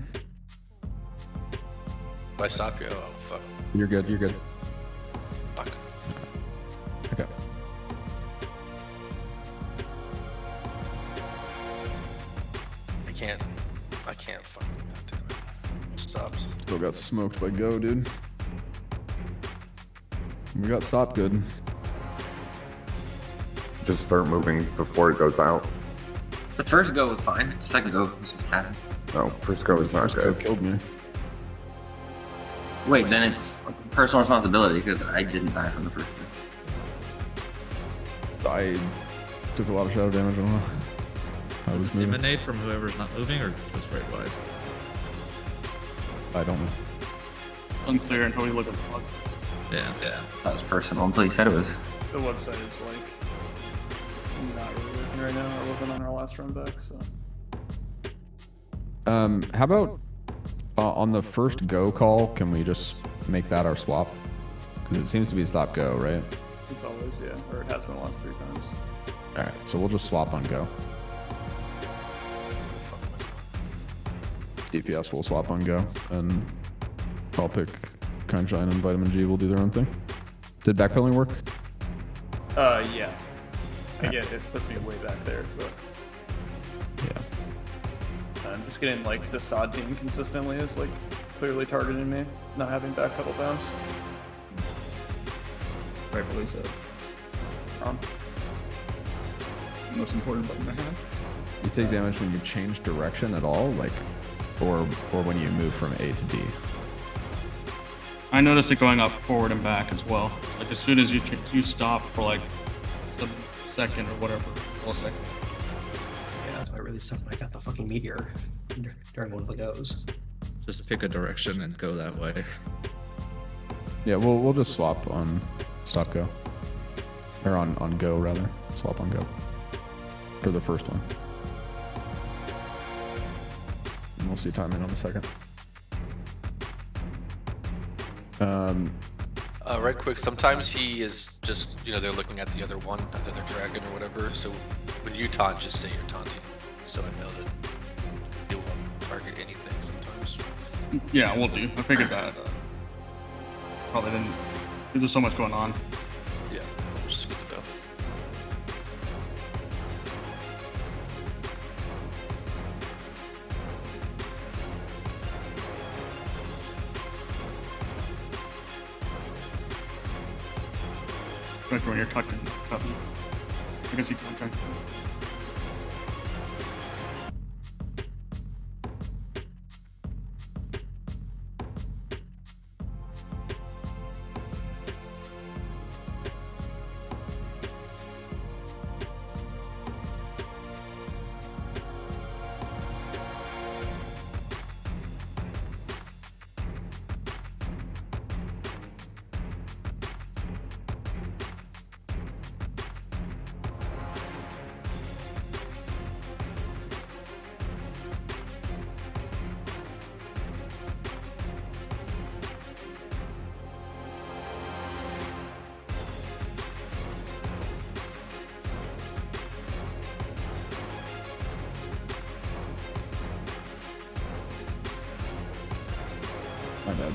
If I stop you, oh fuck. You're good, you're good. Fuck. Okay. I can't fucking, goddammit. Stops. Still got smoked by Go, dude. We got stopped good. Just start moving before it goes out. The first go was fine. The second go was bad. No, first go is not First Go good. killed me. Wait, then it's personal responsibility because I didn't die from the first go. I took a lot of shadow damage on her. I was Does it moving. emanate from whoever's not moving or just right wide? I don't know. Unclear until we look at the plug. Yeah. That was personal until you said it was. The website is like not really working right now. I wasn't on our last run back, so. How about on the first Go call, can we just make that our swap? Because it seems to be stop Go, right? It's always, yeah, or it has been the last 3 times. Alright, so we'll just swap on Go. DPS will swap on Go, and I'll pick Kindshine and Vitamin G will do their own thing. Did backpedaling work? Yeah. I get it puts me way back there, but Yeah. I'm just getting like the SOD team consistently is like clearly targeting me, not having backpedal bounce. Rightfully so. Most important button to have. You take damage when you change direction at all, like, or when you move from A to D. I noticed it going up, forward, and back as well. Like as soon as you stop for like a second or whatever, a second. Yeah, that's why I really sucked when I got the fucking meteor during one of the goes. Just pick a direction and go that way. Yeah, we'll just swap on stop Go, or on Go rather. Swap on Go for the first one. And we'll see timing on the second. Right quick, sometimes he is just, you know, they're looking at the other one, at the other dragon or whatever, so when you taunt, just say you're taunting, so I know that they won't target anything sometimes. Yeah, we'll do. I figured that. Probably didn't. There's so much going on. Yeah, just good to know. Especially when you're tucking. I guess you can check. My bad.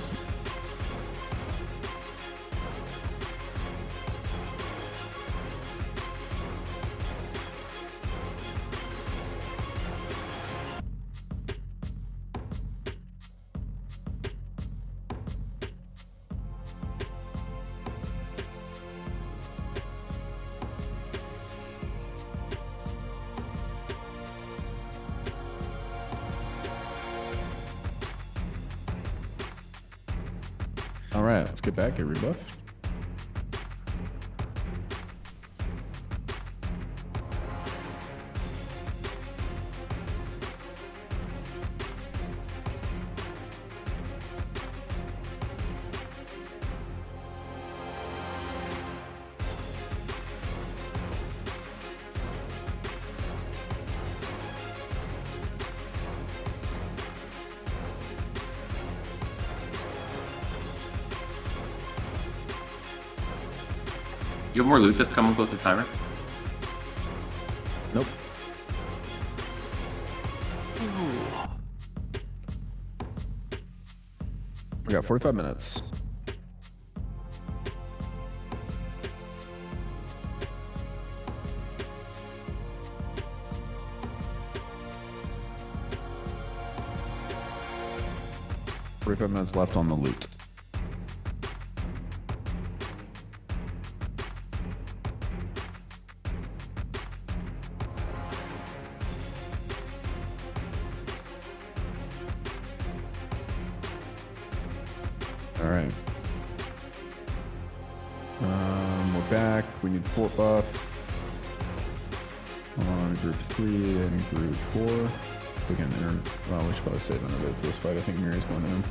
All right, let's get back, get rebuffed. You have more loot that's coming close to timer? Nope. We got 45 minutes. $45 minutes left on the loot. All right. We're back. We need fort buff on group 3 and group 4. We can well, we should probably save another bit for this fight. I think Miri's going to him.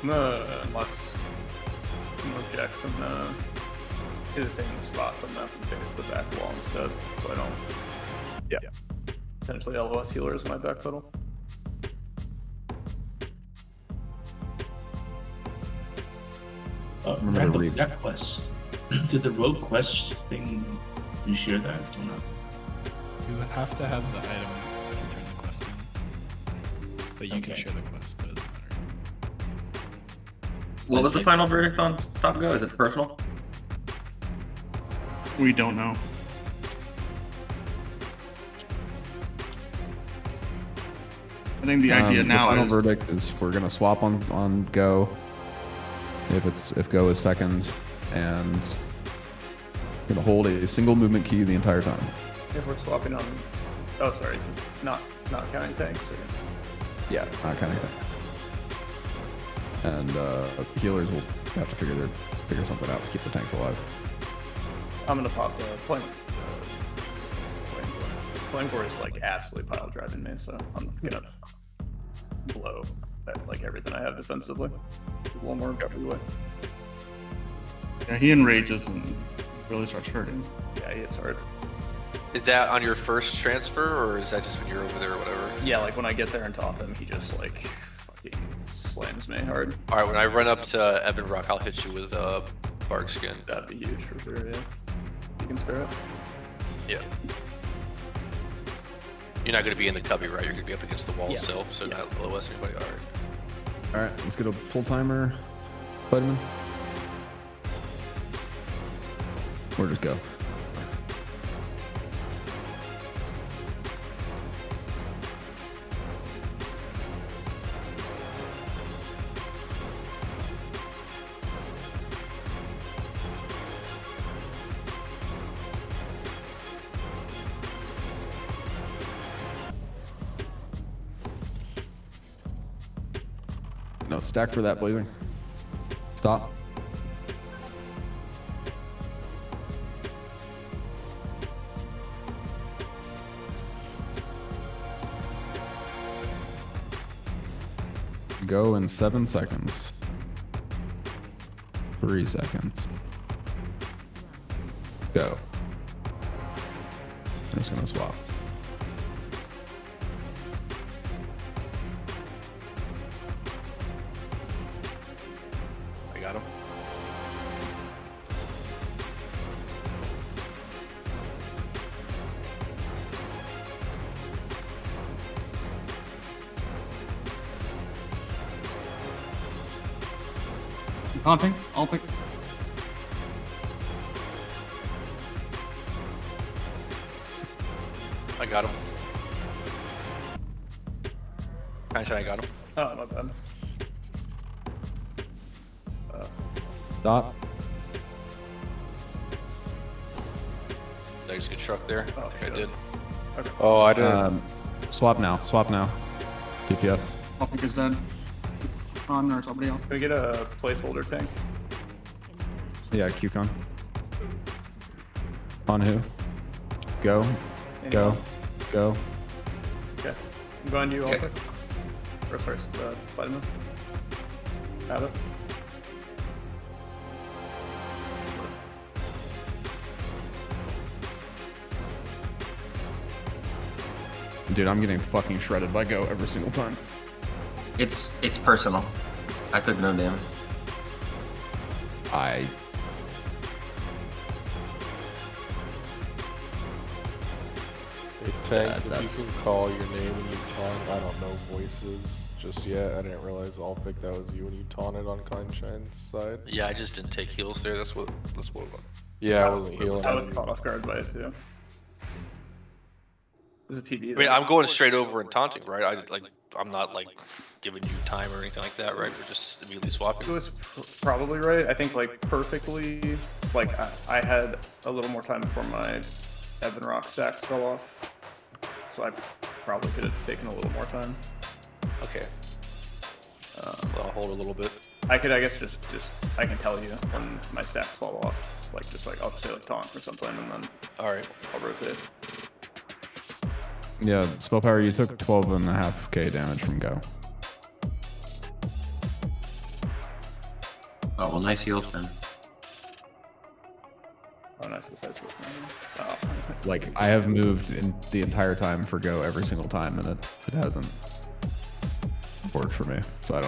Unless some of Jackson do the same spot, but not face the back wall instead, so I don't. Yeah. Potentially LOS healer is my back pedal. Random that quest. Did the rogue quest thing, you share that or not? You have to have the item to turn the quest in. But you can share the quest, but it doesn't matter. What was the final verdict on Stop Go? Is it personal? We don't know. I think the idea now the final is verdict is we're gonna swap on Go if Go is second, and we're gonna hold a single movement key the entire time. If we're swapping on, oh sorry, this is not counting tanks. Or... Yeah, not counting tanks. And healers will have to figure something out to keep the tanks alive. I'm gonna pop the flame. Flame core is like absolutely pile driving me, so I'm gonna blow like everything I have defensively. A little more everywhere. Yeah, he enrages and really starts hurting. Yeah, he hits hard. Is that on your first transfer, or is that just when you're over there or whatever? Yeah, like when I get there and top him, he just like fucking slams me hard. All right, when I run up to Evan Rock, I'll hit you with bark skin. That'd be huge for sure. Yeah, you can spare it. Yeah. You're not going to be in the cubby, right? You're going to be up against the wall itself, so not LOS anybody. All right. All right, let's get a pull timer, Vitamin. Or just go. No, it's stacked for that, Blazing. Stop. Go in 7 seconds. 3 seconds. Go. I'm just gonna swap. I got him. Taunting. I'll pick. I got him. Actually, I got him. Oh, not bad. Stop. Did I just get struck there? I think I did. Okay. Oh, I didn't. Swap now. Swap now. DPS. I'll pick is dead. On or somebody else. Can we get a placeholder tank? Yeah, QCon. On who? Go. Go. Anyone? Go. Okay. I'm going to you, Okay. Alpha. Or sorry, Vitamin. Have it. Dude, I'm getting fucking shredded by Go every single time. It's personal. I took no damage. It tanks, if you can call your name when you taunt, I don't know voices just yet. I didn't realize Alpic that was you when you taunted on Kineshine's side. Yeah, I just didn't take heals there. That's what. Yeah, I wasn't healing. I was caught off guard by it too. This is PVE. I mean, I'm going straight over and taunting, right? I'm not like giving you time or anything like that, right? We're just immediately swapping. It was probably right. I think like perfectly, like I had a little more time before my Evan Rock stacks fell off, so I probably could have taken a little more time. Okay. I'll hold a little bit. I guess just I can tell you when my stacks fall off, like I'll just say like taunt or something, and then all right, I'll rotate. Yeah, spell power, you took 12.5k damage from Go. Oh, well, nice heals then. Oh, nice. The side's working. Oh. Like, I have moved in the entire time for Go every single time, and it hasn't worked for me. So I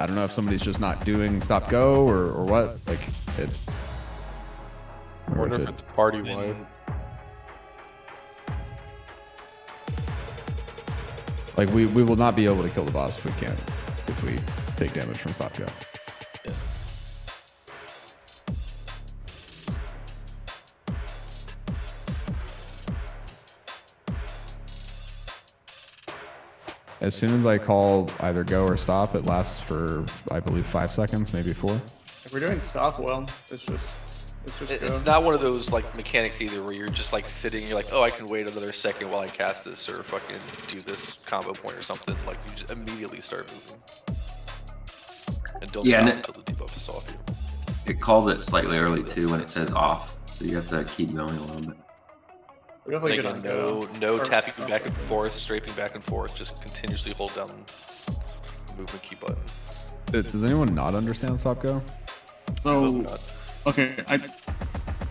don't know if somebody's just not doing stop go or what. Like it. I wonder if it's party wide. Like we will not be able to kill the boss if we take damage from stop go. Yeah. As soon as I call either go or stop, it lasts for, I believe, 5 seconds, maybe 4. If we're doing stop, well, it's just It's not one of those like mechanics either where you're just like sitting, you're like, oh, I can wait another second while I cast this or fucking do this combo point or something. Like you just immediately start moving. And don't stop until the debuff is off you. It calls it slightly early too when it says off, so you have to keep going a little bit. We have like Again, no tapping back and forth, strafing back and forth, just continuously hold down the movement key button. Does anyone not understand stop go? So, okay,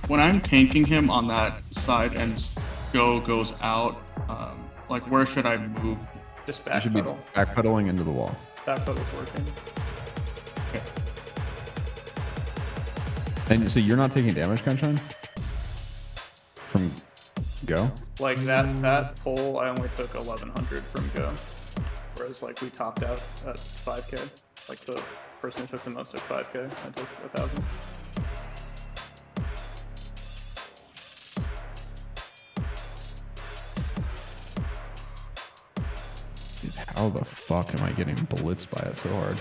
when I'm tanking him on that side and go goes out, like where should I move? Just You should be backpedal. backpedaling into the wall. Backpedal's working. Okay. And so you're not taking damage, Kenshine? From go? Like that pull, I only took 1100 from go, whereas like we topped out at 5k. Like the person who took the most took 5k. I took 1000. Dude, how the fuck am I getting blitzed by it so hard?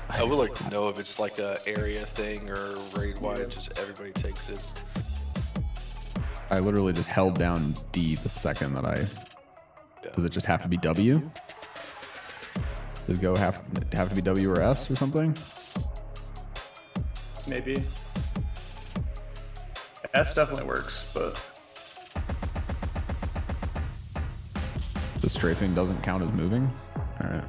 I would like to know if it's like a area thing or raid wide, just everybody takes it. I literally just held down D the second that I... Does it just have to be W? Does go have to be W or S or something? Maybe. S definitely works, but The strafing doesn't count as moving? Alright.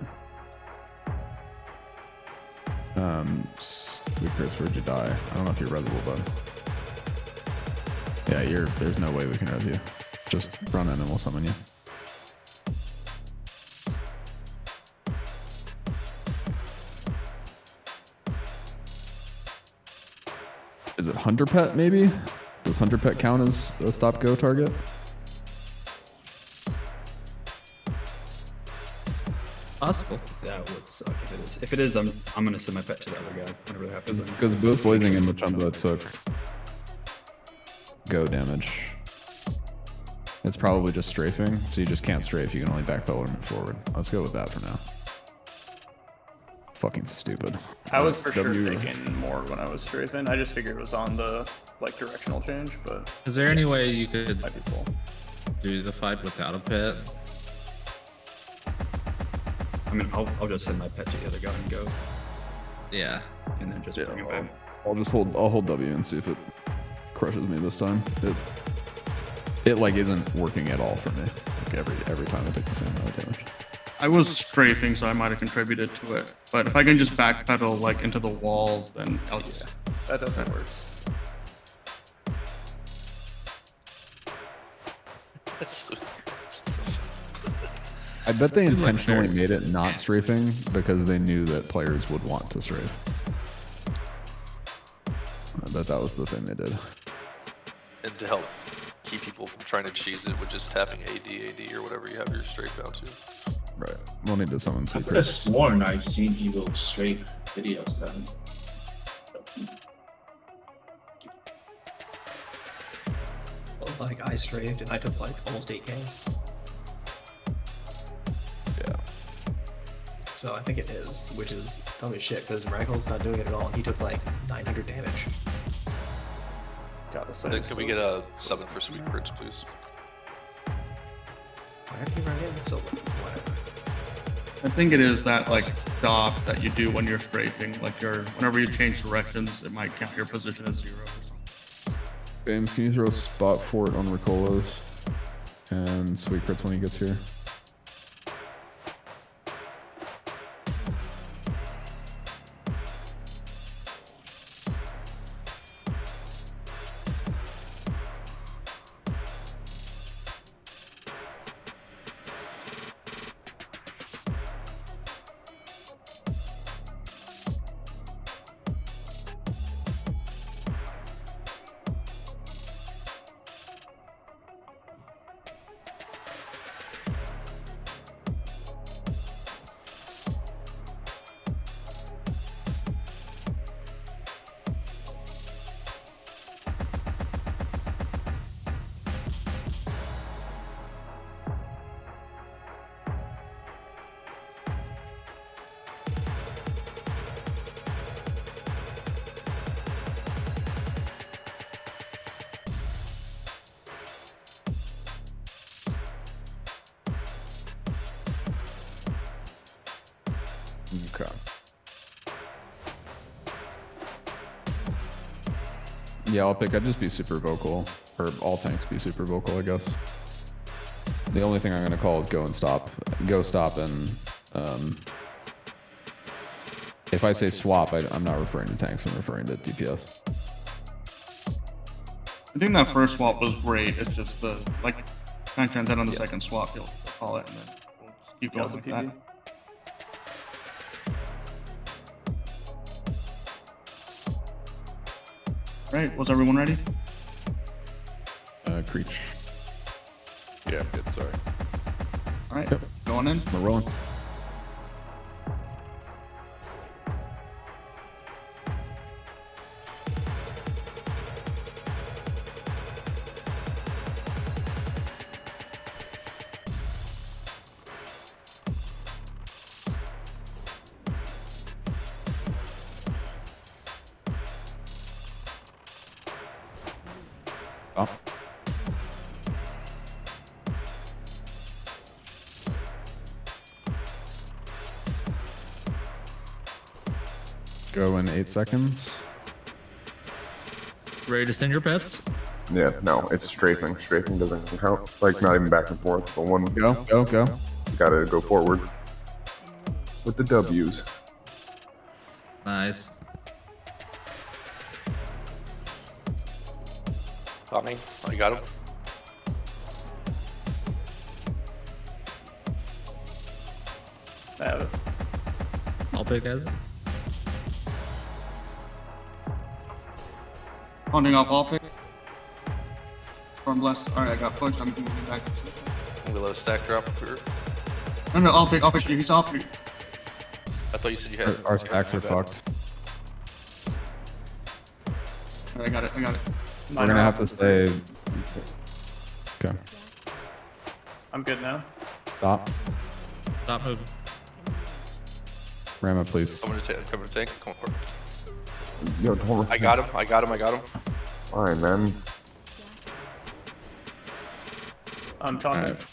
Secrets, where'd you die? I don't know if you're resable, bud. Yeah, there's no way we can res you. Just run in and we'll summon you. Is it Hunter Pet maybe? Does Hunter Pet count as a stop go target? Possible. That would suck if it is. If it is, I'm gonna send my pet to the other guy whenever that happens. Because both Blazing and Machumba took go damage. It's probably just strafing, so you just can't strafe. You can only backpedal or move forward. Let's go with that for now. Fucking stupid. I was for sure taking more when I was strafing. I just figured it was on the like directional change, but Is there any way you could might be cool. do the fight without a pet? I mean, I'll just send my pet to the other guy and go, Yeah. and then just bring it back. I'll hold W and see if it crushes me this time. It like isn't working at all for me. Like every time I take the same amount of damage. I was strafing, so I might have contributed to it. But if I can just backpedal like into the wall, then I'll just. That definitely works. I bet they intentionally made it not strafing because they knew that players would want to strafe. I bet that was the thing they did. And to help keep people from trying to cheese it with just tapping AD or whatever you have your strafe down to. Right. We'll need to summon I Sweet could have Chris. sworn I've seen Evo straight videos then. Well, like I strafed and I took like almost 8k. Yeah. So I think it is, which is dumb as shit because Miracle's not doing it at all, and he took like 900 damage. Can we get a summon for Sweet Crits, please? Why did he run in? So whatever. I think it is that like stop that you do when you're strafing. Like whenever you change directions, it might count your position as 0 or something. James, can you throw a spot fort on Ricolas and Sweet Crits when he gets here? Okay. Yeah, I'll pick. I'd just be super vocal, or all tanks be super vocal, I guess. The only thing I'm gonna call is go and stop. Go stop and if I say swap, I'm not referring to tanks. I'm referring to DPS. I think that first swap was great. It's just the like 9 times out on the second swap, you'll call it, and then we'll just keep going with that. Right, was everyone ready? Creech. Yeah, I'm good, sorry. Alright, going in. We're rolling. Oh. Go in 8 seconds. Ready to send your pets? Yeah, no, it's strafing. Strafing doesn't count. Like, not even back and forth, but one. Go. You gotta go forward with the W's. Nice. Coming. Oh, you got him? I have it. I'll pick it. Pounding off all pick. From less. Alright, I got pushed. I'm moving back. Willow stack drop clear. No, I'll pick you. He's off you. I thought you said you had. Our stacks are fucked. I got it. We're gonna have to stay. Okay. I'm good now. Stop. Stop moving. Rama, please. Come to tank. Come on. Yo, don't. I got him. Fine, man. I'm talking. Alright.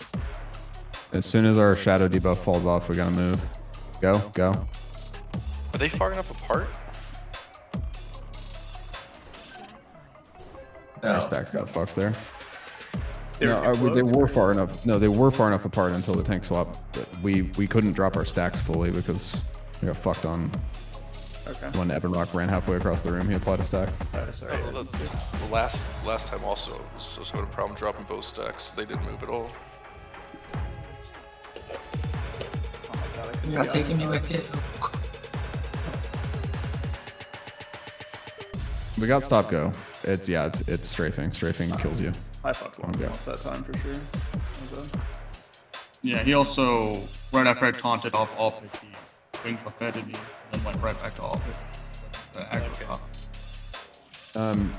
As soon as our shadow debuff falls off, we gotta move. Go. Are they far enough apart? Our stacks got fucked there. They were No, too they close? were far enough. No, they were far enough apart until the tank swap. But we couldn't drop our stacks fully because we got fucked on. Okay. When Ebonrock ran halfway across the room, he applied a stack. Sorry. Oh, the last time also was having a problem dropping both stacks. They didn't move at all. Oh my god, I couldn't You're not be taking me out. with you. We got stop go. It's strafing. Strafing kills you. I fucked one go. up that time for sure. That was bad. Yeah, he also, right after I taunted off all pick, he winged buffeted me, and then went right back to all pick. The aggro top.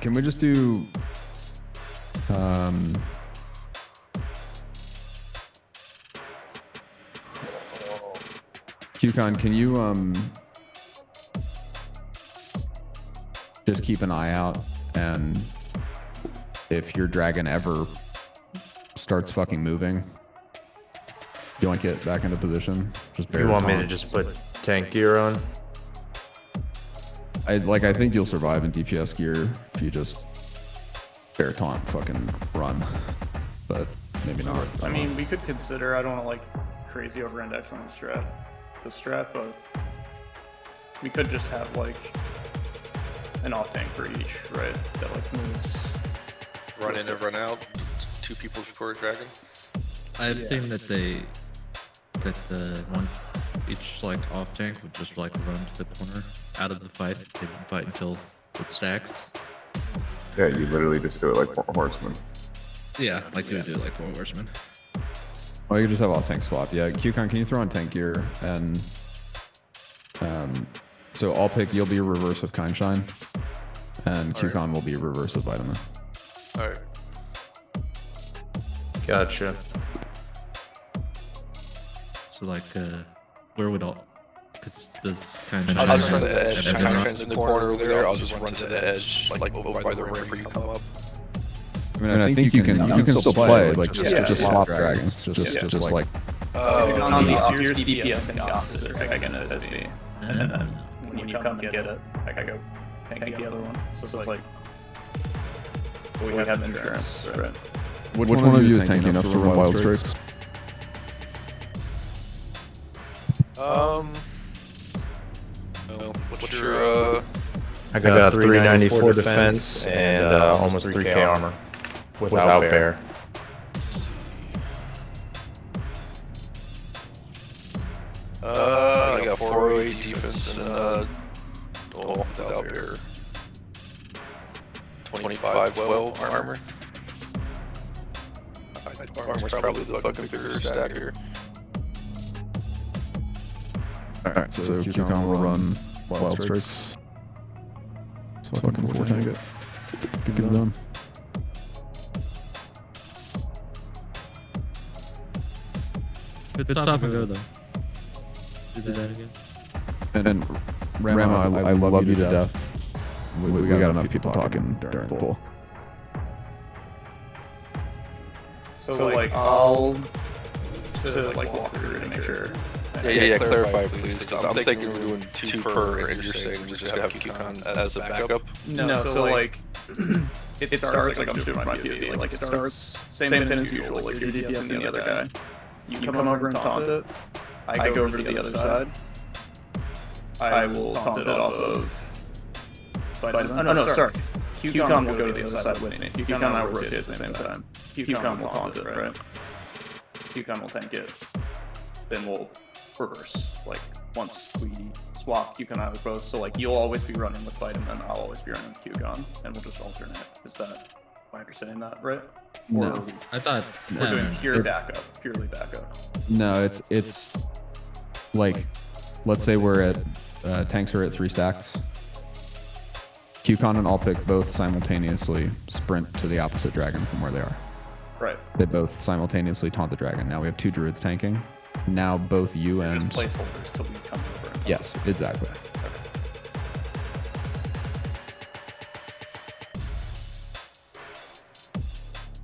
Can we just do QCon, can you just keep an eye out, and if your dragon ever starts fucking moving, yoink it back into position. Just You want me to just put tank gear on? I think you'll survive in DPS gear if you just bear taunt fucking run, but maybe not. I mean, we could consider. I don't want to like crazy over index on the strat, but we could just have like an off tank for each, right? That like moves. Run in and run out. 2 people for a dragon. I've seen that one each like off tank would just like run to the corner out of the fight. They wouldn't fight until it stacks. Yeah, you literally just do it like horsemen. Yeah, like you would do like 4 horsemen. Or you can just have all tank swap. Yeah, QCon, can you throw on tank gear? And so I'll pick, you'll be reverse of Kind Shine, and QCon will be reverse of Vitamin. Alright. Gotcha. So like, where would all? Because does kind of. I'll just run to the edge. Kind of in the corner over there. I'll just run to the edge, like over by the rim where you come up. I mean, I think you can still play, like just swap dragons, just like. On here's DPS and the opposite dragon as me, and then when you come and get it, like I go tank the other one. So it's like we have insurance, right? Which one of you is tanky enough to run wild strikes? What's your I got 394 defense and almost 3k armor without bear. I got 408 defense and without bear. 25 armor. Armor's probably the fucking bigger stack here. Alright, so QCon will run wild strikes. So fucking 4 tank it. Get it done. Good stop and go though. Do that again. And Rama, I love you to death. We got enough people talking during the pool. So like I'll just like walk through to make sure. Yeah, clarify please, because I'm thinking we're doing 2 per, and you're saying just have QCon as a backup. No, so like it starts like I'm doing my PVE. Like it starts same thing as usual. Like you're DPS and the other guy. You come over and taunt it. I go over to the other side. I will taunt it off of. Oh no, sorry. QCon will go to the other side with me. QCon and I will rotate at the same time. QCon will taunt it, right? QCon will tank it. Then we'll reverse. Like once we swap, QCon and I will both. So like you'll always be running with fight, and then I'll always be running with QCon, and we'll just alternate. Is that? Am I understanding that right? No. Or I thought we're doing pure backup, purely backup. No, it's like, let's say we're at tanks are at 3 stacks. QCon and Alpic both simultaneously sprint to the opposite dragon from where they are. Right. They both simultaneously taunt the dragon. Now we have 2 druids tanking. Now both you They're and just placeholders till we come over. And yes, exactly.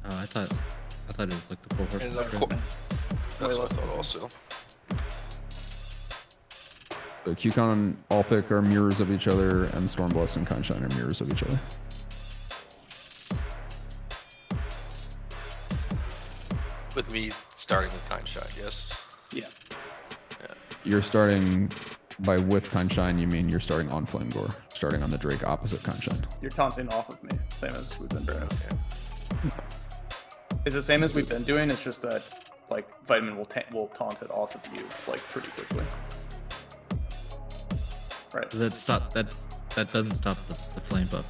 Oh, I thought it was like the full horse. And of course, that's what I thought also. So QCon and Alpic are mirrors of each other, and Stormblast and Kindshine are mirrors of each other. With me starting with Kindshine, yes. Yeah. You're starting by with Kindshine, you mean you're starting on Flame Gore, starting on the Drake opposite Kindshine. You're taunting off of me, same as we've been doing. It's the same as we've been doing. It's just that like Vitamin will taunt it off of you like pretty quickly. Right. That doesn't stop the flame buff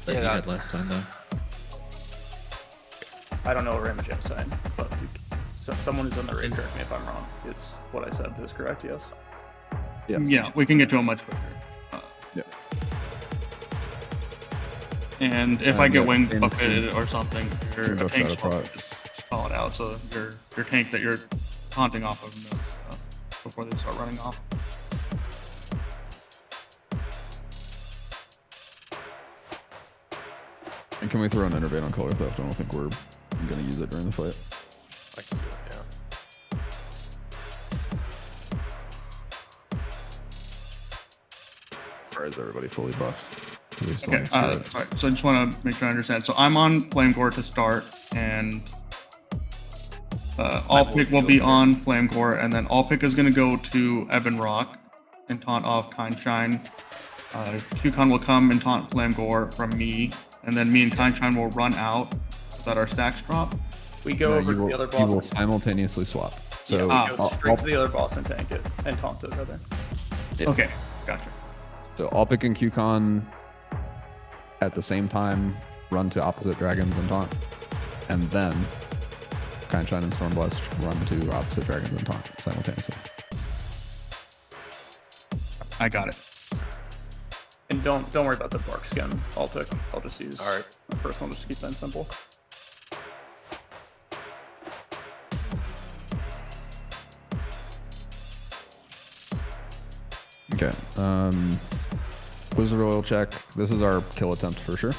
that you had last time though. I don't know what Ramajam's saying, but someone who's on the raid, correct me if I'm wrong. It's what I said is correct, yes? Yeah, we can get to him much quicker. Yeah. And if I get wing buffeted or something, your Buff tank shadow swap just call it out, so your tank that you're taunting off of knows before they start running off. And can we throw an innervate on color theft? I don't think we're gonna use it during the fight. I can do it, yeah. Or is everybody fully buffed? Okay, sorry. So I just want to make sure I understand. So I'm on Flame Gore to start, and Alpic will be on Flame Gore, and then Alpic is going to go to Ebon Rock and taunt off Kindshine. QCon will come and taunt Flame Gore from me, and then me and Kindshine will run out so that our stacks drop. We go over to the other boss. You will simultaneously swap. So yeah, we go straight to the other boss and tank it, and taunt it rather. Yeah. Okay, gotcha. So Alpic and QCon at the same time run to opposite dragons and taunt, and then Kindshine and Stormblast run to opposite dragons and taunt simultaneously. I got it. And don't worry about the bark skin. I'll just use Alright. my personal just to keep that simple. Okay. Wizard oil check. This is our kill attempt for sure.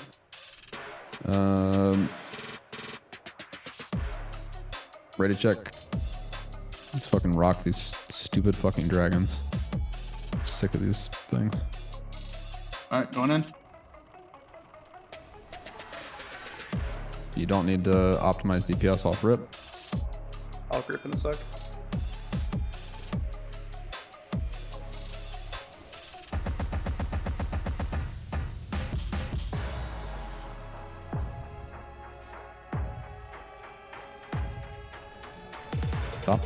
Ready check. Let's fucking rock these stupid fucking dragons. Sick of these things. Alright, going in. You don't need to optimize DPS off rip. I'll grip in a sec. Stop.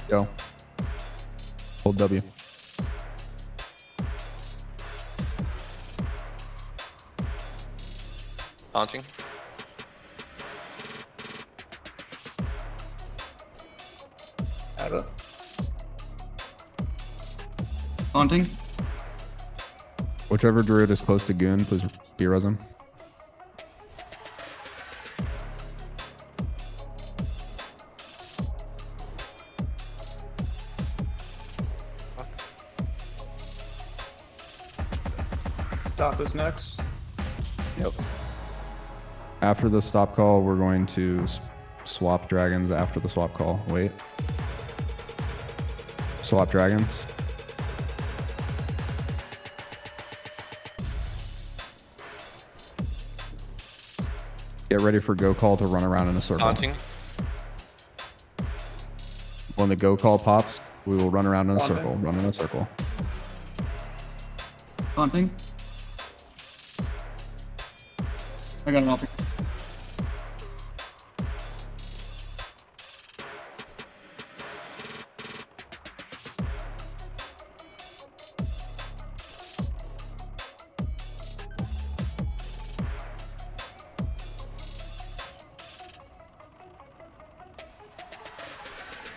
Go. Hold W. Haunting. Add it. Haunting. Whichever druid is close to Goon, please be resin. Stop is next. Yep. After the stop call, we're going to swap dragons after the swap call. Wait. Swap dragons. Get ready for go call to run around in a circle. Haunting. When the go call pops, we will run around in a Haunting. circle. Run in a circle. Haunting. I got an Alpic.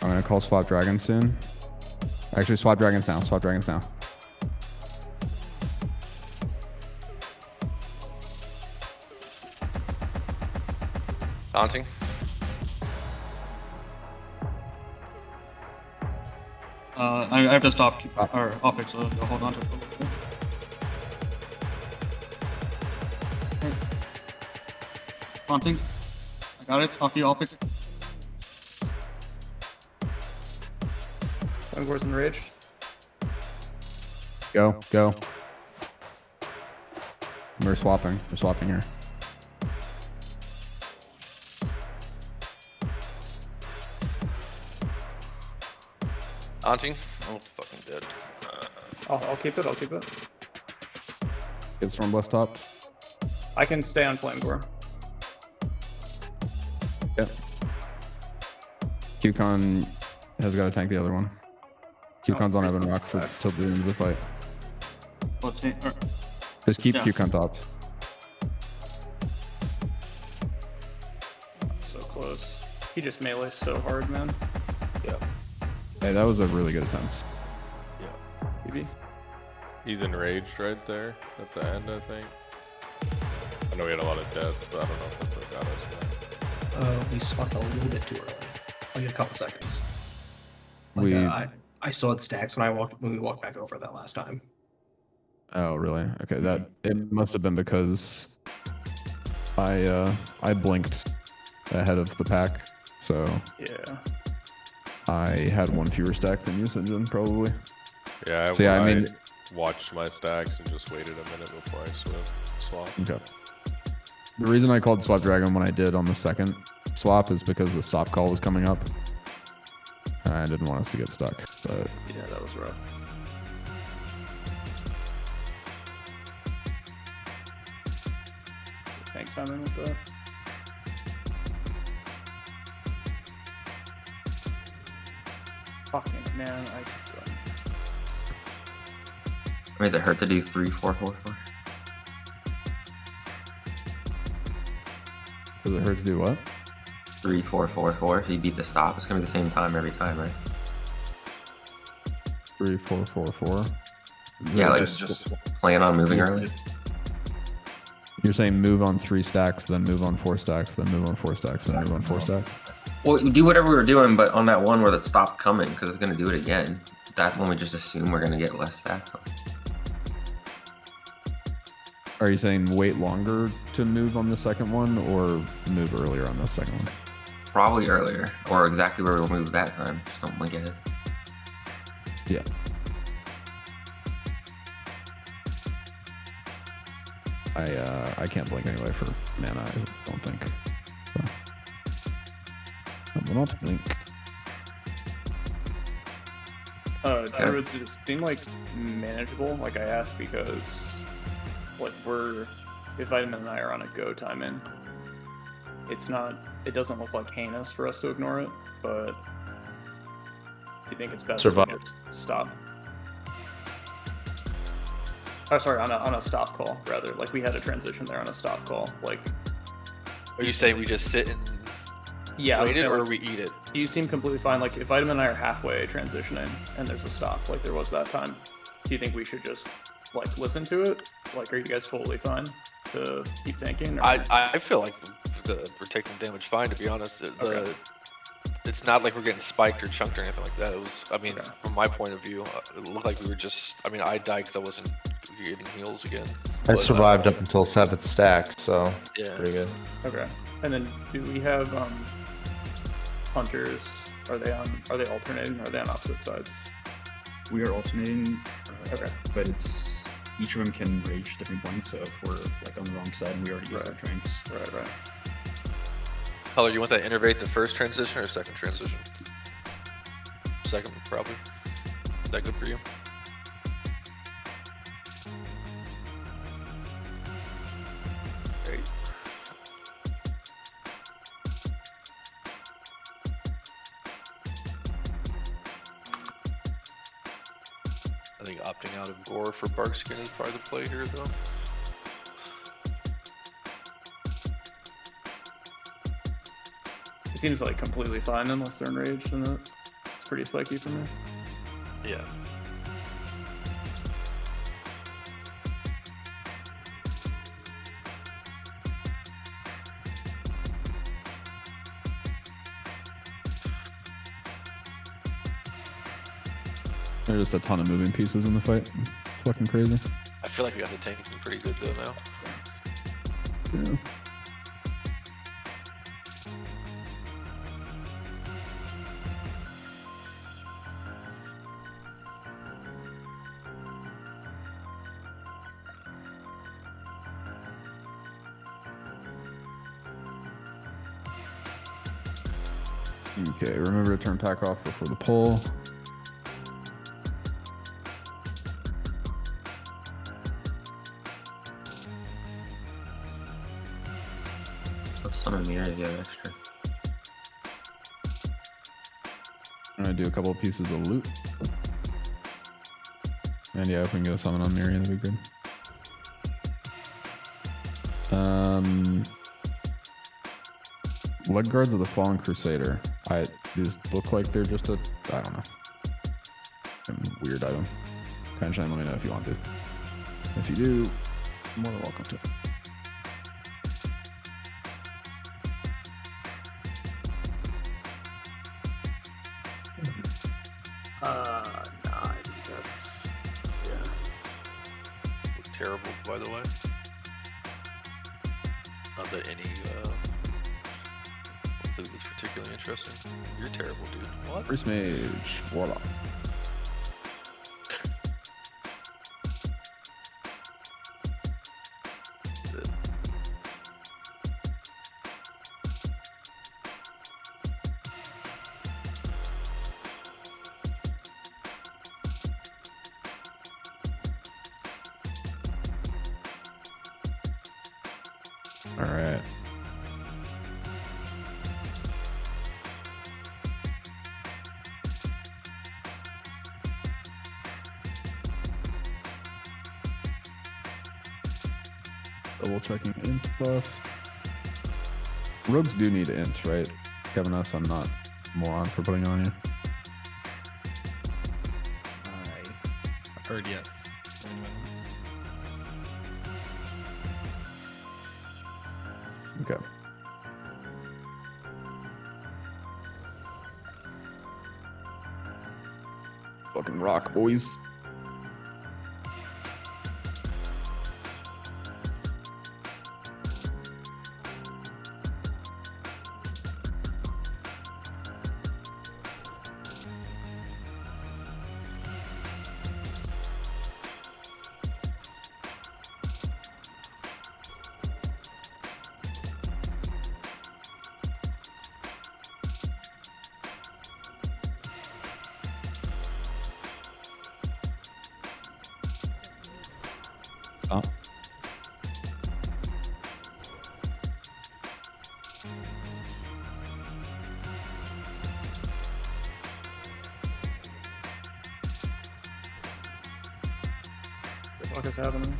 I'm gonna call swap dragons soon. Actually, swap dragons now. Swap dragons now. Daunting. I have to stop or optics, so hold on to it. Okay. Taunting. I got it. Off you, optics. Flamgore's enraged. Go, go. We're swapping. We're swapping here. Daunting. I'm fucking dead. I'll keep it. I'll keep it. Get Stormblast topped. I can stay on Flamegore. Yep. QCon has got to tank the other one. QCon's on Evan Rock for till the end of the fight. Just keep QCon topped. So close. He just melees so hard, man. Yeah. Hey, that was a really good attempt. Yeah. BB. He's enraged right there at the end, I think. I know we had a lot of deaths, but I don't know if that's what got us back. We swapped a little bit too early, like a couple seconds. I saw it stacks when we walked back over that last time. Oh, really? Okay, that it must have been because I blinked ahead of the pack, so yeah. I had one fewer stack than you, Sinjin, probably. Yeah, so, I mean, watched my stacks and just waited a minute before I swapped. Okay. The reason I called swap dragon when I did on the second swap is because the stop call was coming up. I didn't want us to get stuck, but yeah, that was rough. Tank time in with that. Fucking man, Does it hurt to do 3-4-4-4? Does it hurt to do what? 3-4-4-4. If you beat the stop, it's gonna be the same time every time, right? 3-4-4-4. Yeah, like just plan on moving early. You're saying move on 3 stacks, then move on 4 stacks, then move on 4 stacks, then move on 4 stacks? Well, do whatever we were doing, but on that one where it stopped coming, because it's gonna do it again. That's when we just assume we're gonna get less stacks. Are you saying wait longer to move on the second one, or move earlier on the second one? Probably earlier, or exactly where we'll move that time. Just don't blink ahead. Yeah. I can't blink anyway for mana, I don't think. So. I will not blink. Druids just seem like manageable. Like I asked because like if Vitamin and I are on a go time in, it doesn't look like heinous for us to ignore it, but do you think it's best if we just stop? Oh, sorry, on a stop call, rather. Like, we had a transition there on a stop call. Like, are you saying we just sit and wait it, or we eat it? You seem completely fine. Like, if Vitamin and I are halfway transitioning and there's a stop, like there was that time, do you think we should just, like, listen to it? Like, are you guys totally fine to keep tanking? Or? I feel like we're taking damage fine, to be honest. Okay. It's not like we're getting spiked or chunked or anything like that. It was, I mean, from my point of view, it looked like we were just, I mean, I died because I wasn't getting heals again. I survived up until 7th stack, so yeah, pretty good. Okay. And then do we have hunters? Are they alternating? Or are they on opposite sides? We are alternating. Okay. But it's each of them can rage different points. So if we're like on the wrong side and we already used our tranks. Right. Color, you want that innervate the first transition or second transition? Second, probably. Is that good for you? Great. I think opting out of Gore for Barkskin is part of the play here, though. It seems like completely fine unless they're enraged in it. It's pretty spiky for me. Yeah. There's just a ton of moving pieces in the fight. It's fucking crazy. I feel like we got the tanking pretty good though now. Yeah. Okay, remember to turn pack off before the pull. Let's summon mirror to get extra. I'm gonna do a couple of pieces of loot. And yeah, if we can get a summon on Miriam, that'd be good. Leg guards of the Fallen Crusader. These look like they're just a, I don't know, weird item. Kind of shine, let me know if you want to. If you do, more than welcome to. Nah, I think that's, yeah. Terrible, by the way. Not that any loot was particularly interesting. You're terrible, dude. What? Priest Mage, Warlock. All right. Double checking int buffs. Rogues do need int, right? Kevin S, I'm not moron for putting on you. I heard yes. Okay. Fucking rock, boys. Stop. The fuck is happening?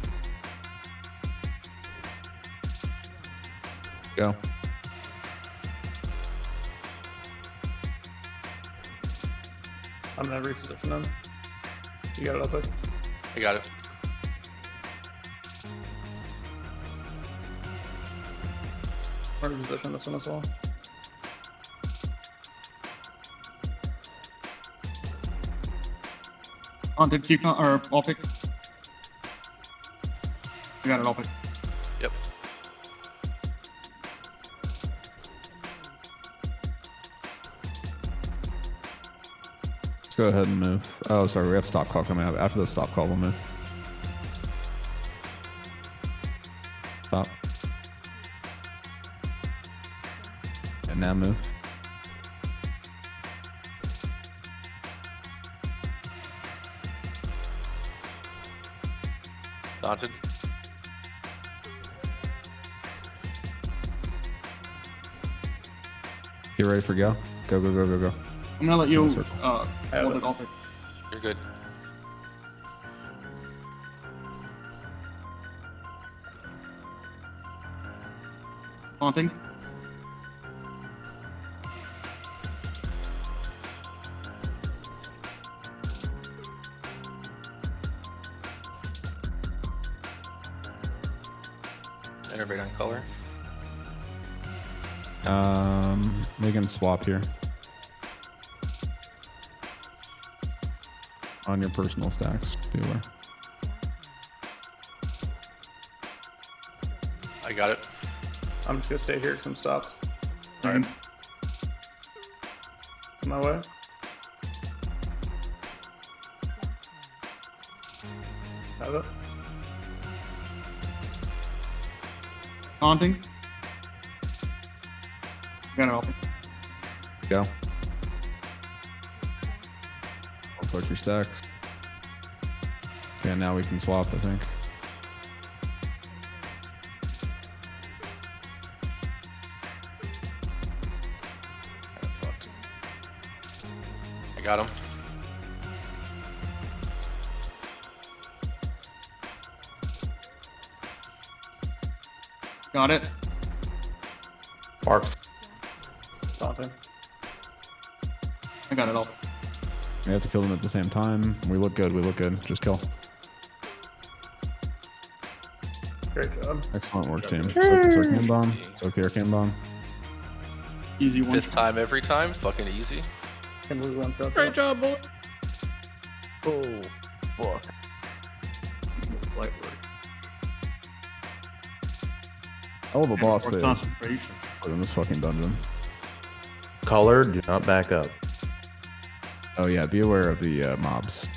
Go. I'm gonna reposition them. You got it, I'll I got it. I'm gonna reposition this one as well. Did you or all pick? You got it, all pick. Yep. Let's go ahead and move. Oh, sorry, we have stop call coming up. After the stop call, we'll move. Stop. And now move. Daunted. Get ready for go. Go, go, go, go, go. I'm gonna let you Circle. hold it, all pick. You're good. Haunting. trade on color? We can swap here. On your personal stacks, be aware. I got it. I'm just gonna stay here because I'm stopped. Alright. On my way. Have it. Taunting. Got it open. Go. Collect your stacks. Okay, now we can swap, I think. I got him. Got it. Marks. Taunting. I got it all. We have to kill them at the same time. We look good, we look good. Just kill. Great job. Excellent work, team. Soak the arcane bomb. Soak the arcane bomb. Easy one. 5th time every time. Fucking easy. Can lose one shot. Great job, boy. Oh, fuck. Light work. Hell of a boss Force there. concentration. In this fucking dungeon. Color, do not back up. Oh yeah, be aware of the mobs.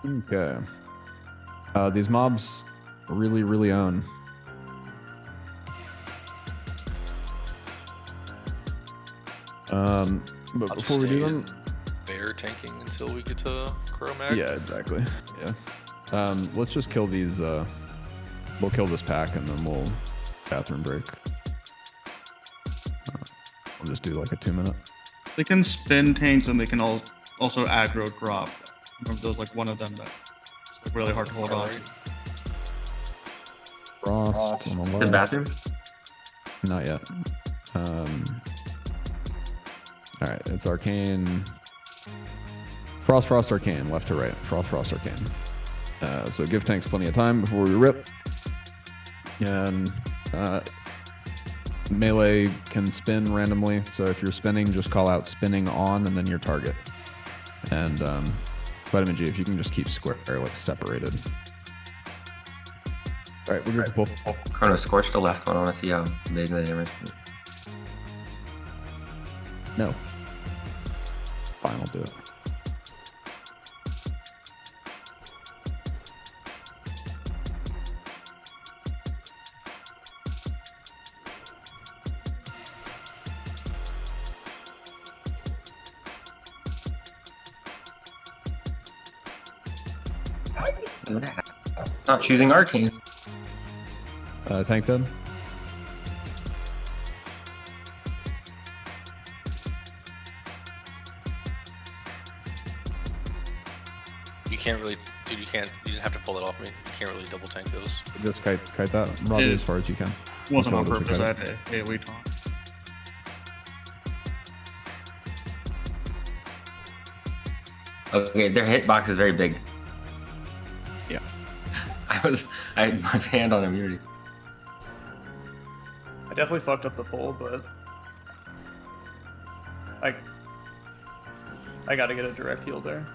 Okay. These mobs really own. But I'll before we stay do them, bear tanking until we get to Chromag. yeah, exactly. Yeah. Let's just kill these. We'll kill this pack and then we'll bathroom break. We'll just do like a 2-minute. They can spin tanks and they can also aggro drop. Remember, there's like one of them that's like really hard to hold on to. Frost on the The left. bathroom? Not yet. All right, it's arcane. Frost, arcane, left to right. Frost, arcane. So give tanks plenty of time before we rip. And melee can spin randomly. So if you're spinning, just call out spinning on and then your target. And Vitamin G, if you can just keep square, like separated. All right, we're good for pull. Chrono, scorch the left one. I want to see how big the damage is. No. Fine, I'll do it. It's not choosing arcane. Tank dead. You can't really, dude. You didn't have to pull it off me. You can't really double tank those. Just kite that probably as far as you can. Wasn't on As far as you purpose. I can. had to AoE taunt. Okay, their hitbox is very big. Yeah. I had my hand on immunity. I definitely fucked up the pull, but I gotta get a direct heal there.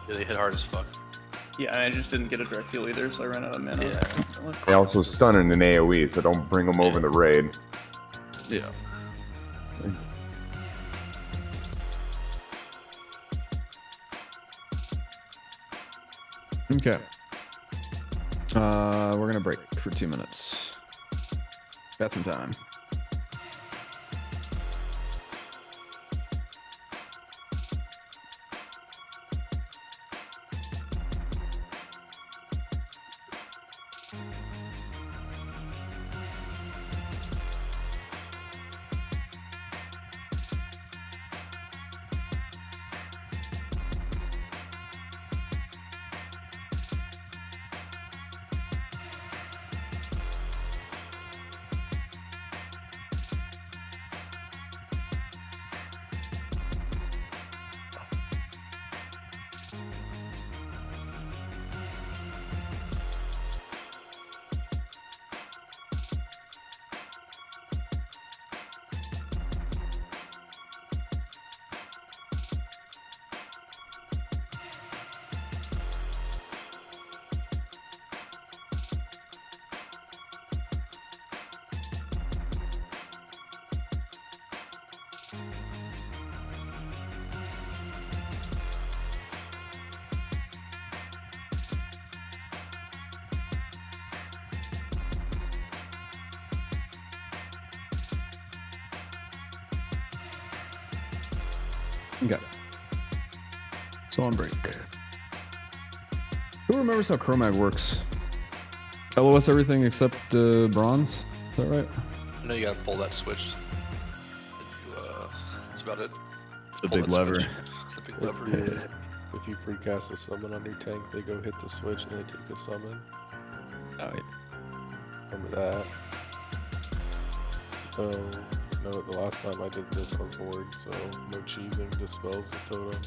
Yeah, they hit hard as fuck. Yeah, and I just didn't get a direct heal either, so I ran out of mana. Yeah. instantly. They also stun in an AoE, so don't bring them over the raid. Yeah. Okay. We're gonna break for 2 minutes. Bathroom time. Okay. So on break. Who remembers how Chromag works? LOS everything except bronze? Is that right? I know you gotta pull that switch. That's about it. The Pull big that lever. switch. The big lever. If you precast a summon on your tank, they go hit the switch and they take the summon. Oh, yeah. Remember that. So, no, the last time I did this I was bored, so no cheesing dispels the totem.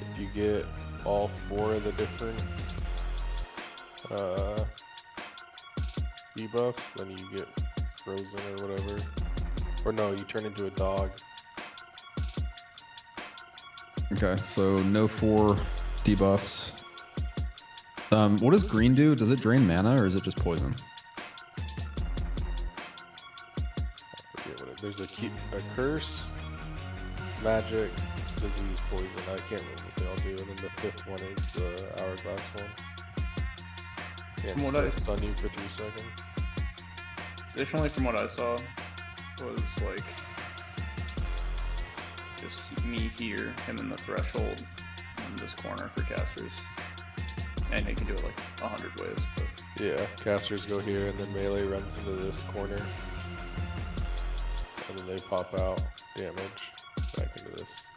If you get all 4 of the different debuffs, then you get frozen or whatever. Or no, you turn into a dog. Okay, so no 4 debuffs. What does green do? Does it drain mana or is it just poison? I forget what it, there's a curse, magic, disease, poison. I can't remember what they all do. And then the 5th one is the hourglass one. From what Can't stun you for 3 seconds. Additionally, from what I saw, was like just me here, him in the threshold, and this corner for casters. And they can do it like 100 ways. But yeah, casters go here, and then melee runs into this corner, and then they pop out damage back into this.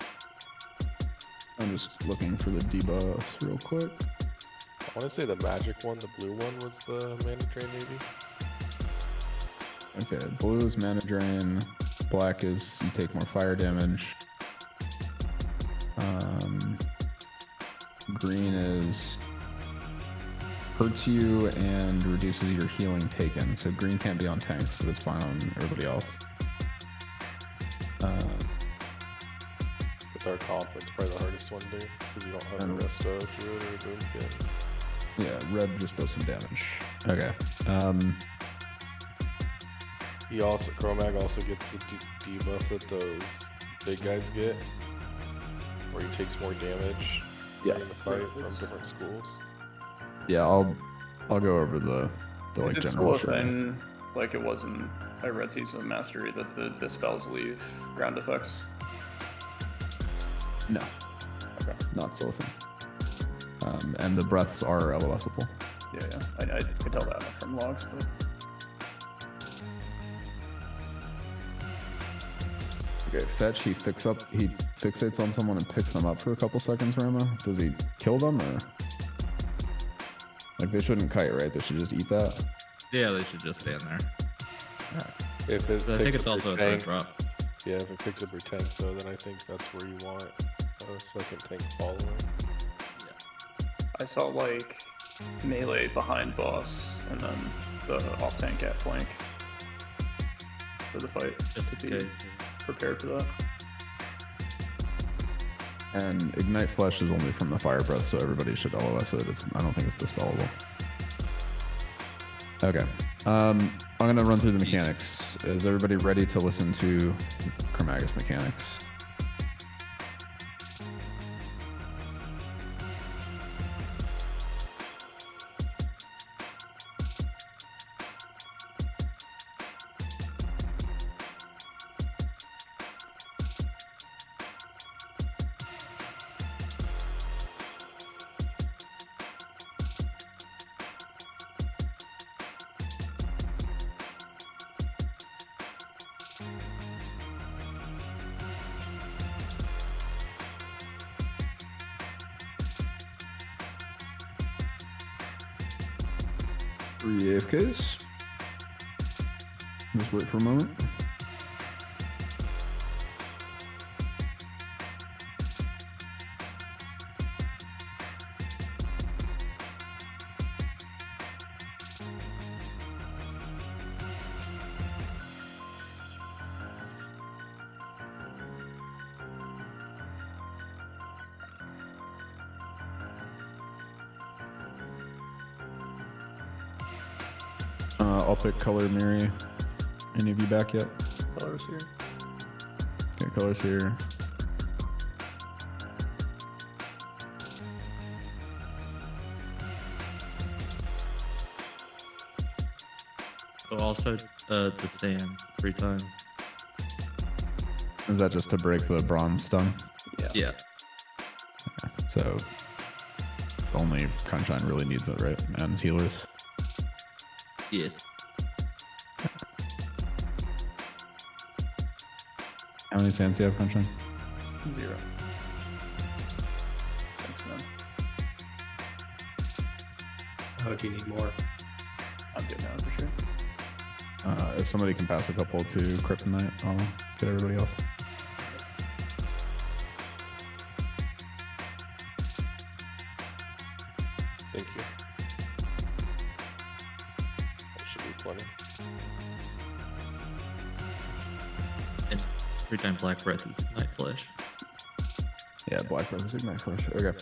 I'm just looking for the debuffs real quick. I want to say the magic one, the blue one, was the mana drain, maybe. Okay, blue is mana drain. Black is you take more fire damage. Green is hurts you and reduces your healing taken. So green can't be on tanks, but it's fine on everybody else. With our comp, that's probably the hardest one to do, because you don't have the rest of Druid or Boomkin. Yeah, red just does some damage. Okay. He also, Chromag also gets the debuff that those big guys get, where he takes more damage during the fight from different schools. Yeah, I'll go over the like is it general still a thing, like it was in a Red Season of Mastery, that the spells leave ground effects? No. Okay. Not still a thing. And the breaths are LOSable. Yeah, I could tell that from logs, but... Okay, fetch, he fixates on someone and picks them up for a couple seconds, Rama. Does he kill them, or? Like, they shouldn't kite, right? They should just eat that? Yeah, they should just stand there. If it But I think it's also a threat tank, drop. yeah, if it picks up your tank, though, then I think that's where you want a second tank following. I saw like melee behind boss and then the off tank at flank for the fight. Just to be prepared for that. And Ignite Flesh is only from the Fire Breath, so everybody should LOS it. I don't think it's dispellable. Okay. I'm going to run through the mechanics. Is everybody ready to listen to Chromagus mechanics? AFKs. Just wait for a moment. I'll pick color Miri. Any of you back yet? Colors here. Okay, colors here. So also the sands 3 times. Is that just to break the bronze stun? Yeah. So only Sunshine really needs it, right? And healers. Yes. How many sands do you have, Sunshine? 0. Thanks, man. How if you need more? I'm good now for sure. If somebody can pass a couple to Kryptonite, I'll get everybody else. Thank you. That should be plenty. And 3 times Black Breath is Ignite Flash. Yeah, Black Breath is Ignite Flash. Okay.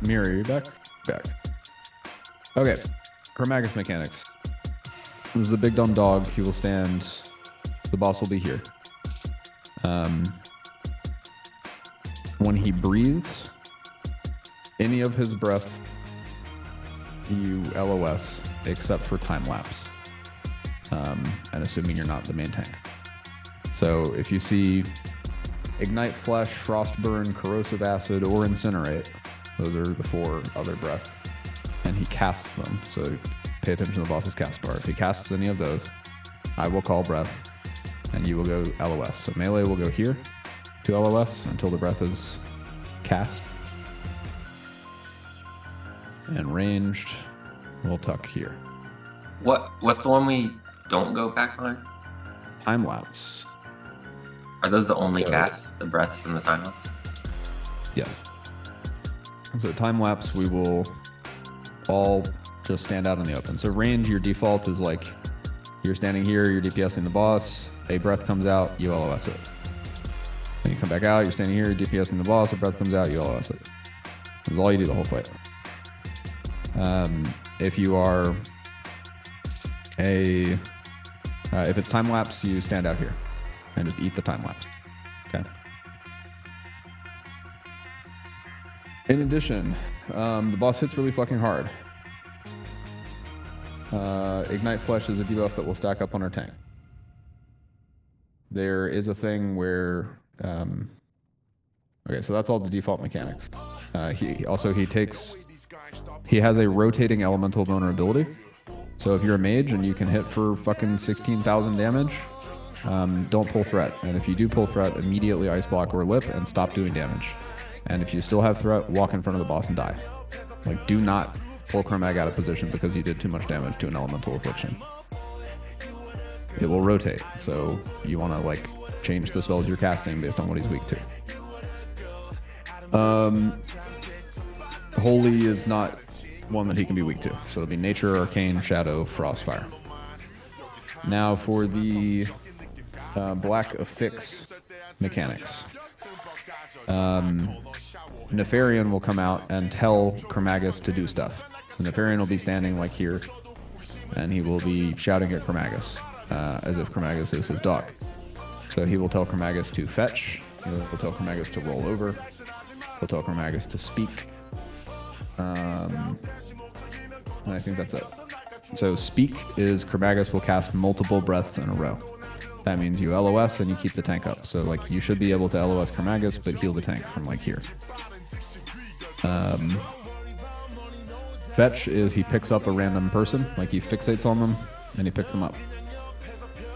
Mirror, are you back? Back. Okay. Chromagus mechanics. This is a big dumb dog. He will stand. The boss will be here. When he breathes, any of his breaths, you LOS, except for time lapse. And assuming you're not the main tank. So if you see Ignite Flesh, Frostburn, Corrosive Acid, or Incinerate, those are the 4 other breaths. And he casts them. So pay attention to the boss's cast bar. If he casts any of those, I will call breath, and you will go LOS. So melee will go here to LOS until the breath is cast. And ranged will tuck here. What's the one we don't go back on? Time lapse. Are those the only So- casts? The breaths and the time lapse? Yes. So time lapse, we will all just stand out in the open. So range, your default is like you're standing here, you're DPSing the boss, a breath comes out, you LOS it. Then you come back out, you're standing here, you're DPSing the boss, a breath comes out, you LOS it. That's all you do the whole fight. If you are if it's time lapse, you stand out here and just eat the time lapse. Okay. In addition, the boss hits really fucking hard. Ignite Flesh is a debuff that will stack up on our tank. There is a thing where, okay, so that's all the default mechanics. He has a rotating elemental vulnerability. So if you're a mage and you can hit for fucking 16,000 damage, don't pull threat. And if you do pull threat, immediately ice block or lip and stop doing damage. And if you still have threat, walk in front of the boss and die. Like, do not pull Chromag out of position because you did too much damage to an elemental affliction. It will rotate, so you want to like change the spells you're casting based on what he's weak to. Holy is not one that he can be weak to, so it'll be Nature, Arcane, Shadow, Frost, Fire. Now for the Black Affix mechanics. Nefarian will come out and tell Chromagus to do stuff. So Nefarian will be standing like here, and he will be shouting at Chromagus, as if Chromagus is his dog. So he will tell Chromagus to fetch, he will tell Chromagus to roll over, he'll tell Chromagus to speak, and I think that's it. So speak is Chromagus will cast multiple breaths in a row. That means you LOS and you keep the tank up. So like you should be able to LOS Chromagus, but heal the tank from like here. Fetch is he picks up a random person, like he fixates on them and he picks them up.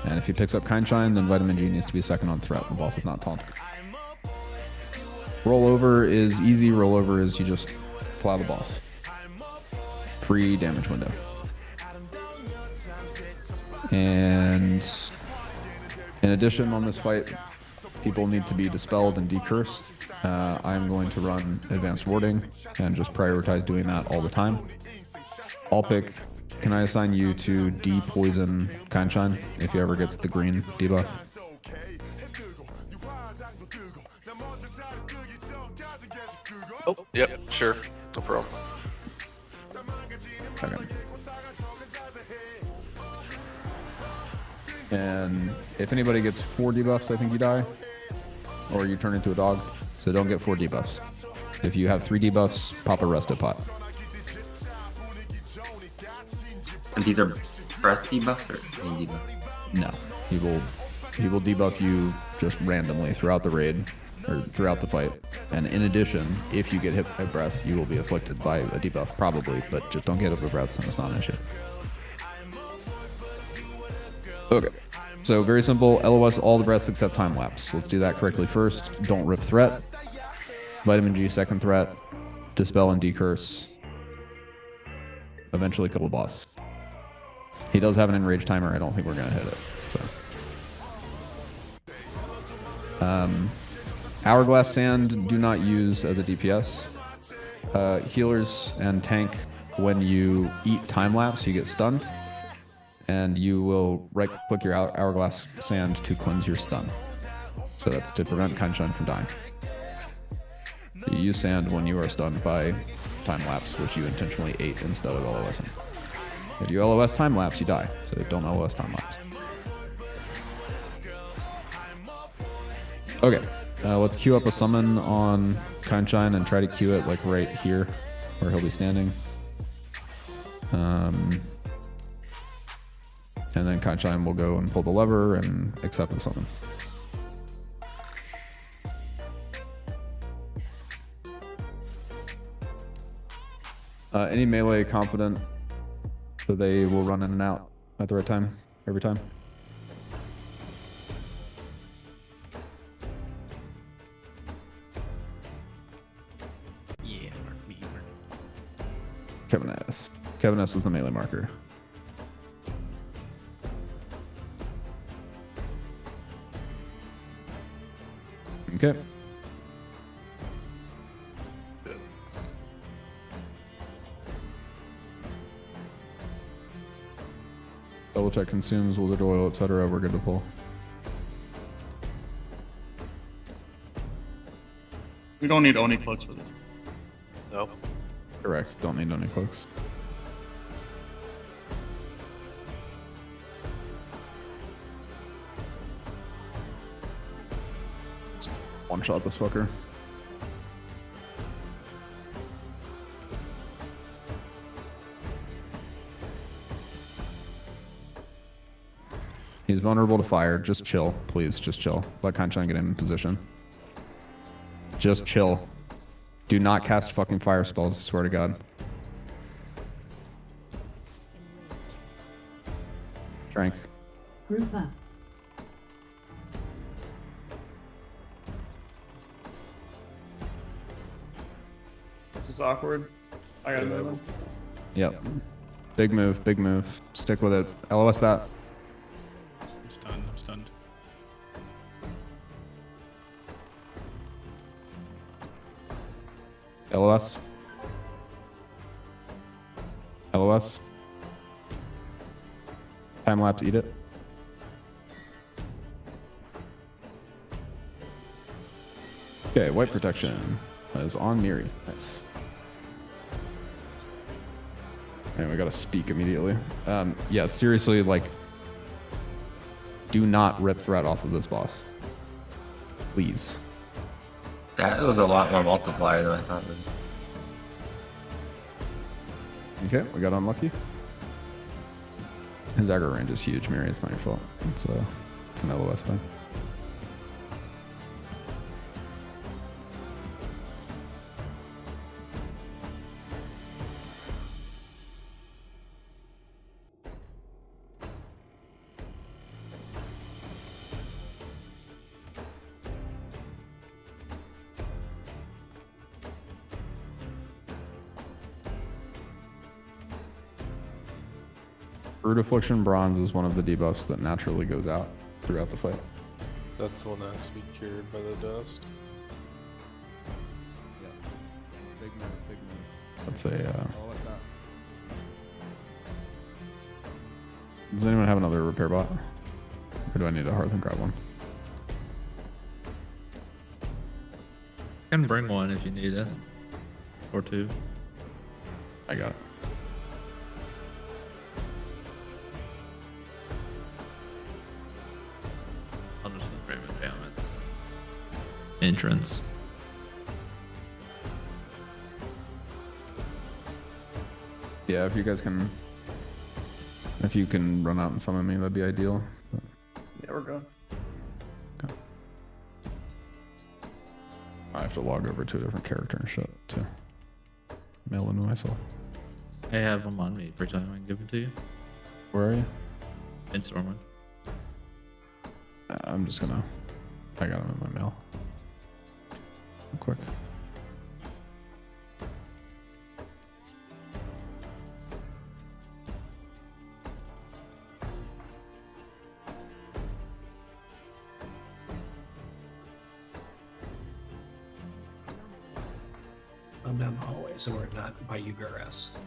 And if he picks up Kind Shine, then Vitamin G needs to be second on threat. The boss is not taunted. Rollover is easy. Rollover is you just plow the boss. Free damage window. And in addition, on this fight, people need to be dispelled and decursed. I'm going to run advanced warding and just prioritize doing that all the time. I'll pick. Can I assign you to de-poison Kind Shine if he ever gets the green debuff? Oh, yep, sure, no problem. Okay. And if anybody gets 4 debuffs, I think you die. Or you turn into a dog. So don't get 4 debuffs. If you have 3 debuffs, pop a resto pot. And these are breath debuffs or any debuff? No. He will debuff you just randomly throughout the raid or throughout the fight. And in addition, if you get hit by breath, you will be afflicted by a debuff, probably, but just don't get hit by breath, and it's not an issue. Okay. So very simple. LOS all the breaths except time lapse. Let's do that correctly first. Don't rip threat. Vitamin G second threat. Dispel and decurse. Eventually kill the boss. He does have an enrage timer. I don't think we're gonna hit it. So. Hourglass Sand do not use as a DPS. Healers and tank, when you eat time lapse, you get stunned. And you will right-click your Hourglass Sand to cleanse your stun. So that's to prevent Kanshan from dying. You use sand when you are stunned by time lapse, which you intentionally ate instead of LOSing. If you LOS time lapse, you die. So don't LOS time lapse. Okay, let's queue up a summon on Kanshan and try to queue it like right here, where he'll be standing. And then Kanshan will go and pull the lever and accept the summon. Any melee confident, so they will run in and out at the right time, every time. Yeah, mark me. Kevin S. Kevin S is the melee marker. Okay. Double check consumes, wizard oil, etc. We're good to pull. We don't need Oni cloaks for this. No. Correct. Don't need any cloaks. One shot this fucker. He's vulnerable to fire. Just chill, please. Just chill. Let Kanshan get him in position. Just chill. Do not cast fucking fire spells, I swear to God. Drank. Group up. This is awkward. I gotta move. Yep. Big move, big move. Stick with it. LOS that. I'm stunned. I'm stunned. LOS. LOS. Time lapse, eat it. Okay, white protection is on Miri. Nice. And we gotta speak immediately. Yeah, seriously, like, do not rip threat off of this boss. Please. That was a lot more multiplier than I thought. Okay, we got unlucky. His aggro range is huge, Miri. It's not your fault. It's an LOS thing. Root Affliction Bronze is one of the debuffs that naturally goes out throughout the fight. That's the one that has to be cured by the dust. Yeah. Big move, big move. That's a, Does anyone have another repair bot? Or do I need a Hearth and grab one? I can bring one if you need it. Or 2. I got it. just gonna bring it down at the entrance. Yeah, if you can run out and summon me, that'd be ideal. But... Yeah, we're good. Okay. I have to log over to a different character and shit to mail into myself. I have them on me every time I can give them to you. Where are you? In Stormwind. I'm just gonna. I got them in my mail. Quick. I'm down the hallway, so we're not by UBRS.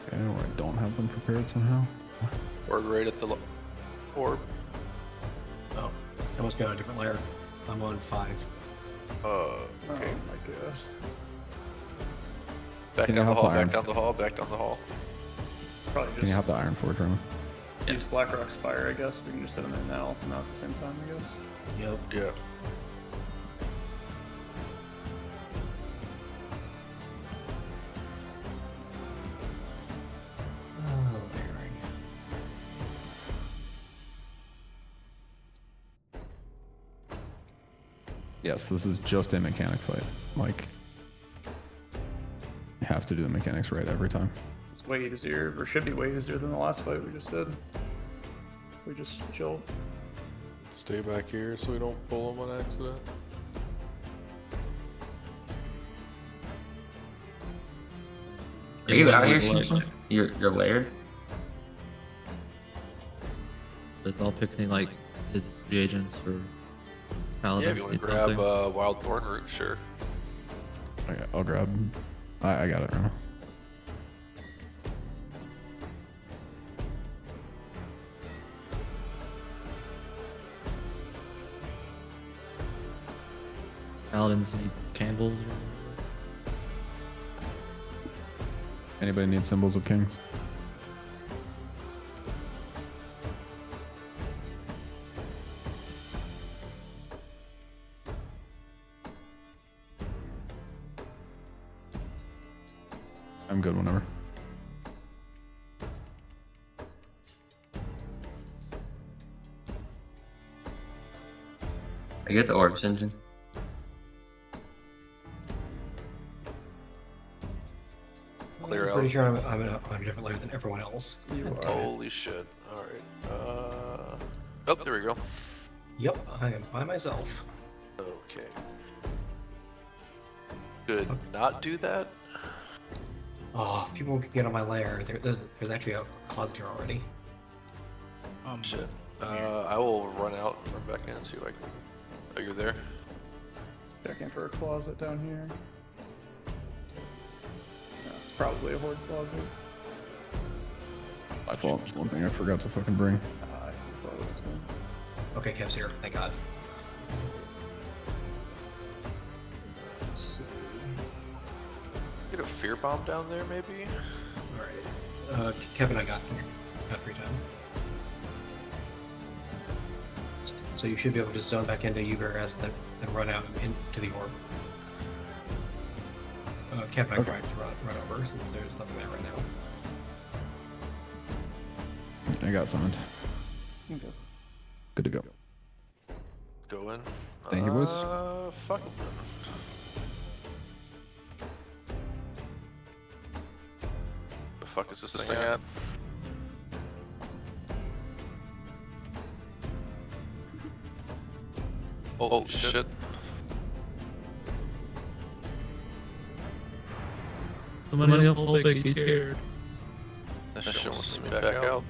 Okay, or I don't have them prepared somehow. Or right at the orb. Oh, I must be on a different layer. I'm on 5. Okay. Oh my gosh. Back Can down you the help hall, Iron? back down the hall, back down the hall. Probably Can you just have the Iron Forge room? use Blackrock Spire, I guess. We can just set them in now, not at the same time, I guess. Yep. Yeah. Layering. Yes, this is just a mechanic fight. Like, you have to do the mechanics right every time. It's way easier, or should be way easier than the last fight we just did. We just chilled. Stay back here so we don't pull them on accident. Are you out here, Shinji? You're layered? It's all picking like his reagents or Yeah, paladins. if you want need to grab something. Wild Thorn Root, sure. Okay, I'll grab. I got it right now. Paladins need candles or whatever. Anybody need symbols of kings? I'm good whenever. I get the orbs engine. Clear I'm out. pretty sure I'm on a different layer than everyone else. Holy shit. Alright. Oh, there we go. Yep, I am by myself. Okay. Could not do that? Oh, if people could get on my layer. There's actually a closet here already. Shit. I will run out and run back in and see if I can. Oh, you're there? Checking for a closet down here. No, it's probably a horde closet. My fault. That's one thing I forgot to fucking bring. I thought it was him. Okay, Kev's here. Thank God. Let's see. Get a fear bomb down there, maybe? Alright. Kevin, I got free time. So you should be able to zone back into UBRS, then run out into the orb. Kevin, I can run over since there's nothing there right now. I got summoned. Okay. Good to go. Go in. Thank you, boys. Fuck. The fuck is this thing at? Oh, shit. Somebody help Olbek, he's scared. That shit wants to be back out.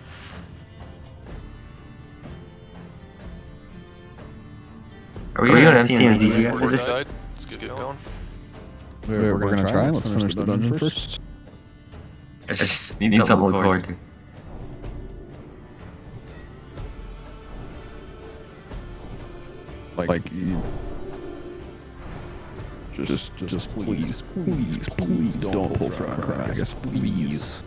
Are we doing MC and ZG after this? Side. Let's get going. We're gonna try. Let's finish the dungeon first. I just need something to look forward to. Like Just please don't pull through on Cramagus, please.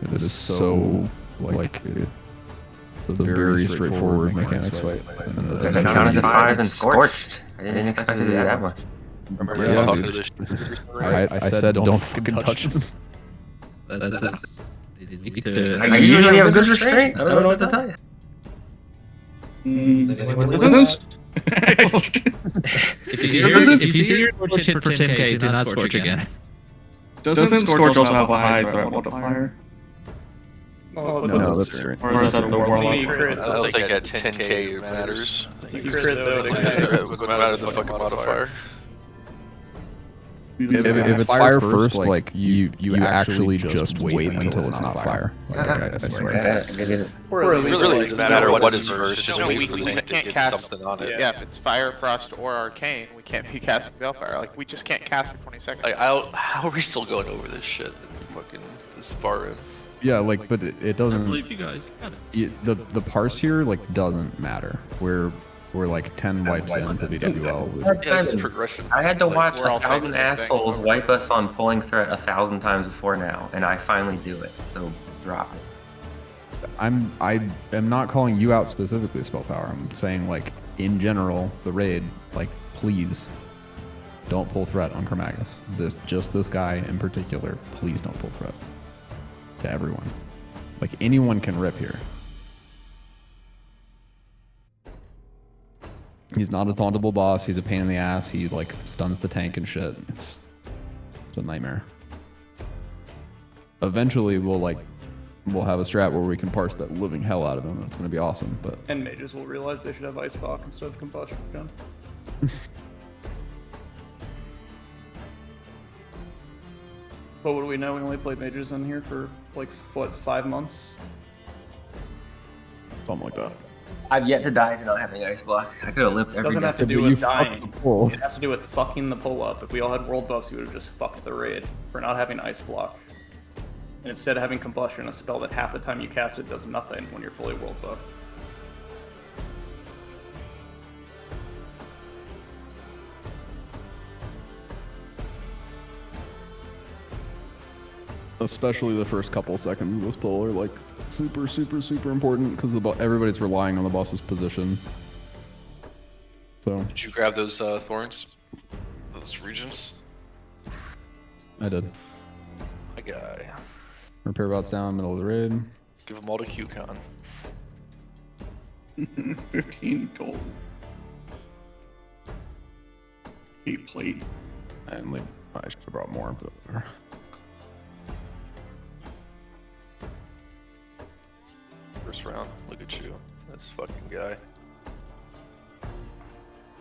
It is so like it's a very straightforward mechanics fight. I counted to 5 and scorched. I didn't expect to do that much. Yeah, dude. I said don't fucking touch him. That's I usually have a good restraint. I don't know what to tell you. If you see your scorch hit for 10k, do not scorch again. Doesn't scorch also have a high threat multiplier? Oh, No, that's straight. Or is that the warlock? I don't think at 10k it matters. If you crit though, It doesn't matter the fucking modifier. If it's fire first, like you actually just wait until it's not fire. Like, I swear. It really doesn't matter what is first, just wait for the we tank can't to get cast something on it. Yeah, if it's fire, frost, or arcane, we can't be casting Balefire. Like we just can't cast for 20 seconds. Like, how are we still going over this shit? Fucking this far in. Yeah, like, but it doesn't. I believe you guys. You got it. The parse here like doesn't matter. We're like 10 wipes into BWL. Yeah, it's progression. I had to watch we're all 1,000 saying the same thing. assholes wipe us on pulling threat 1,000 times before now, and I finally do it. So drop it. I am not calling you out specifically, Spell Power. I'm saying like in general, the raid, like please don't pull threat on Cramagus. This guy in particular, please don't pull threat to everyone. Like anyone can rip here. He's not a tauntable boss. He's a pain in the ass. He like stuns the tank and shit. It's a nightmare. Eventually, we'll have a strat where we can parse that living hell out of him. It's gonna be awesome. But and mages will realize they should have ice block instead of combustion gun. But what do we know? We only played mages in here for like what, 5 months? something like that. I've yet to die to not having ice block. I could have lived every It doesn't day. have to do with dying. It has to do with fucking the pull up. If we all had world buffs, we would have just fucked the raid for not having ice block. And instead of having combustion, a spell that half the time you cast it does nothing when you're fully world buffed. Especially the first couple seconds of this pull are like super important because everybody's relying on the boss's position. So Did you grab those thorns? Those regents? I did. My guy. Repair bots down, middle of the raid. Give them all to QCon. 15 gold. 8 plate. And like, I should have brought more, but whatever. First round, look at you. This fucking guy. I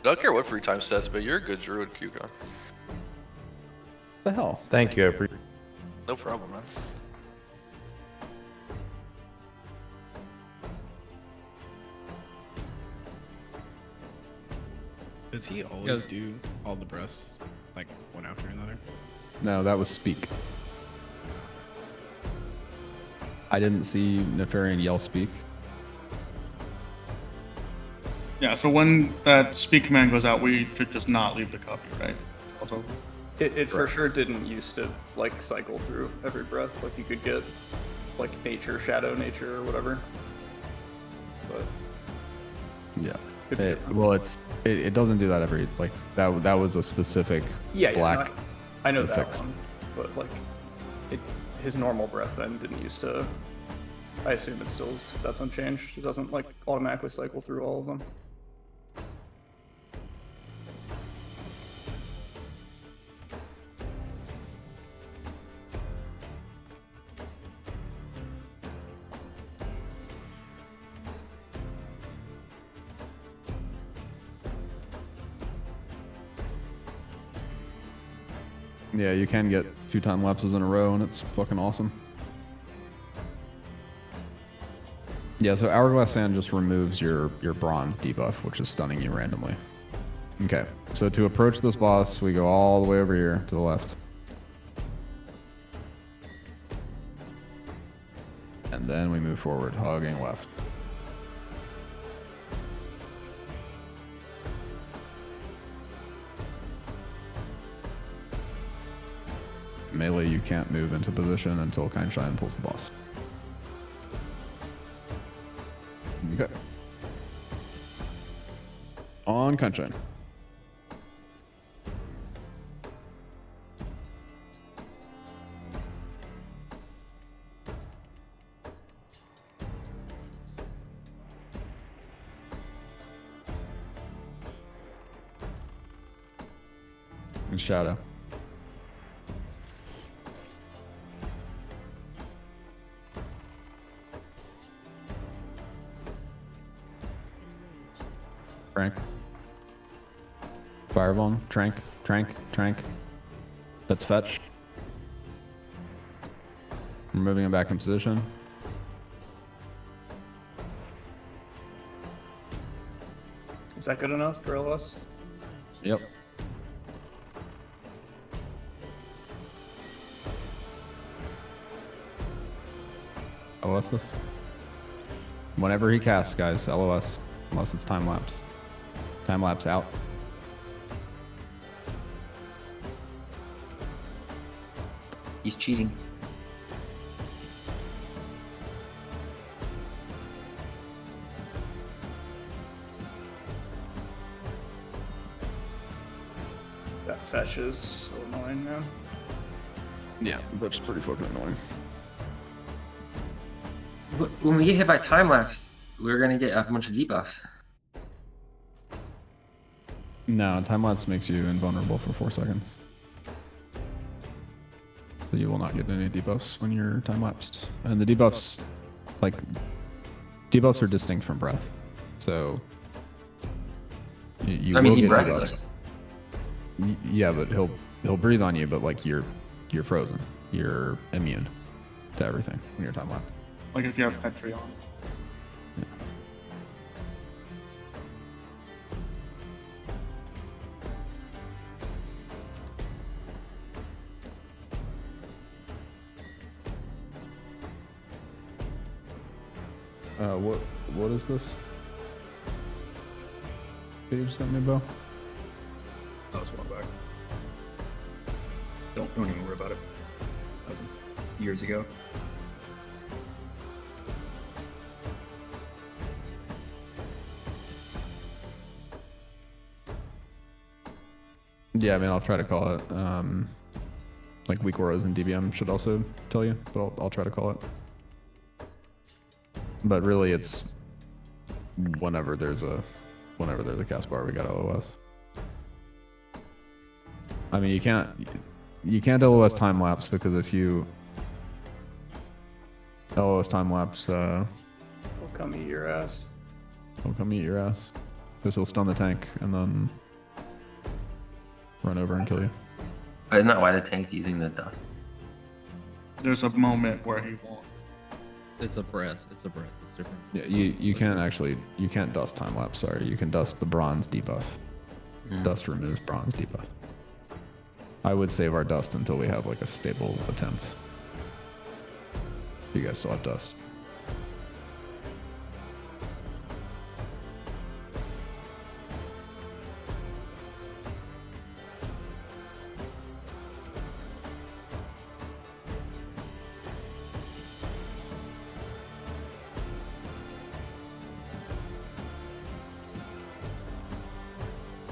don't care what free time sets, but you're a good druid, QCon. What the hell? Thank you, I appreciate. No problem, man. Does he always do all the breasts like one after another? No, that was Speak. I didn't see Nefarian yell Speak. Yeah, so when that speak command goes out, we should just not leave the copy, right? Also, It for sure didn't used to like cycle through every breath. Like you could get like nature, shadow nature, or whatever. But Yeah. It doesn't do that every like that was a specific black. I know that fix. one, but like his normal breath then didn't used to. I assume it still is. That's unchanged. It doesn't like automatically cycle through all of them. Yeah, you can get 2 time lapses in a row, and it's fucking awesome. Yeah, so Hourglass Sand just removes your bronze debuff, which is stunning you randomly. Okay, so to approach this boss, we go all the way over here to the left. And then we move forward, hugging left. melee, you can't move into position until Kindshine pulls the boss. Okay. On Kindshine. And Shadow. Trank. Firebomb. Trank. Trank. Trank. That's fetch. We're moving him back in position. Is that good enough for LS? Yep. LOS this. Whenever he casts, guys, LOS. Unless it's time lapse. Time lapse out. He's cheating. That fetch is so annoying, man. Yeah, that's pretty fucking annoying. When we get hit by time lapse, we're gonna get a bunch of debuffs. No, time lapse makes you invulnerable for 4 seconds. So you will not get any debuffs when you're time lapsed. And the debuffs, like, debuffs are distinct from breath. So you I mean, will he get breathed debuffs. us. Yeah, but he'll breathe on you, but like you're frozen. You're immune to everything when you're time lapsed. Like if you have Petri on. What is this? Page sent me, Bo? That was a while back. Don't even worry about it. That was years ago. Yeah, I mean, I'll try to call it. Like weak auras and DBM should also tell you, but I'll try to call it. But really, it's whenever there's a cast bar, we got LOS. I mean, you can't LOS time lapse because if you LOS time lapse, He'll come eat your ass. he'll come eat your ass because he'll stun the tank and then run over and kill you. Isn't that why the tank's using the dust? There's a moment where he won't. It's a breath. It's a breath. It's different. Yeah, you can't dust time lapse. Sorry, you can dust the bronze debuff. Dust removes bronze debuff. I would save our dust until we have like a stable attempt. You guys still have dust.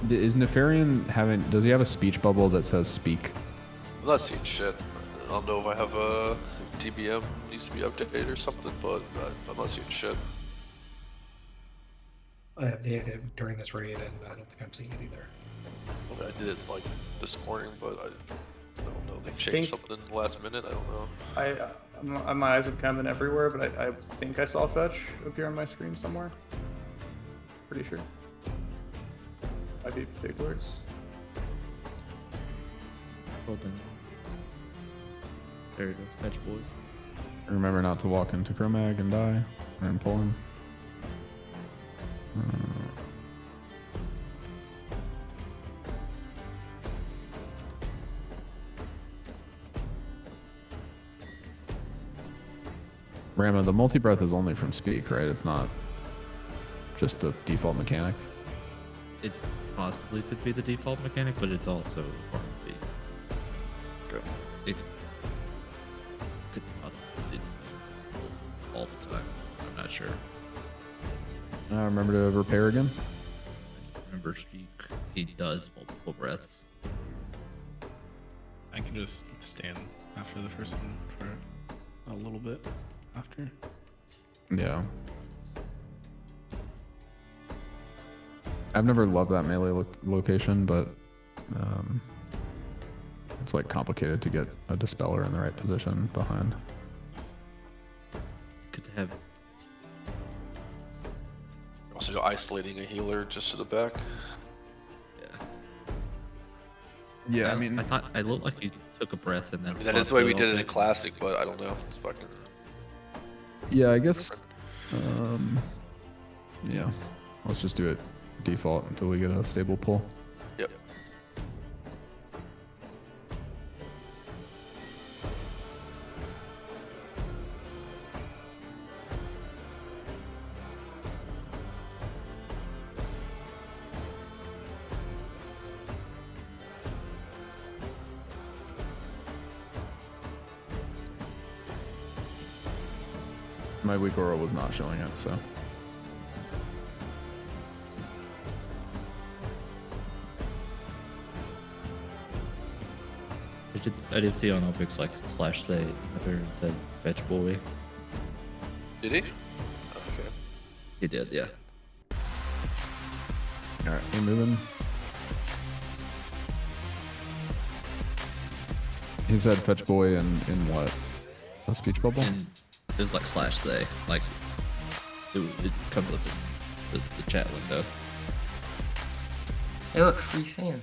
Is Nefarian does he have a speech bubble that says speak? I'm not seeing shit. I don't know if I have a DBM needs to be updated or something, but I'm not seeing shit. I updated it during this raid, and I don't think I'm seeing it either. I mean, I did it like this morning, but I don't know. They I changed think- something last minute. I don't know. My eyes have kind of been everywhere, but I think I saw fetch appear on my screen somewhere. Pretty sure. Might be big words. Open. There you go. Fetch boy. Remember not to walk into Chromag and die, and pull him. Rama, the multi-breath is only from speak, right? It's not just the default mechanic. It possibly could be the default mechanic, but it's also from speed. Good. all the time. I'm not sure. Remember to repair again. Remember speak. He does multiple breaths. I can just stand after the first one for a little bit after. Yeah. I've never loved that melee location, but it's like complicated to get a dispeller in the right position behind. Could have. Also isolating a healer just to the back. Yeah, I mean, I thought I looked like he took a breath and then. That is the way we did it in Classic, but I don't know. It's fucking. Yeah, I guess. Yeah, let's just do it default until we get a stable pull. Yep. My weak aura was not showing it, so. I did see on Opix like /say Nefarian says fetch boy. Did he? Okay. He did, yeah. Alright, we're moving. He said fetch boy in what? A speech bubble? And it was like /say, like it comes up in the chat window. Hey, look, free sand.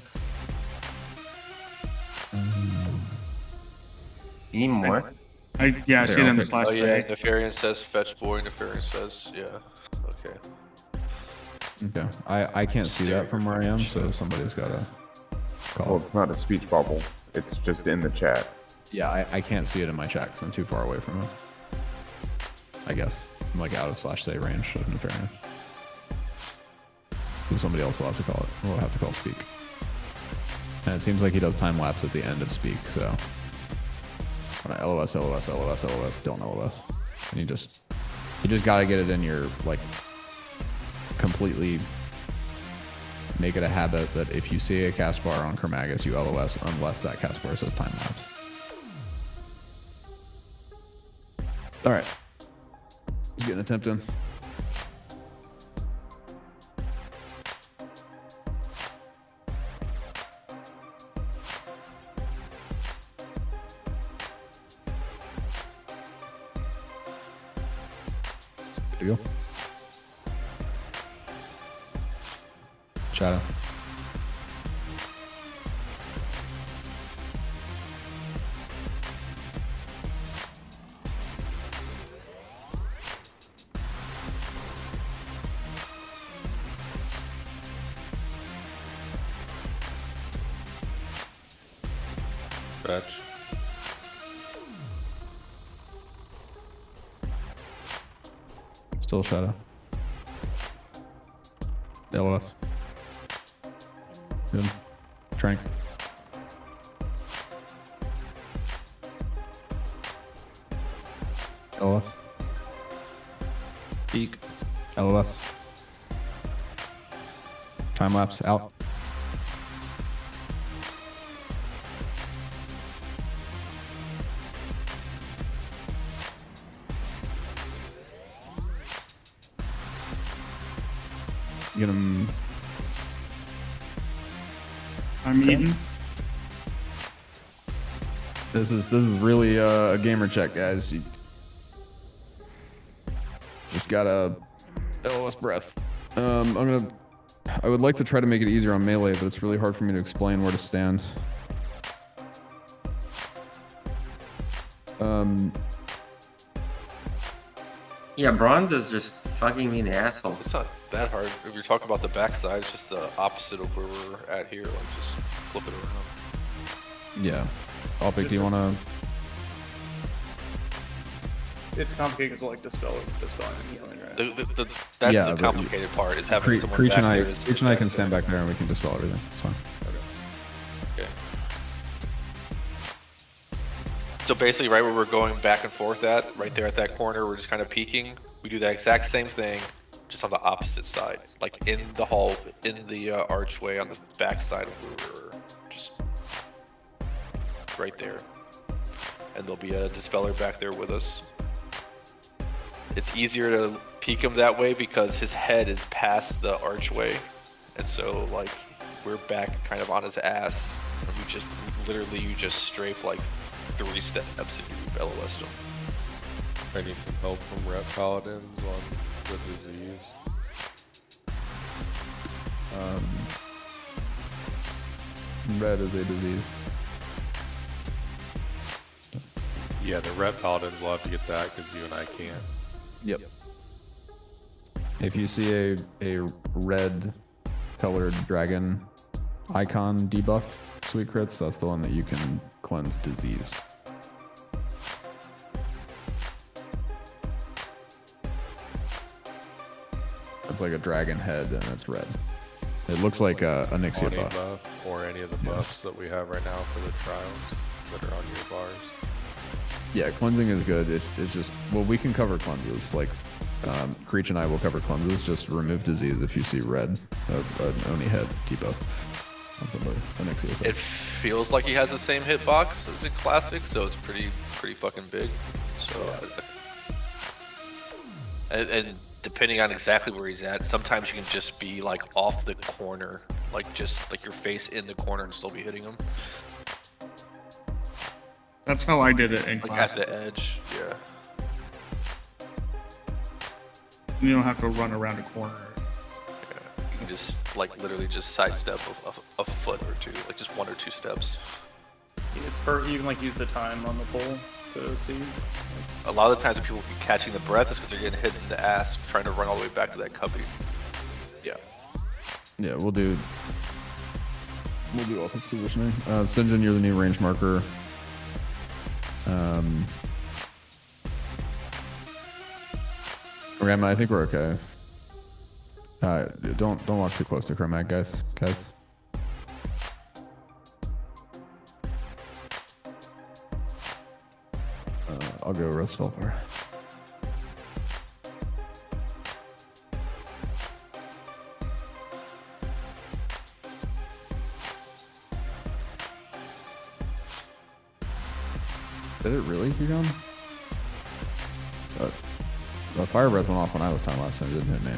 You need more? I see them as Oh yeah, /say. Nefarian says fetch boy, Nefarian says, yeah. Okay. Okay. I can't see that from where I am, so somebody's gotta call. Well, it's not a speech bubble. It's just in the chat. Yeah, I can't see it in my chat because I'm too far away from it. I guess. I'm like out of /say range of Nefarian. So somebody else will have to call it. We'll have to call speak. And it seems like he does time lapse at the end of speak, so. LOS, LOS, LOS, LOS, don't LOS. And you just gotta get it in your, like, completely make it a habit that if you see a cast bar on Chromagus, you LOS unless that cast bar says time lapse. Alright. Let's get an attempt in. Good to go. Shadow. Fetch. Still shadow. LOS. Good. Trank. LOS. Peak. LOS. Time lapse out. Get him. I'm eating. This is really a gamer check, guys. You just gotta LOS breath. I would like to try to make it easier on melee, but it's really hard for me to explain where to stand. Yeah, bronze is just fucking me in the asshole. It's not that hard. If you're talking about the backside, it's just the opposite of where we're at here. Like, just flip it around. Yeah. Alpic, do you wanna? It's complicated because like dispelling and healing, right? That's Yeah, the but complicated part, is having someone Creech back and there. Creech and I can stand back there and we can dispel everything. It's fine. Okay. So basically, right where we're going back and forth at, right there at that corner, we're just kind of peeking. We do that exact same thing, just on the opposite side, like in the hall, in the archway on the back side of where we were, just right there. And there'll be a dispeller back there with us. It's easier to peek him that way because his head is past the archway, and so like we're back kind of on his ass, and we just literally you just strafe like 3 steps and you LOS him. I need some help from Ret Paladins on the disease. Red is a disease. Yeah, the Ret Paladins will have to get that because you and I can't. Yep. If you see a red colored dragon icon debuff sweet crits, that's the one that you can cleanse disease. It's like a dragon head and it's red. It looks like a Nixia Any buff. or any of the buffs that we have right now for the trials that are on your bars. Yeah, cleansing is good. It's just, well, we can cover cleanses. Like, Creech and I will cover cleanses. Just remove disease if you see red, an Oni head debuff on somebody. An Nixia. It feels like he has the same hitbox as a classic, so it's pretty fucking big. So, and depending on exactly where he's at, sometimes you can just be like off the corner, like just like your face in the corner and still be hitting him. That's how I did it in like classic. at the edge, yeah. You don't have to run around a corner. Yeah. You can just like literally just sidestep a foot or two, like just 1 or 2 steps. It's you can like use the time on the pole to see. A lot of the times when people be catching the breath is because they're getting hit in the ass trying to run all the way back to that cubby. Yeah. Yeah, we'll do offense positioning. Sinjin, you're the new range marker. Grandma, I think we're okay. Don't walk too close to Chromac, guys. I'll go Rose Spellfire. Did it really, Hugon? The fire breath went off when I was time last time, it didn't hit me.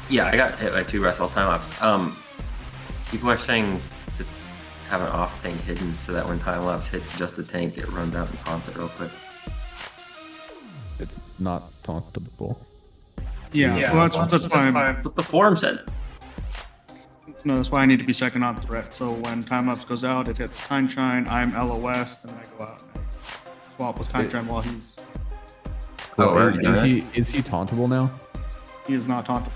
Yeah, I got hit by 2 breath while time lapse. People are saying to have an off tank hidden so that when time lapse hits just the tank, it runs out and taunts it real quick. It's not tauntable. Yeah, well, that's why That's what the forum said. No, that's why I need to be second on threat. So when time lapse goes out, it hits Kindshine, I'm LOS, and then I go out and I swap with Kindshine while he's. Is he tauntable now? He is not tauntable.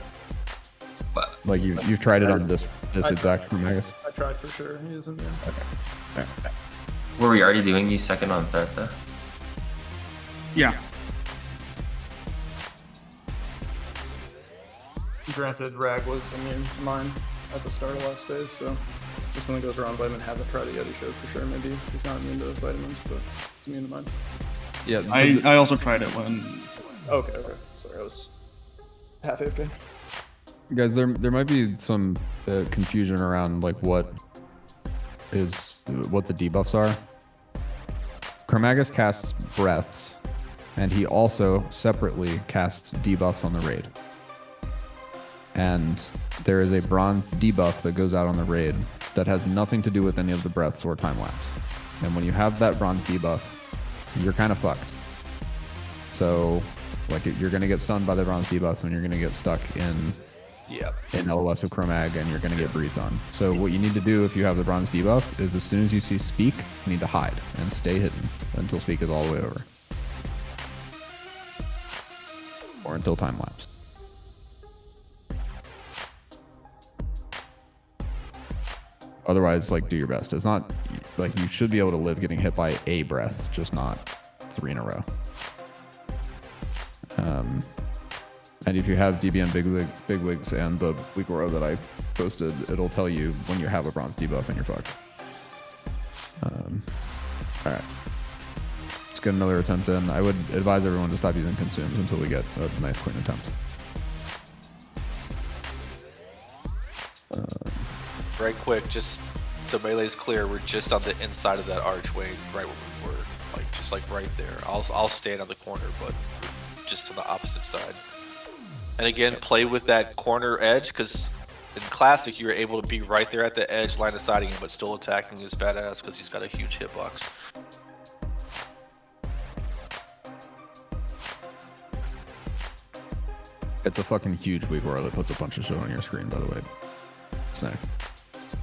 Like you've tried it on this exact Chromagus? I tried for sure. He isn't. Yeah. Okay. Were we already doing you second on threat though? Yeah. Granted, Rag was immune to mine at the start of last phase, so if something goes wrong, vitamin haven't tried it yet. He showed for sure. Maybe he's not immune to those vitamins, but it's immune to mine. Yeah, so I also tried it when. Okay. Sorry, I was half AFK. Guys, there might be some confusion around like what the debuffs are. Chromagus casts breaths, and he also separately casts debuffs on the raid. And there is a bronze debuff that goes out on the raid that has nothing to do with any of the breaths or time lapse. And when you have that bronze debuff, you're kind of fucked. So, like, you're gonna get stunned by the bronze debuff, and you're gonna get stuck in LOS of Chromag, and you're gonna get breathed on. So what you need to do if you have the bronze debuff is as soon as you see Speak, you need to hide and stay hidden until Speak is all the way over. Or until time lapse. Otherwise, like, do your best. It's not, like, you should be able to live getting hit by a breath, just not 3 in a row. And if you have DBM Bigwigs and the weak row that I posted, it'll tell you when you have a bronze debuff and you're fucked. All right. Let's get another attempt in. I would advise everyone to stop using consumes until we get a nice clean attempt. Right quick, just so melee's clear, we're just on the inside of that archway, right where we were, like just like right there. I'll stand on the corner, but just to the opposite side. And again, play with that corner edge, because in Classic you're able to be right there at the edge, line of sighting him, but still attacking his badass because he's got a huge hitbox. It's a fucking huge weak aura that puts a bunch of shit on your screen, by the way. Snack.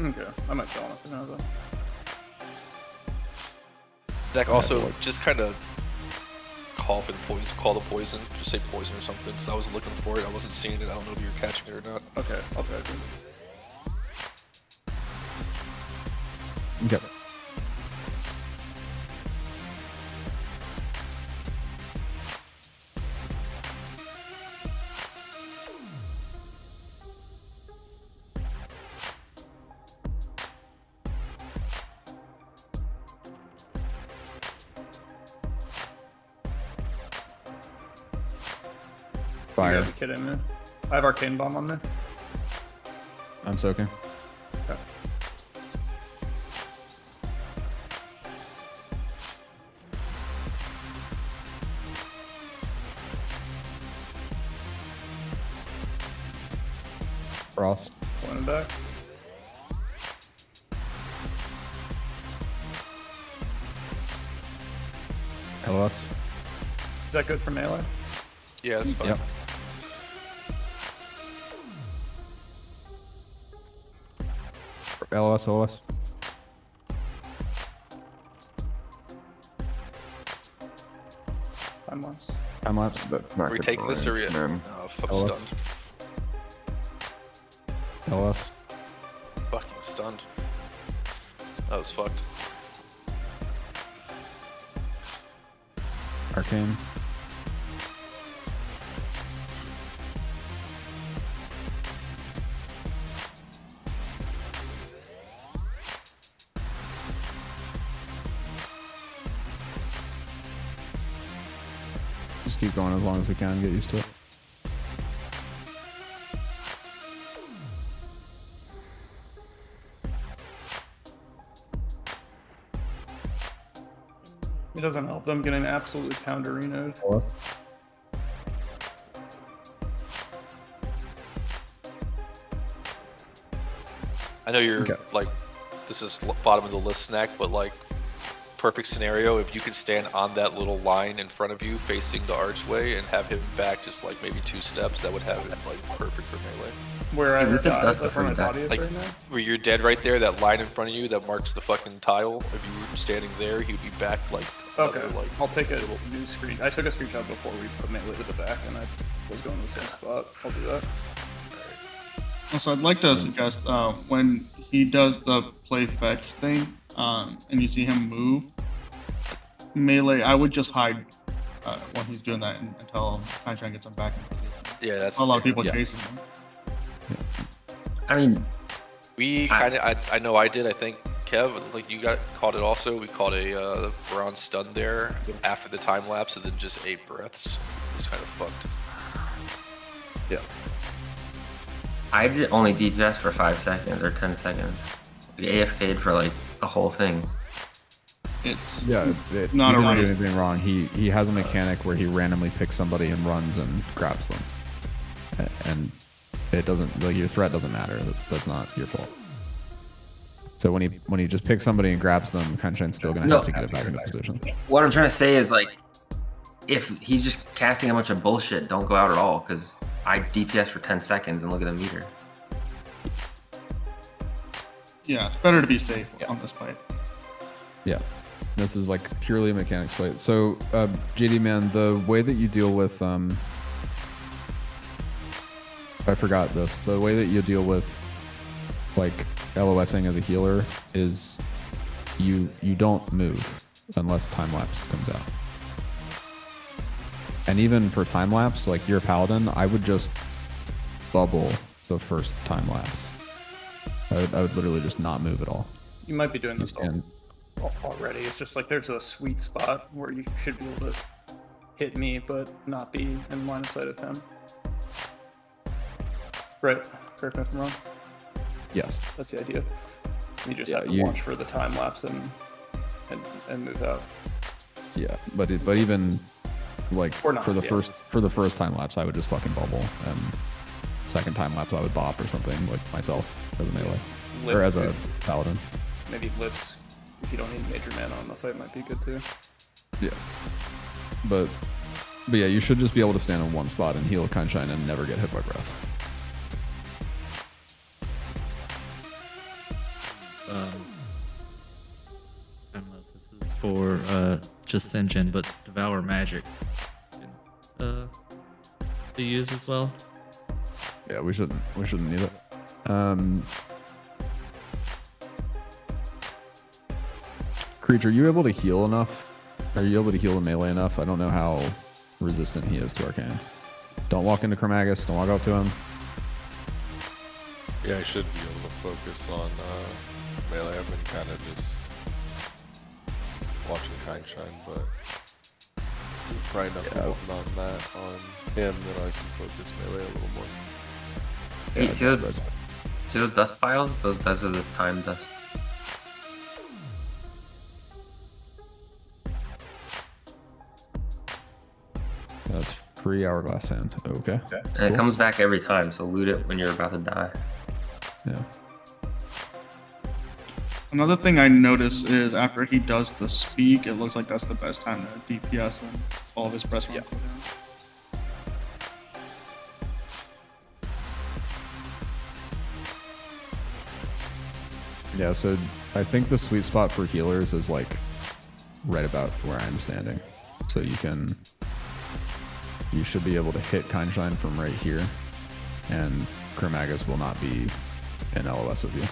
Okay, I might tell him for now though. Snack also just kind of call the poison, just say poison or something, because I was looking for it, I wasn't seeing it, I don't know if you were catching it or not. Okay, I'll try to. Okay. Fire. You guys are kidding me. I have Arcane Bomb on me. I'm soaking. Okay. Frost. Pulling it back. LS. Is that good for melee? Yeah, that's fine. Yep. LS. Time lapse. Time lapse. That's not Are we good taking this or range, yeah? man. Oh, fuck, LS. stunned. LS. Fucking stunned. That was fucked. Arcane. Just keep going as long as we can, get used to it. It doesn't help them getting absolutely pounderinoed. I know you're Okay. like, this is bottom of the list, Snack, but like, perfect scenario, if you could stand on that little line in front of you facing the archway and have him back just like maybe 2 steps, that would have it like perfect for melee. Where I Hey, Rupert does where my prefer that. body is Like, right now? where you're dead right there, that line in front of you that marks the fucking tile, if you were standing there, he'd be back like, Okay, another, like, I'll take a new screen. I took a screenshot before we put melee to the back, and I was going to the same spot. I'll do that. Also, I'd like to suggest when he does the play fetch thing, and you see him move, melee, I would just hide when he's doing that until Sunshine gets him back in position. yeah, that's A lot of people chasing him. I mean, we kind of, I know I did, I think, Kev, like you called it also, we called a bronze stun there after the time lapse and then just 8 breaths. It was kind of fucked. Yeah. I did only DPS for 5 seconds or 10 seconds. The AFK'd for like the whole thing. It's Yeah, not he a didn't do race. anything wrong. He has a mechanic where he randomly picks somebody and runs and grabs them, and it doesn't, like, your threat doesn't matter. That's not your fault. So when he just picks somebody and grabs them, Kanshine's still gonna have to get it back into position. What I'm trying to say is, like, if he's just casting a bunch of bullshit, don't go out at all, because I DPS for 10 seconds and look at the meter. Yeah, it's better to be safe on this fight. Yeah, this is like purely a mechanics fight. So JD man, the way that you deal with I forgot this. The way that you deal with like LOSing as a healer is you don't move unless time lapse comes out. And even for time lapse, like you're a paladin, I would just bubble the first time lapse. I would literally just not move at all. You might be doing this all. already. It's just like there's a sweet spot where you should be able to hit me, but not be in line of sight of him. Right? Correct me if I'm wrong. Yes. That's the idea. You just Yeah, have to watch for the time lapse and move out. Yeah, but even like Or not, for the yeah. first time lapse, I would just fucking bubble, and second time lapse I would bop or something, like myself as a melee or as a paladin. Maybe lips, if you don't need major mana on the fight, might be good too. Yeah, but yeah, you should just be able to stand in one spot and heal Kindshine and never get hit by breath. I don't know if this is for just Senjin, but Devour Magic be used as well. Yeah, we shouldn't need it. Creature, are you able to heal enough? Are you able to heal the melee enough? I don't know how resistant he is to Arcane. Don't walk into Chromagus. Don't walk up to him. Yeah, I should be able to focus on melee. I've been kind of just watching Kindshine, but probably enough on that on him that I can focus melee a little more. Hey, see those dust piles? Those are the time dust. That's free hourglass sand. Okay. And it comes back every time, so loot it when you're about to die. Yeah. Another thing I notice is after he does the speak, it looks like that's the best time to DPS and all of his press run cooldowns. Yeah, so I think the sweet spot for healers is like right about where I'm standing. So you should be able to hit Kindshine from right here, and Chromagus will not be in LOS of you.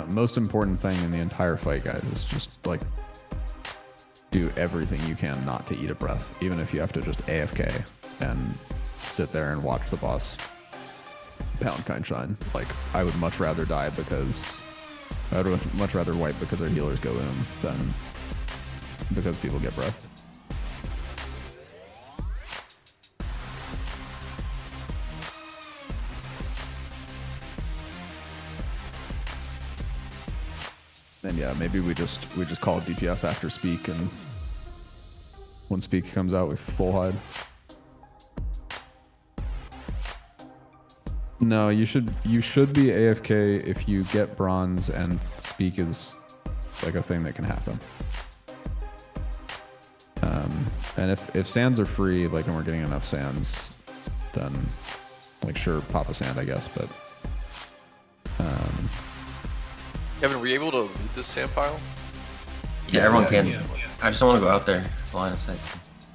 Most important thing in the entire fight, guys, is just like do everything you can not to eat a breath, even if you have to just AFK and sit there and watch the boss pound Kindshine. Like, I would much rather die because I would much rather wipe because our healers go in than because people get breath. And yeah, maybe we just call it DPS after speak, and when speak comes out, we full hide. No, you should be AFK if you get bronze and speak is like a thing that can happen. And if sands are free, like, and we're getting enough sands, then like sure, pop a sand, I guess, but Kevin, were you able to loot this sand pile? Yeah, everyone can. I just don't want to go out there. It's a line of sight.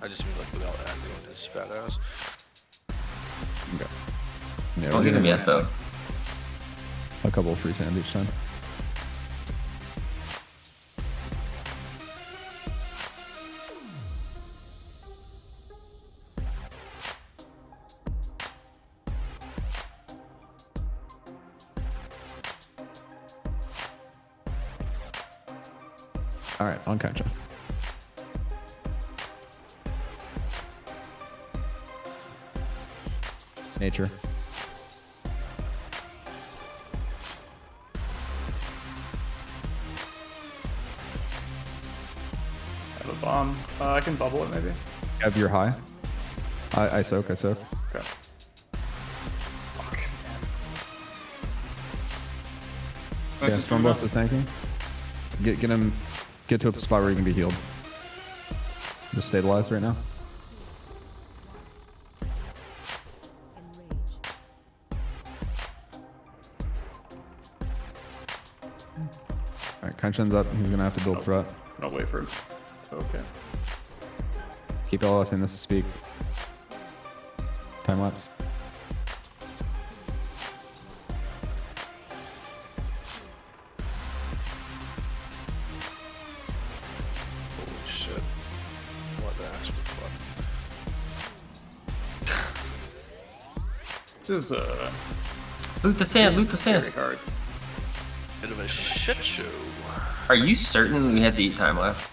I just mean like without aggroing his fat ass. Okay. Yeah, Don't get him yet though. A couple of free sand each time. All right, on Kindshine. Nature. I have a bomb. I can bubble it maybe. Have your high. I soak. Okay. Yeah, Stormblast is tanking. Get him. Get to a spot where he can be healed. Just stabilize right now. Alright, Kinshine's up. He's gonna have to build threat. I'll wait for him. Okay. Keep LOS in this to speak. Time lapse. This is Loot the sand, loot the sand. very hard. Bit of a shit show. Are you certain we had to eat time left?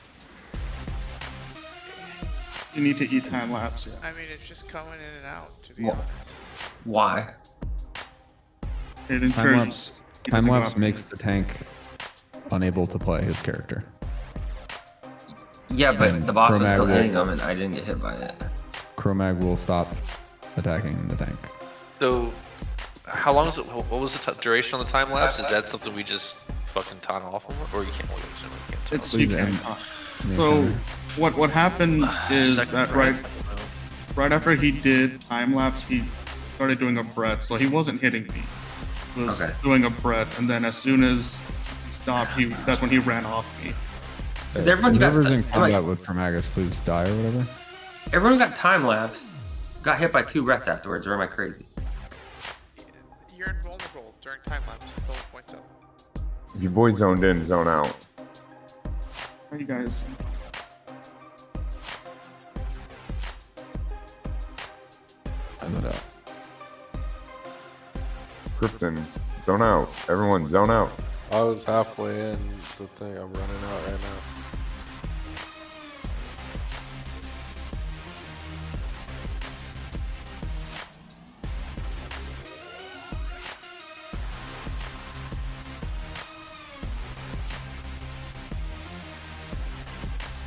You need to eat time lapse. Yeah. I mean, it's just coming in and out, to be Wha- honest. Why? It ensures Time lapse makes the tank unable to play his character. Yeah, but And the boss was Chromag still will- hitting him and I didn't get hit by it. Chromag will stop attacking the tank. So, how long is it? What was the duration on the time lapse? Is that something we just fucking taunt off him, or you can't? You can't It's taunt you him? can. So what happened is Second that breath. right after he did time lapse, he started doing a breath. So he wasn't hitting me. He was doing a breath, and then as soon as he stopped, that's when he ran off me. Because everyone got Whoever's in combat with Chromagus, please die or whatever. Everyone got time lapsed, got hit by 2 breaths afterwards, or am I crazy? You're invulnerable during time lapse. That's the whole point, though. If your boy zoned in, zone out. How you guys? I'm not out. Krypton, zone out. Everyone, zone out. I was halfway in the thing. I'm running out right now.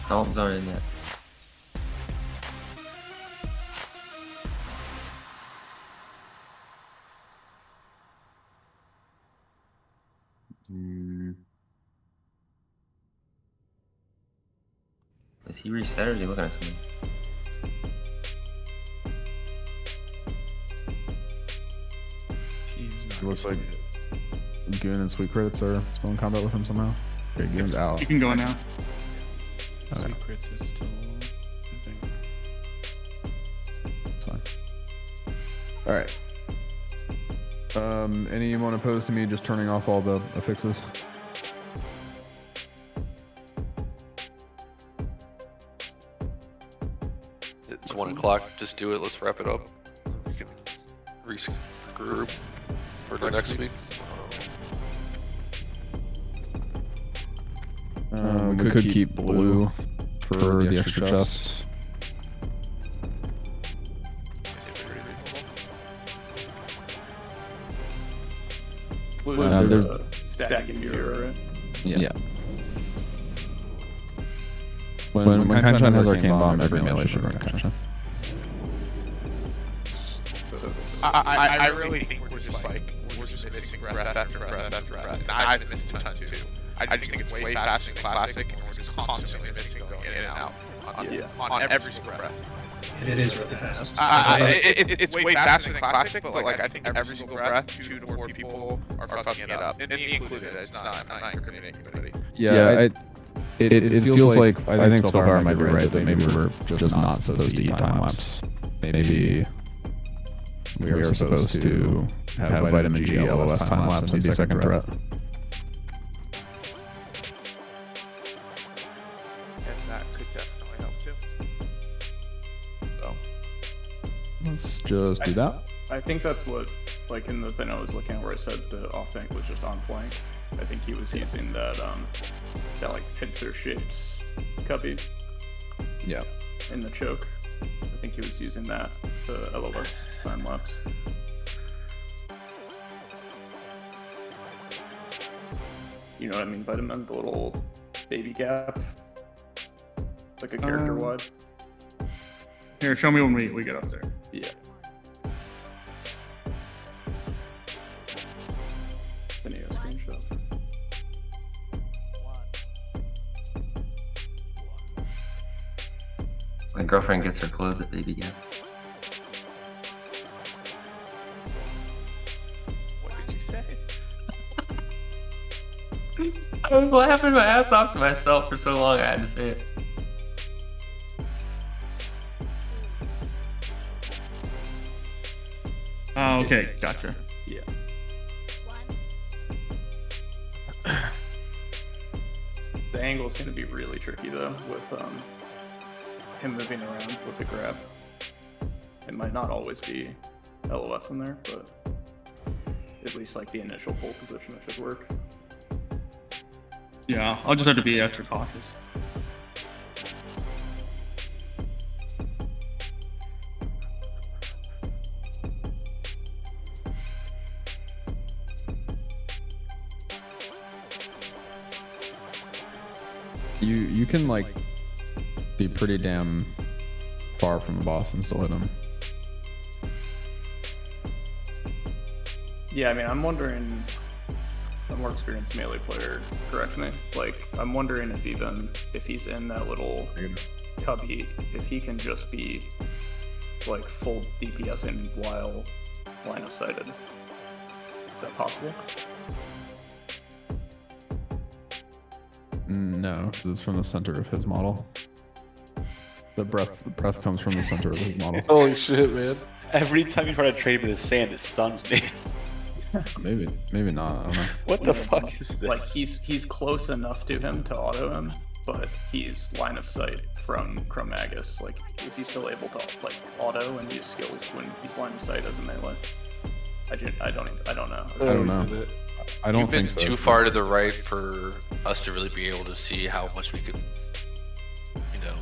Don't zone in yet. Is he reset or is he looking at something? It looks like Goon and Sweet Crits are still in combat with him somehow. Okay, Goon's out. You can go now. Okay. Sweet Crits is still, I think. It's fine. Alright. Anyone opposed to me just turning off all the affixes? It's 1 o'clock. Just do it. Let's wrap it up. We can regroup for the next week. We could keep blue for the extra chest. Blue's there's- stacking mirror, right? Yeah. When Kanchan has Arcane Bomb, every melee should run Kanchan. I really think we're just missing breath after breath after breath. And I've missed a ton too. I just think it's way faster than classic, and we're just constantly missing going in and out on every single breath. And it is really fast. It's way faster than classic, but like I think every single breath, 2 to 4 people are fucking it up, and me included. It's not. I'm not incriminating anybody. Yeah, it feels like I think Spellbar might be right that maybe we're just not supposed to eat time lapse. Maybe we are supposed to have vitamin G, LOS time lapse, and be second threat. And that could definitely help too. So Let's just do that. I think that's what, like in the thing I was looking at where I said the off tank was just on flank. I think he was using that that like pincer shaped cubby. Yeah. In the choke. I think he was using that to LOS time lapse. You know what I mean? Vitamin, the little baby gap. It's like a character wide. Here, show me when we get up there. Yeah. Send you a screenshot. My girlfriend gets her clothes at Baby Gap. What did you say? I was laughing my ass off to myself for so long I had to say it. Oh, okay, gotcha. Yeah. The angle's gonna be really tricky though with him moving around with the grab. It might not always be LOS in there, but at least like the initial pole position it should work. Yeah, I'll just have to be extra cautious. You can like be pretty damn far from the boss and still hit him. Yeah, I mean, I'm wondering, a more experienced melee player, correct me, like, I'm wondering if he's in that little cubby, if he can just be, like, full DPSing while line of sighted. Is that possible? No, because it's from the center of his model. The breath comes from the center of his model. Holy shit, man. Every time you try to trade me the sand, it stuns me. Maybe not. I don't know. What the fuck is this? Like, he's close enough to him to auto him, but he's line of sight from Chromagus. Like, is he still able to like auto and use skills when he's line of sight as a melee? I don't know. I don't know. I don't think so. You've been too far to the right for us to really be able to see how much we could,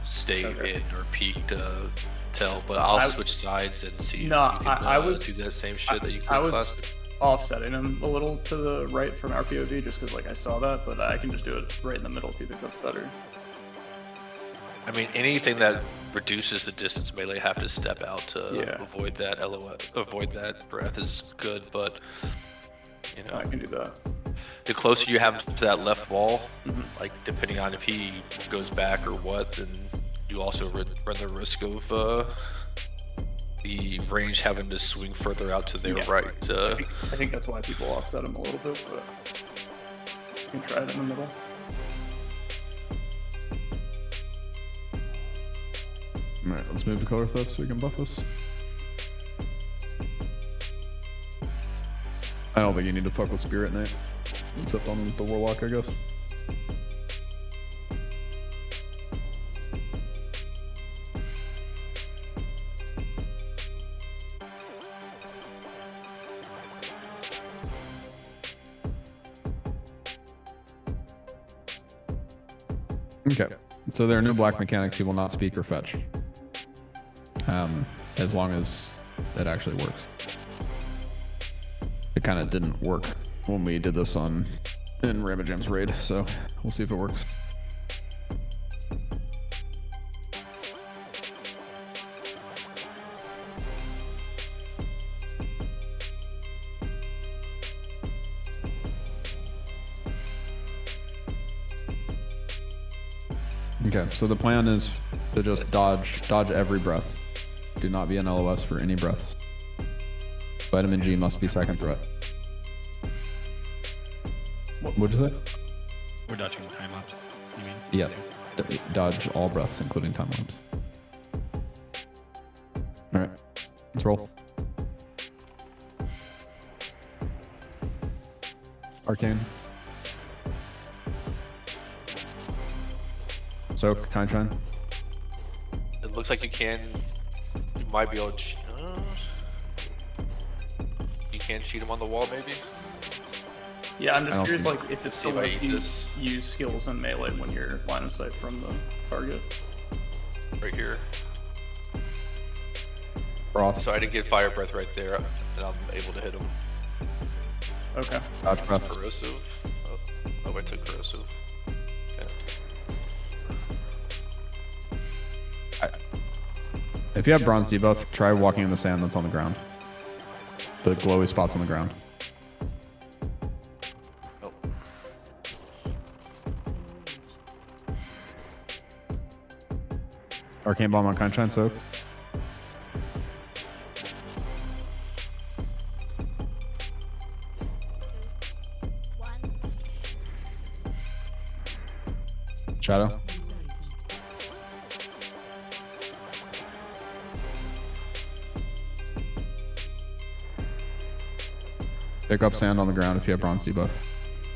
stay in or peek to tell. But I'll switch sides and see. No, if you can, I was do that same shit that you could. I was offsetting him a little to the right from our POV just because like I saw that, but I can just do it right in the middle if you think that's better. I mean, anything that reduces the distance melee have to step out to avoid that avoid that breath is good, but I can do that. The closer you have to that left wall, like depending on if he goes back or what, then you also run the risk of the range having to swing further out to their right. I think that's why people offset him a little bit, but you can try it in the middle. Alright, let's move to color theft so we can buff us. I don't think you need to fuck with Spirit Knight, except on the Warlock, I guess. Okay, so there are no black mechanics. He will not speak or fetch. As long as it actually works. It kind of didn't work when we did this in Ramajam's raid, so we'll see if it works. Okay, so the plan is to just dodge every breath. Do not be an LOS for any breaths. Vitamin G must be second threat. What'd you say? We're dodging time lapse, you mean? Yeah, dodge all breaths, including time lapse. Alright, let's roll. Arcane. Soak, Kind Shine. It looks like you might be able to. You can cheat him on the wall, maybe. Yeah, I'm just curious, like, if it's still like you this. use skills in melee when you're line of sight from the target. Right here. Frost. So I did get fire breath right there, and I'm able to hit him. Okay. Dodge breath. Corrosive. Oh, I took corrosive. If you have bronze debuff, try walking in the sand that's on the ground. The glowy spots on the ground. Oh. Arcane Bomb on Kind Shine, Soak. Shadow. Pick up sand on the ground if you have bronze debuff.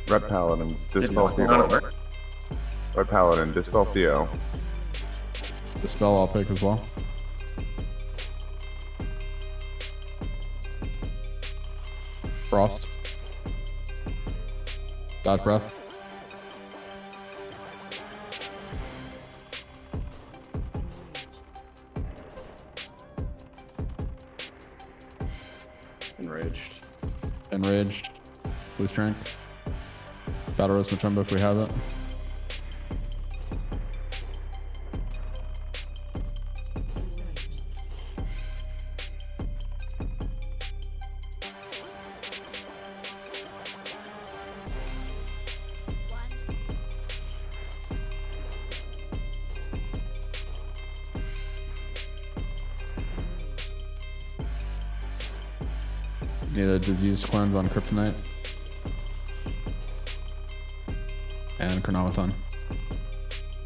Red Paladin, Dispel Theo. Red Paladin, Dispel Theo. Dispel I'll pick as well. Frost. Dodge breath. Enraged. Enraged. Blue strength. Battle Rose Machumba if we have it. Need a disease cleanse on Kryptonite. And Chronometon.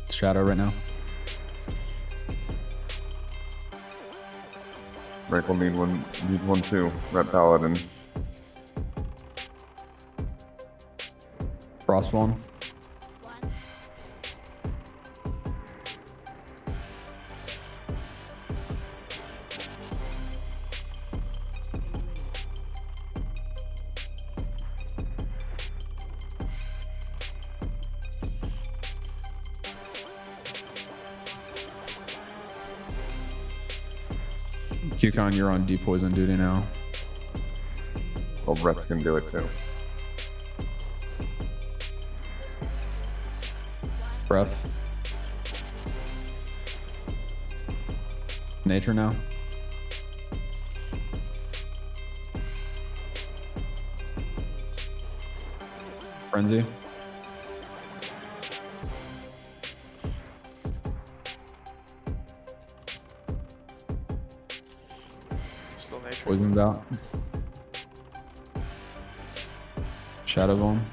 It's Shadow right now. Rankle need one too. Red Paladin. Frostfallen. Qcon, you're on depoison duty now. Well, Brett's can do it too. Breath. Nature now. Frenzy. Still nature. Poison's out. Shadow Bone.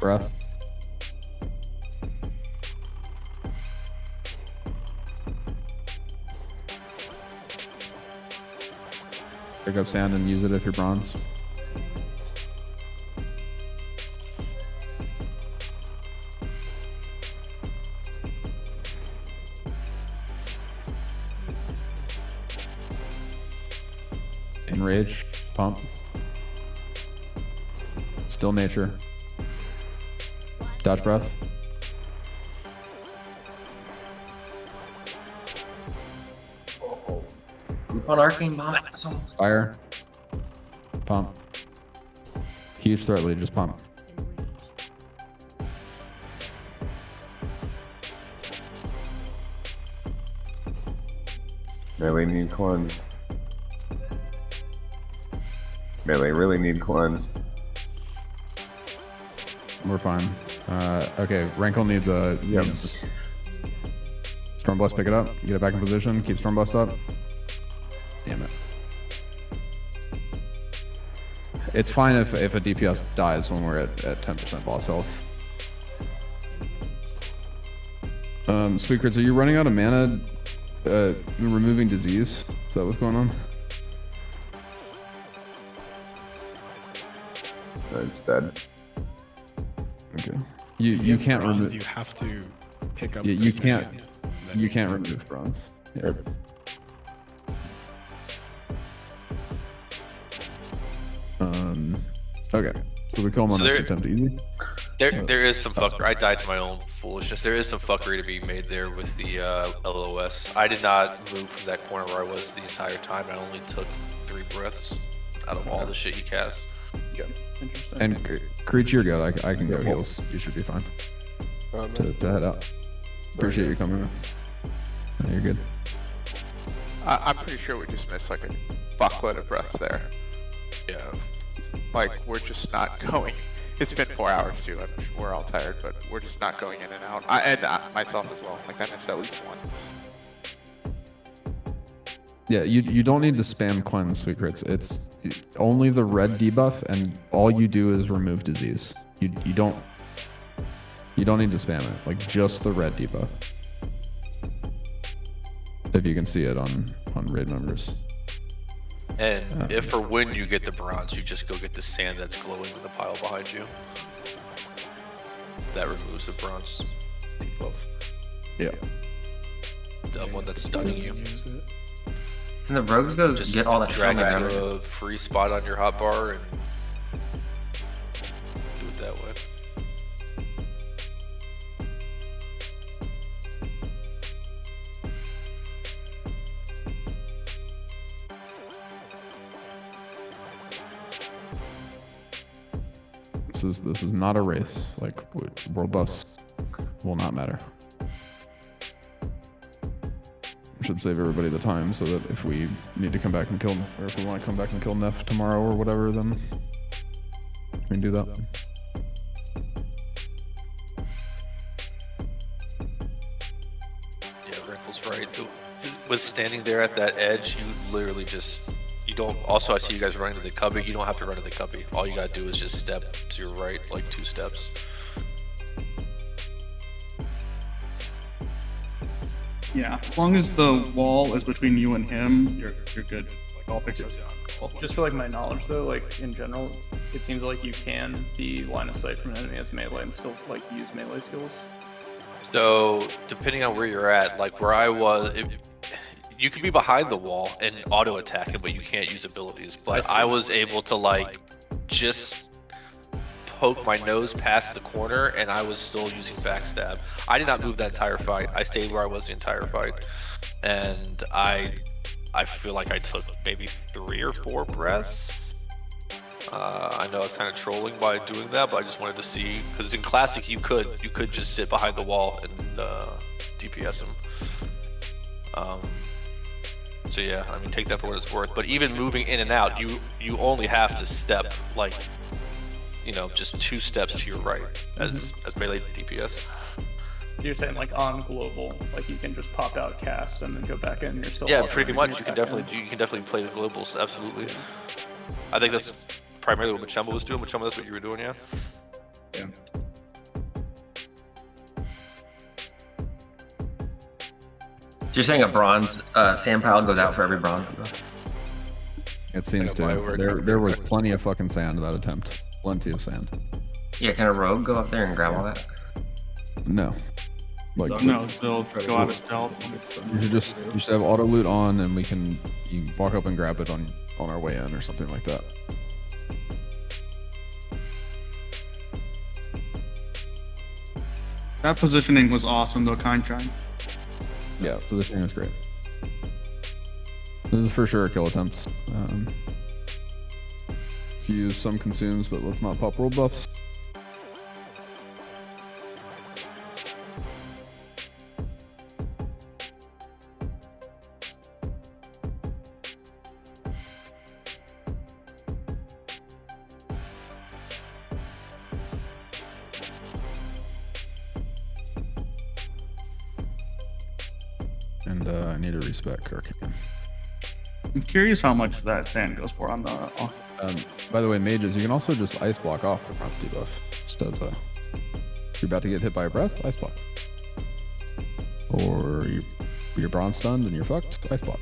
Breath. Pick up sand and use it if you're bronze. Enrage, pump. Still nature. Dodge breath. On arcane bomb, asshole. Fire. Pump. Huge threat lead, just pump. Melee need cleanse. Melee really need cleanse. We're fine. Okay, Rankle needs a needs Stormblast, pick it up, get it back in position, keep Stormblast up. Damn it. It's fine if a DPS dies when we're at 10% boss health. Sweet Crits, are you running out of mana removing disease? Is that what's going on? It's dead. Okay. You can't bronze, remove. You have to pick up. Yeah, the you sand, can't. then You can't sand. remove bronze. Yeah. Okay. So we kill him on So this there- attempt easy. There is some fuckery. I died to my own foolishness. There is some fuckery to be made there with the LOS. I did not move from that corner where I was the entire time. I only took 3 breaths out of all the shit he cast. Good. Interesting. And Creech, you're good. I can go heals. You should be fine. To head out. Appreciate you coming in. No, you're good. I'm pretty sure we just missed like a fuckload of breaths there. Yeah. Like, we're just not going. It's been 4 hours too. We're all tired, but we're just not going in and out. And myself as well. Like, I missed at least one. Yeah, you don't need to spam cleanse, Sweet Crits. It's only the red debuff, and all you do is remove disease. You don't need to spam it. Like, just the red debuff. If you can see it on raid members. And if or when you get the bronze, you just go get the sand that's glowing in the pile behind you. That removes the bronze debuff. Yeah. The one that's stunning you. Can the rogues go Just get all that drag shit it out to of a free spot on your hotbar and do it that way. This is not a race. Like world buffs will not matter. We should save everybody the time so that if we need to come back and kill, or if we want to come back and kill Neff tomorrow or whatever, then we can do that. Yeah, Wrinkle's right. With standing there at that edge, you literally just, you don't, also I see you guys running to the cubby, you don't have to run to the cubby. All you gotta do is just step to your right, like 2 steps. Yeah, as long as the wall is between you and him, you're good. Like all picks are down. Just for like my knowledge though, like in general, it seems like you can be line of sight from an enemy as melee and still like use melee skills. So, depending on where you're at, like where I was, you could be behind the wall and auto attack him, but you can't use abilities. But I was able to like just poke my nose past the corner, and I was still using backstab. I did not move that entire fight. I stayed where I was the entire fight, and I feel like I took maybe 3 or 4 breaths. I know I'm kind of trolling by doing that, but I just wanted to see, because in classic you could just sit behind the wall and DPS him. So yeah, I mean, take that for what it's worth. But even moving in and out, you only have to step like, you know, just 2 steps to your right as melee DPS. You're saying like on global, like you can just pop out, cast, and then go back in. You're still pretty much. You can definitely play the globals. Absolutely. I think that's primarily what Machemba was doing. Machemba, that's what you were doing, yeah. Yeah. So you're saying a bronze sand pile goes out for every bronze? It seems to. There was plenty of fucking sand that attempt. Plenty of sand. Yeah, can a rogue go up there and grab all that? No. Like, no, they'll go out of stealth. You should have auto loot on, and you can walk up and grab it on our way in or something like that. That positioning was awesome though, Kindshine. Yeah, positioning is great. This is for sure a kill attempt. Let's use some consumes, but let's not pop world buffs. And I need to respec Kirk again. I'm curious how much that sand goes for on the. By the way, mages, you can also just ice block off the bronze debuff. Just as a, if you're about to get hit by a breath, ice block. Or you're bronze stunned and you're fucked, ice block.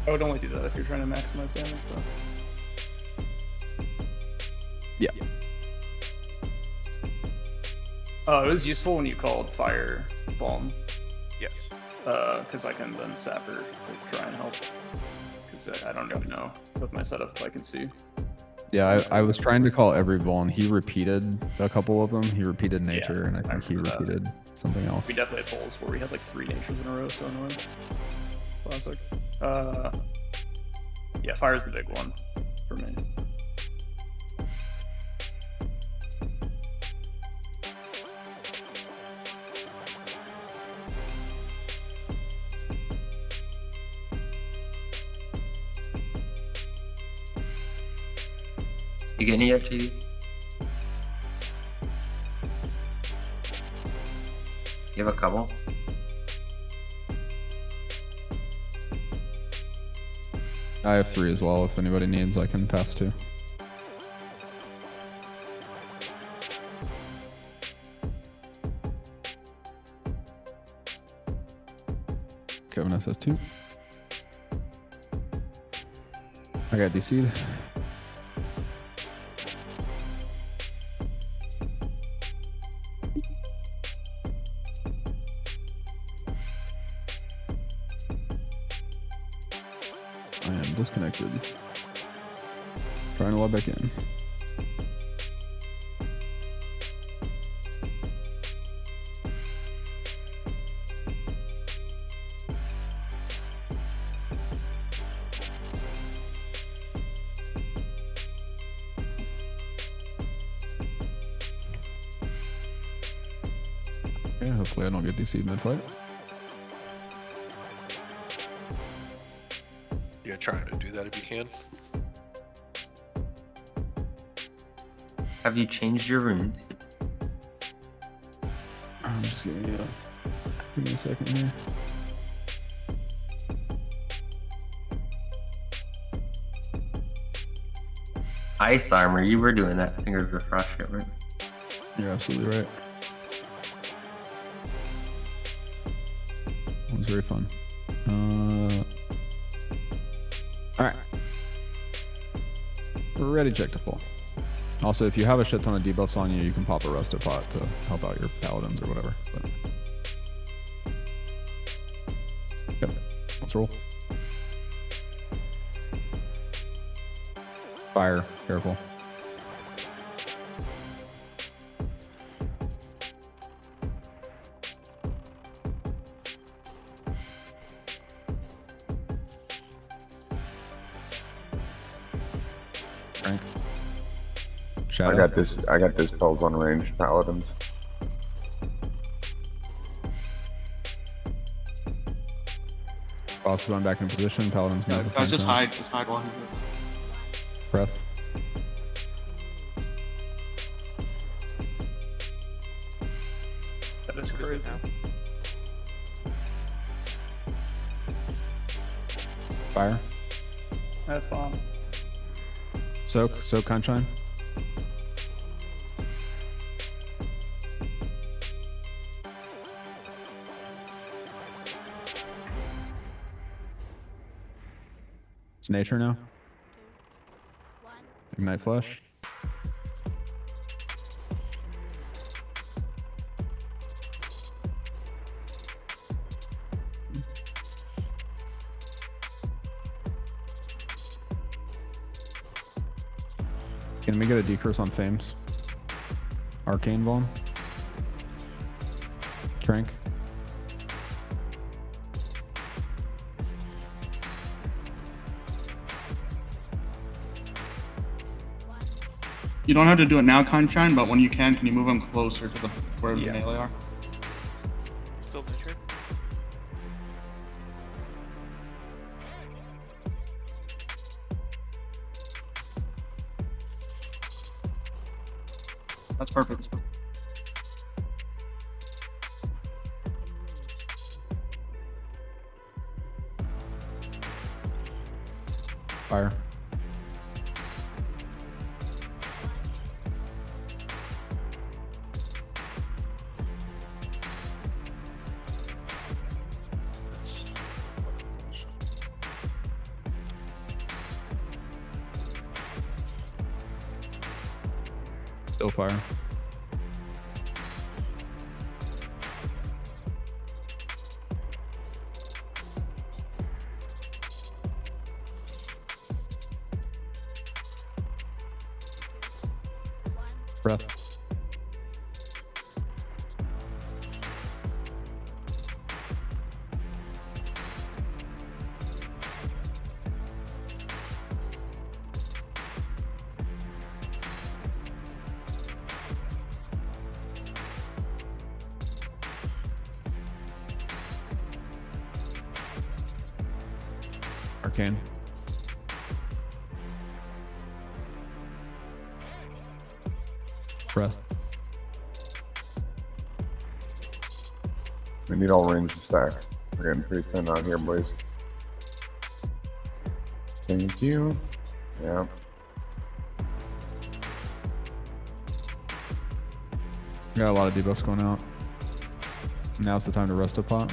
I would only do that if you're trying to maximize damage though. Yeah. Oh, it was useful when you called fire bomb. Yes. Because I can then sapper to try and help. Because I don't even know with my setup if I can see. Yeah, I was trying to call every Vaughn. He repeated a couple of them. He repeated nature, and I think he repeated something else. We definitely had polls where we had like 3 natures in a row, so annoying. Classic. Yeah, fire's the big one for me. You get any FTD? You have a couple? I have 3 as well. If anybody needs, I can pass 2. Kevin S has 2. I got DC'd. disconnected. Trying to log back in. Yeah, hopefully I don't get DC'd mid-fight. Yeah, trying to do that if you can. Have you changed your runes? I'm just getting give me a second here. Ice armor, you were doing that Fingers of Frost shit, right? You're absolutely right. That was very fun. Alright. We're ready to check to full. Also, if you have a shit ton of debuffs on you, you can pop a Rusted Pot to help out your paladins or whatever. But... Yep. Let's roll. Fire. Careful. Frank. Shadow. I got this spells on range, paladins. Boss going back in position. Paladins move. Just hide while he's there. Breath. That is crazy. Fire. That's bomb. Soak. Soak. Sunshine. It's nature now. Ignite flush. Can we get a decurse on Fames? Arcane Vuln. Trank. You don't have to do it now, Conshine, but when you can you move them closer to the where the melee are? Still nature. That's perfect. Fire. Still fire. Breath. Arcane. Breath. We need all range to stack. We're getting pretty thin out here, boys. Thank you. Yeah. Got a lot of debuffs going out. Now's the time to Rusted Pot.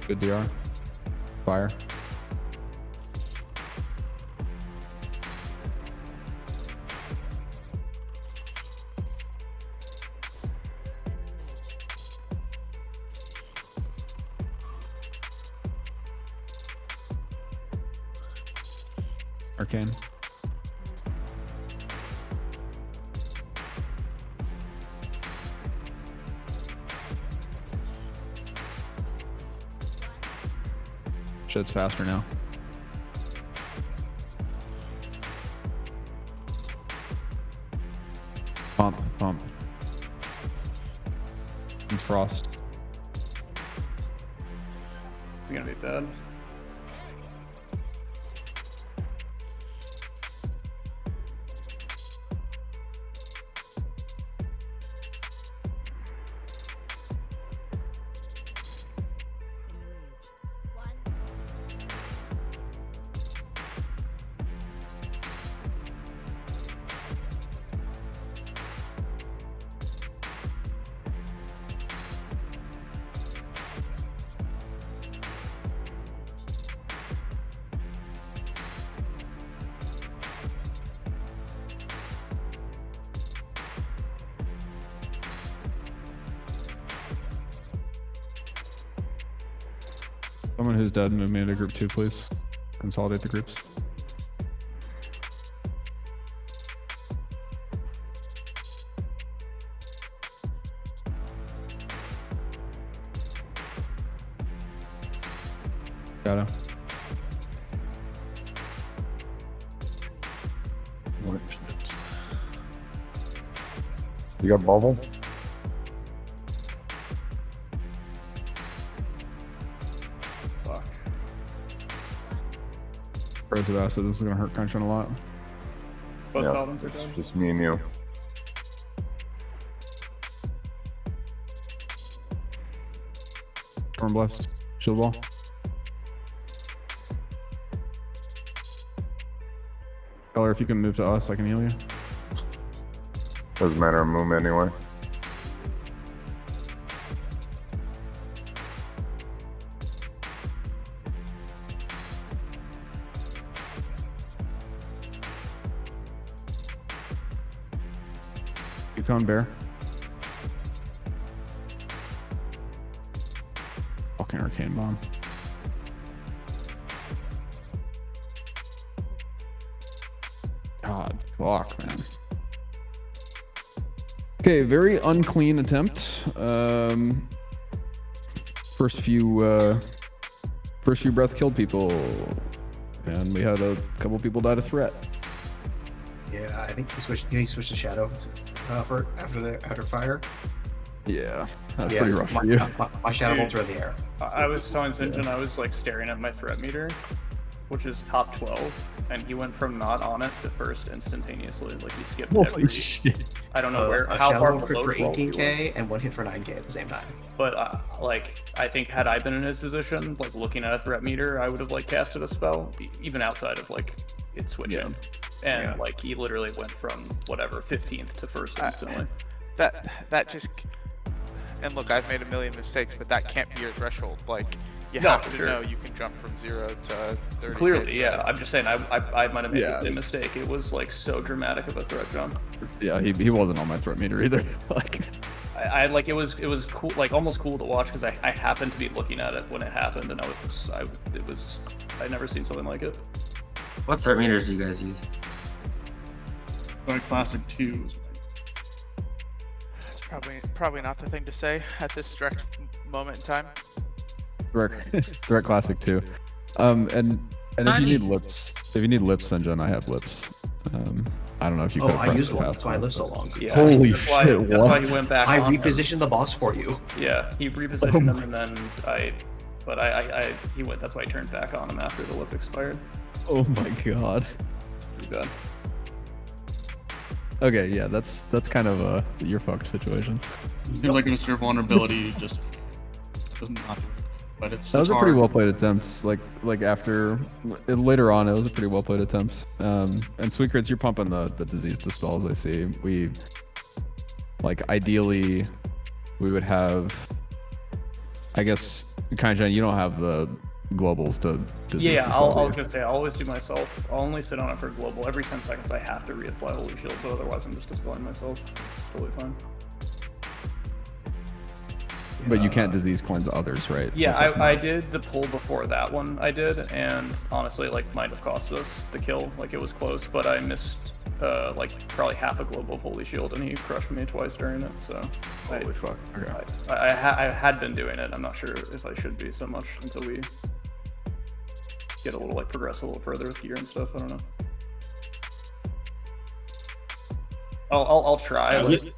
Good DR. Fire. Arcane. Shit's faster now. Pump. It's frost. It's gonna be bad. Someone who's dead, move me into group 2, please. Consolidate the groups. Got him. You got bubble? Corrosive acid, this is gonna hurt Crunch on a lot. Both Yeah, goblins are dead. just me and you. Storm Blast. Shield Wall. Color, if you can move to us, I can heal you. Doesn't matter, I'm moving anyway. Yukon Bear. Fucking Arcane Bomb. God, fuck, man. Okay, very unclean attempt. First few breath killed people, and we had a couple people die to threat. Yeah, I think he switched to Shadow for after fire. Yeah, that's pretty rough for you. My Shadow Bolts are in the air. I was telling Sinjin, I was like staring at my threat meter, which is top 12, and he went from not on it to first instantaneously. Like he skipped every. Shit. I don't know A how Shadow far Bolt below for 12 he 18k and one hit for 9k at the same time. But like, I think had I been in his position, like looking at a threat meter, I would have like casted a spell, even outside of like it switching. And like he literally went from whatever 15th to first instantly. That just, and look, I've made a million mistakes, but that can't be your threshold. Like you have to know you can jump from 0 to 30. Clearly, yeah. I'm just saying I might have made a mistake. It was like so dramatic of a threat jump. Yeah, he wasn't on my threat meter either. Like. I like it was cool, like almost cool to watch because I happened to be looking at it when it happened, and I'd never seen something like it. What threat meters do you guys use? Classic 2. It's probably not the thing to say at this direct moment in time. Threat Classic 2. And if you need lips, Sinjin, I have lips. I don't know if you could have I used one. past That's why I lived so long. Yeah, Holy that's shit! That's why he went back. I on repositioned the boss for you. Yeah, he repositioned him, and then he went. That's why he turned back on him after the lip expired. Oh my god. It's pretty bad. Okay, yeah, that's kind of a you're fucked situation. Seems like Mr. Vulnerability just doesn't not do it. But it's That was a pretty well played attempt. Like after later on, it was a pretty well played attempt. And Sweetgrits, you're pumping the disease dispels. I see. We ideally we would have. I guess Kainjan, you don't have the globals to disease dispel. I was gonna say I'll always do myself. I'll only sit on it for global. Every 10 seconds I have to reapply Holy Shield, but otherwise I'm just dispelling myself. It's totally fine. But you can't disease cleanse others, right? Yeah, Like, that's I not- did the pull before that one I did, and honestly, like, might have cost us the kill. Like, it was close, but I missed, like, probably half a globe of Holy Shield, and he crushed me twice during it, so... Holy fuck, okay. I had been doing it. I'm not sure if I should be so much until we get a little, like, progress a little further with gear and stuff. I don't know. I'll try. Like,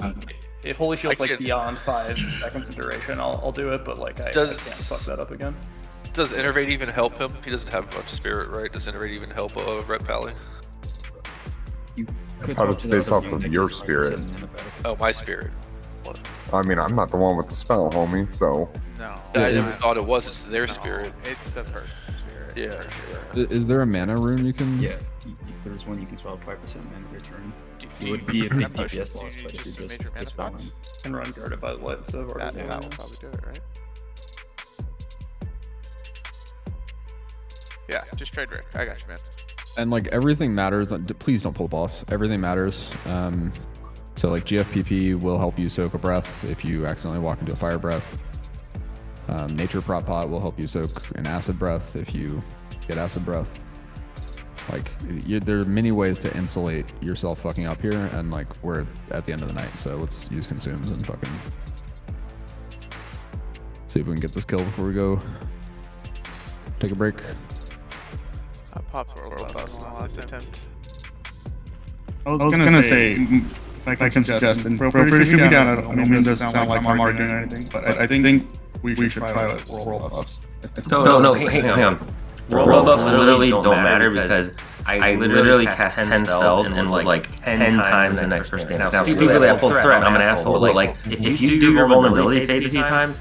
if Holy Shield's like beyond 5 seconds of duration, I'll do it. But like I can't fuck that up again. Does Innervate even help him? He doesn't have much spirit, right? Does Innervate even help Red Pally? I thought it's based off of your spirit. Oh, my spirit. What? I mean, I'm not the one with the spell, homie, so... No. I never thought it was. It's their spirit. It's the person's spirit. Yeah. Is there a mana rune you can? Yeah, there's one you can swap 5% mana return. It would be a big DPS loss, but if you just dispel him. And run guarded by the light instead of That will probably do it, right? Yeah, just trade Rick. I got you, man. And like everything matters. Please don't pull boss. Everything matters. So like GFPP will help you soak a breath if you accidentally walk into a fire breath. Nature prop pot will help you soak an acid breath if you get acid breath. Like there are many ways to insulate yourself fucking up here, and like we're at the end of the night, so let's use consumes and fucking see if we can get this kill before we go take a break. Pops world buffs on the last attempt. I was gonna say, if I can suggest, and feel free to shoot me down. I don't mean this to sound like I'm arguing anything, but I think we should try like world buffs. No, hang on. World buffs literally don't matter because I literally cast 10 spells and like 10 times the next person. Now, stupidly, I pulled threat. I'm an asshole. But like, if you do your vulnerability phase a few times,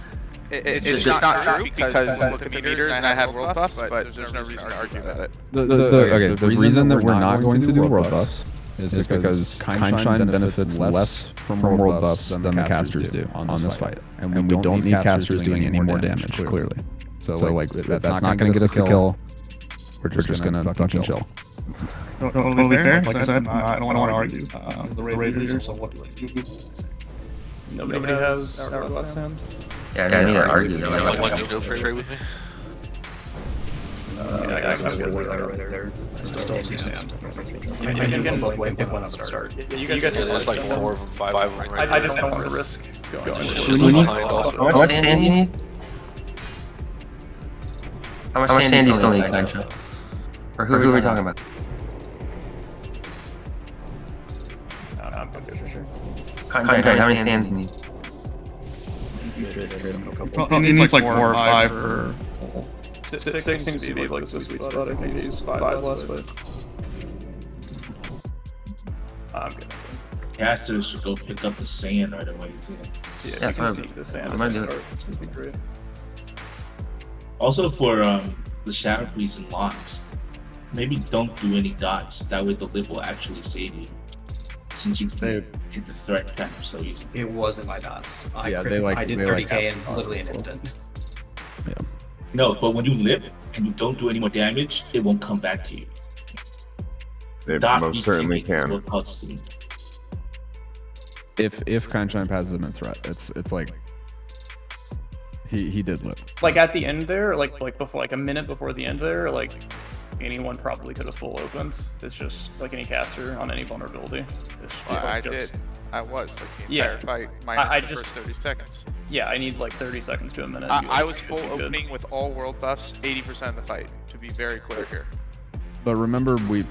it's just not true because look at the meters and I had world buffs, but there's no reason to argue about it. The reason that we're not going to do world buffs is because Kind Shine benefits less from world buffs than the casters do on this fight, and we don't need casters doing any more damage. Clearly, so like that's not going to get us the kill. We're just going to fucking chill. Totally fair. Like I said, I don't want to argue. The raid leader, so what do I do? Nobody has Hourglass Sand. Yeah, I need to argue. You like one to for trade with me? I still have sand. You can both way pick one up and start. You guys Yeah, there's like 4 of them, 5 of them right I just don't want to risk going. How much sand do you need? How much sand do you still need, Kancha? Or who are we talking about? I'm good for sure. Kancha, how many sands do you need? It needs like 4 or 5 for... 6 seems to be like the sweet spot. I think use 5 less, but... I'm good. Casters should go pick up the sand right away too. Yeah, you can seek the sand. I'm gonna do it. It's gonna be great. Also for the Shadow Priest and locks, maybe don't do any dots. That way the lip will actually save you. Since you can hit the threat cap so easy. It wasn't my dots. I did they 30k in literally an instant. Yeah. No, but when you lip and you don't do any more damage, it won't come back to you. It most certainly can. If Kind Shine passes him in threat, it's like he did lip. Like at the end there, like before, like a minute before the end there, like anyone probably could have full opened. It's just like any caster on any vulnerability. I did. I was like the entire fight minus the first 30 seconds. Yeah, I need like 30 seconds to a minute. I was full opening with all world buffs 80% of the fight, to be very clear here. But remember, we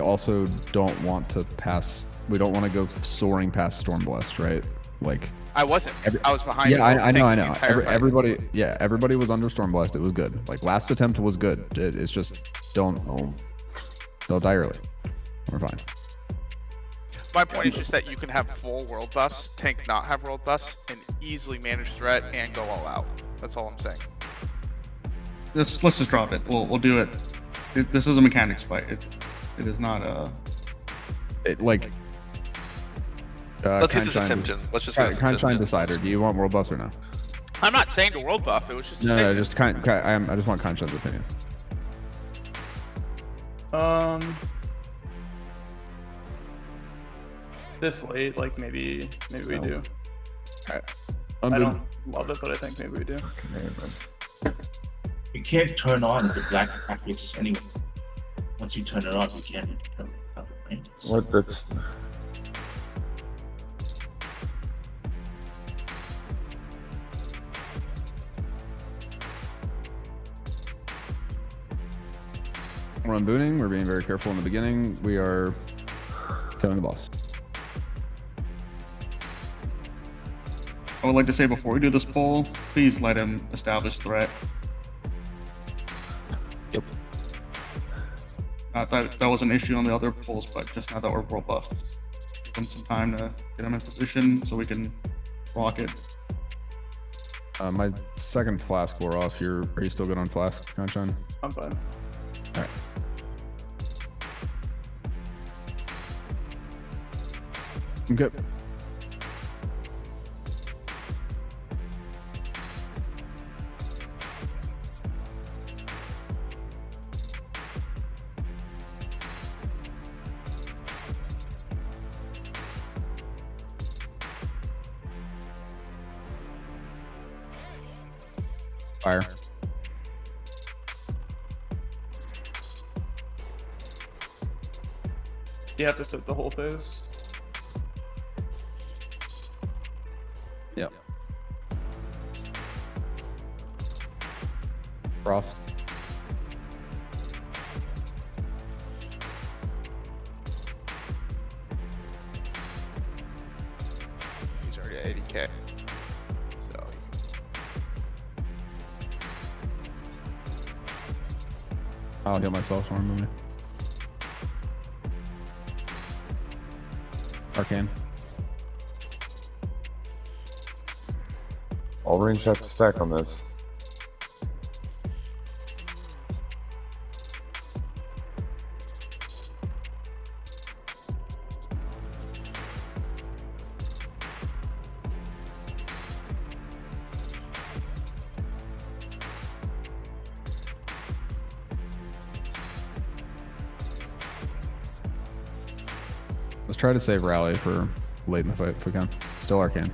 also don't want to pass. We don't want to go soaring past Stormblessed, right? Like I wasn't. I was behind. Yeah, I know. Everybody was under Stormblessed. It was good. Like last attempt was good. It's just don't die early. We're fine. My point is just that you can have full world buffs, tank not have world buffs, and easily manage threat and go all out. That's all I'm saying. Let's just drop it. We'll do it. This is a mechanics fight. It is not a. Let's get this attention. Let's just get Kind Shine Decider. Do you want world buffs or no? I'm not saying to world buff. It was just. No, just I just want Kind Shine's opinion. This late, like maybe we do. I don't love it, but I think maybe we do. You can't turn on the black graphics anyway. Once you turn it on, you can't turn it on, right? What? That's. We're unbooting. We're being very careful in the beginning. We are killing the boss. I would like to say before we do this poll, please let him establish threat. Yep. Not that that was an issue on the other polls, but just now that we're world buffed, just give him some time to get him in position so we can rock it. My second flask wore off. Are you still good on flask, Kanchan? I'm fine. All right. Okay. Fire. You have to sit the whole phase. Yep. Frost. He's already at 80k. So I'll heal myself for him. Arcane. All range have to stack on this. Let's try to save rally for late in the fight if we can. Still Arcane.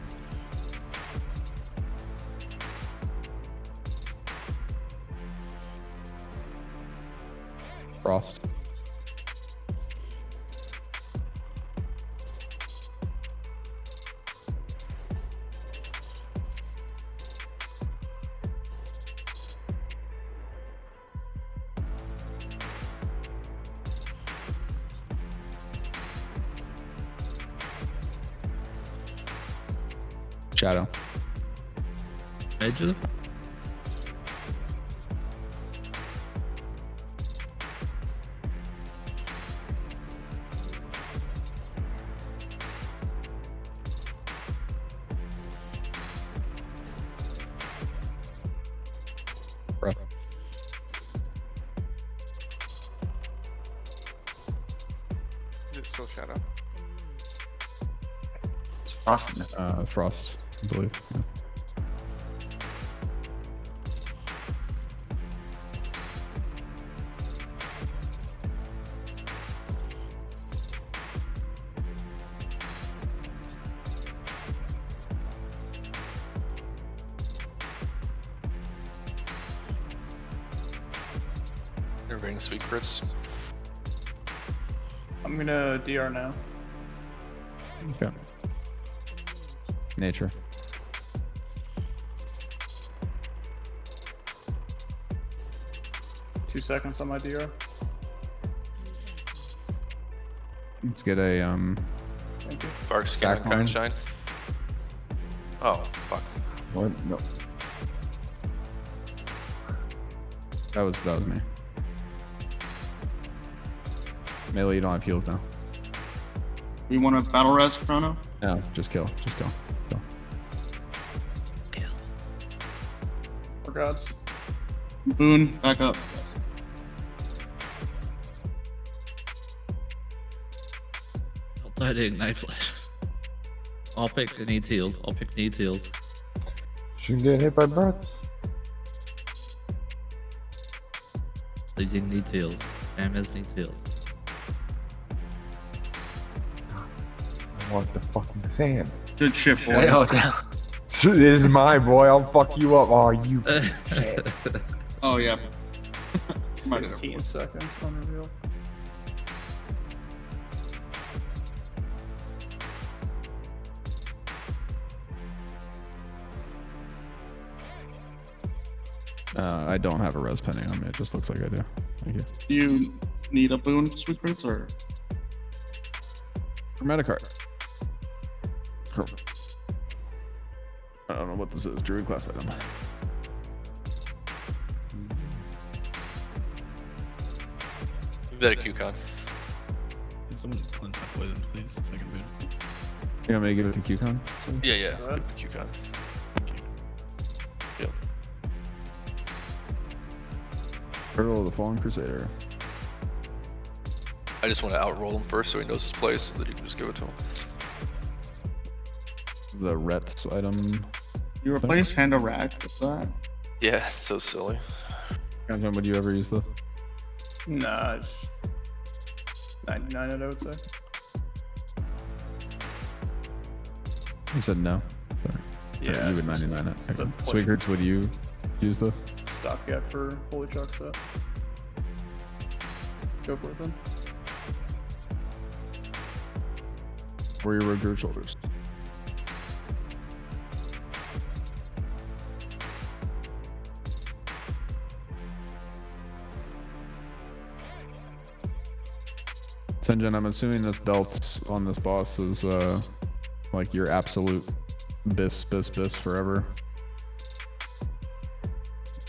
Frost. Shadow. Major? Breath. is it still Shadow? It's Frost. Frost, I believe. Yeah. You're getting sweet crits. I'm gonna DR now. Okay. Nature. Two seconds on my DR. Let's get a Thank you. Dark skin and kind shine. Oh, fuck. What? No. That was me. Melee, you don't have heals now. We want to battle res, Chrono? No, just kill. Just kill. For gods. Boone, back up. I'll try to ignite flash. I'll pick needs heals. I'll pick needs heals. She can get hit by breaths. Using needs heals. MS needs heals. I want the fucking sand. Good shit, Hey, boys. oh, This is my boy. I'll fuck you up. Oh, you. Oh yeah. Might have 15 seconds on reveal. I don't have a res pending on me. It just looks like I do. Thank you. Do you need a boon, Sweet Prince, or? For Metacart. I don't know what this is. Druid class item. Give that a QCon. Can someone cleanse my poison, please? Second boon. You want me to give it to QCon? Yeah, yeah. Give it to QCon. Yep. Turtle of the Fallen Crusader. I just want to outroll him first so he knows his place, so that you can just give it to him. The Rets item. You replace Hand of Rack with that? Yeah, so silly. Kanjan, would you ever use this? Nah, it's 99 I would say. You said no. Sorry. Yeah, You would 99 it. it's a Okay. poison. Sweegards, would you use this? Stopgap for Holy Chalk set. Go for it then. Or your Rogue Druid Shoulders? Senjin, I'm assuming this belt on this boss is like your absolute bis forever.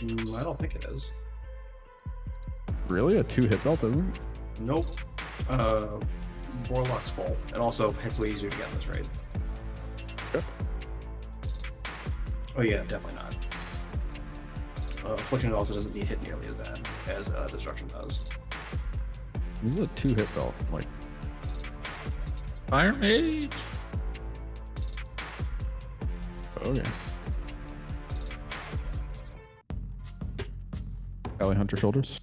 I don't think it is. Really? A 2-hit belt, isn't it? Nope. Warlock's full. And also, it's way easier to get in this raid. Okay. Oh yeah, definitely not. Affliction also doesn't need hit nearly as bad as Destruction does. This is a 2-hit belt. Like, Fire Mage. okay. Valley Hunter Shoulders.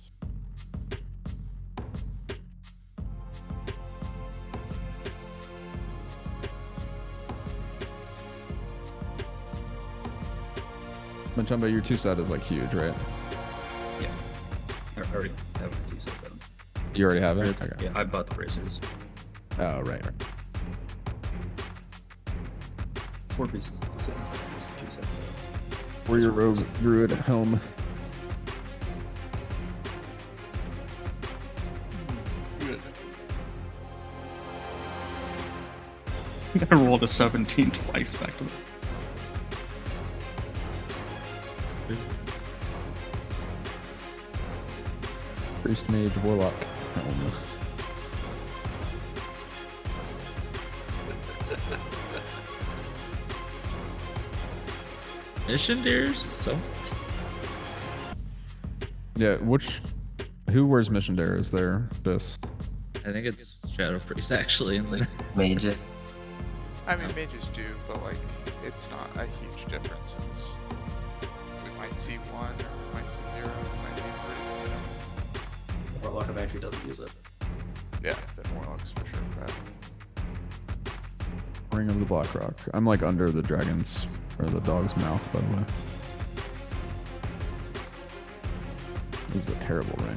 Manchamba, your 2-set is like huge, right? Yeah. I already have a 2 set of them. You already have it? Okay. Yeah, I bought the bracers. Oh, right. 4 pieces of the same thing. 2 sets. Or your Rogue Druid Helm. Good. I rolled a 17 twice back to the. Priest Mage Warlock Helm. Mission Deers? So. Yeah, who wears Mission Dare? Is there this? I think it's Shadow Priest actually. And then Mage it. I mean, mages do, but like, it's not a huge difference. We might see 1, or we might see 0, we might see 3, you know? Warlock eventually doesn't use it. Yeah, then Warlock's for sure crap. Ring of the Blackrock. I'm like under the dragon's or the dog's mouth, by the way. This is a terrible ring.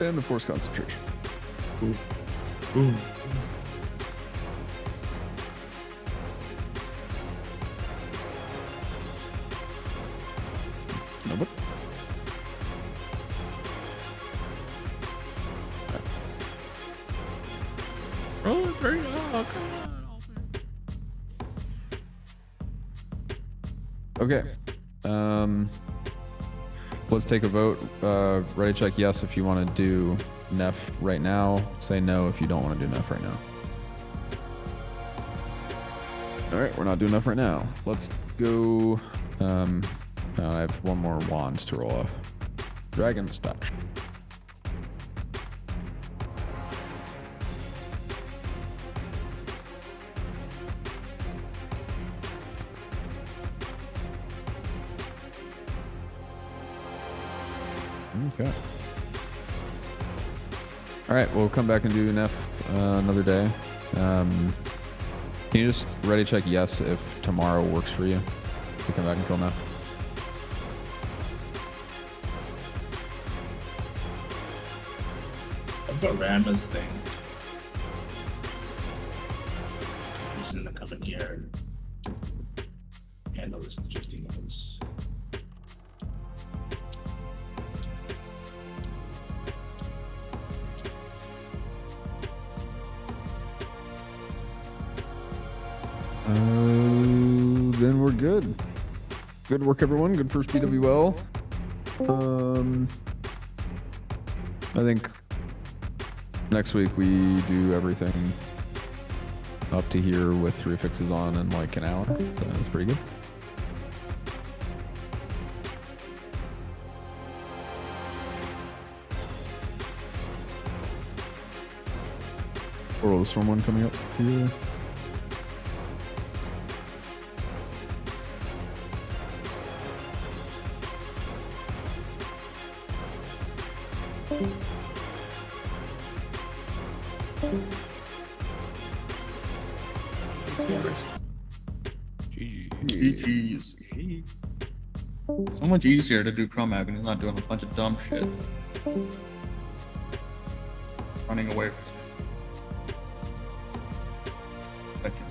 And the Force Concentration. Ooh. Ooh. Nope. roll 3. Oh, come on. Okay. Let's take a vote. Ready, check yes if you want to do Neff right now. Say no if you don't want to do Neff right now. All right, we're not doing Neff right now. Let's go. I have one more wand to roll off. Dragon's Touch. Okay. All right, we'll come back and do Neff another day. Can you just ready check yes if tomorrow works for you to come back and kill Neff? I've got Rama's thing. This is gonna come in here. Handle this interesting notes. Then we're good. Good work, everyone. Good first BWL. I think next week we do everything up to here with 3 fixes on in like an hour. So that's pretty good. Or the storm one coming up here. GG's. So much easier to do Chrome Mag when he's not doing a bunch of dumb shit. Running away from it. Thank you.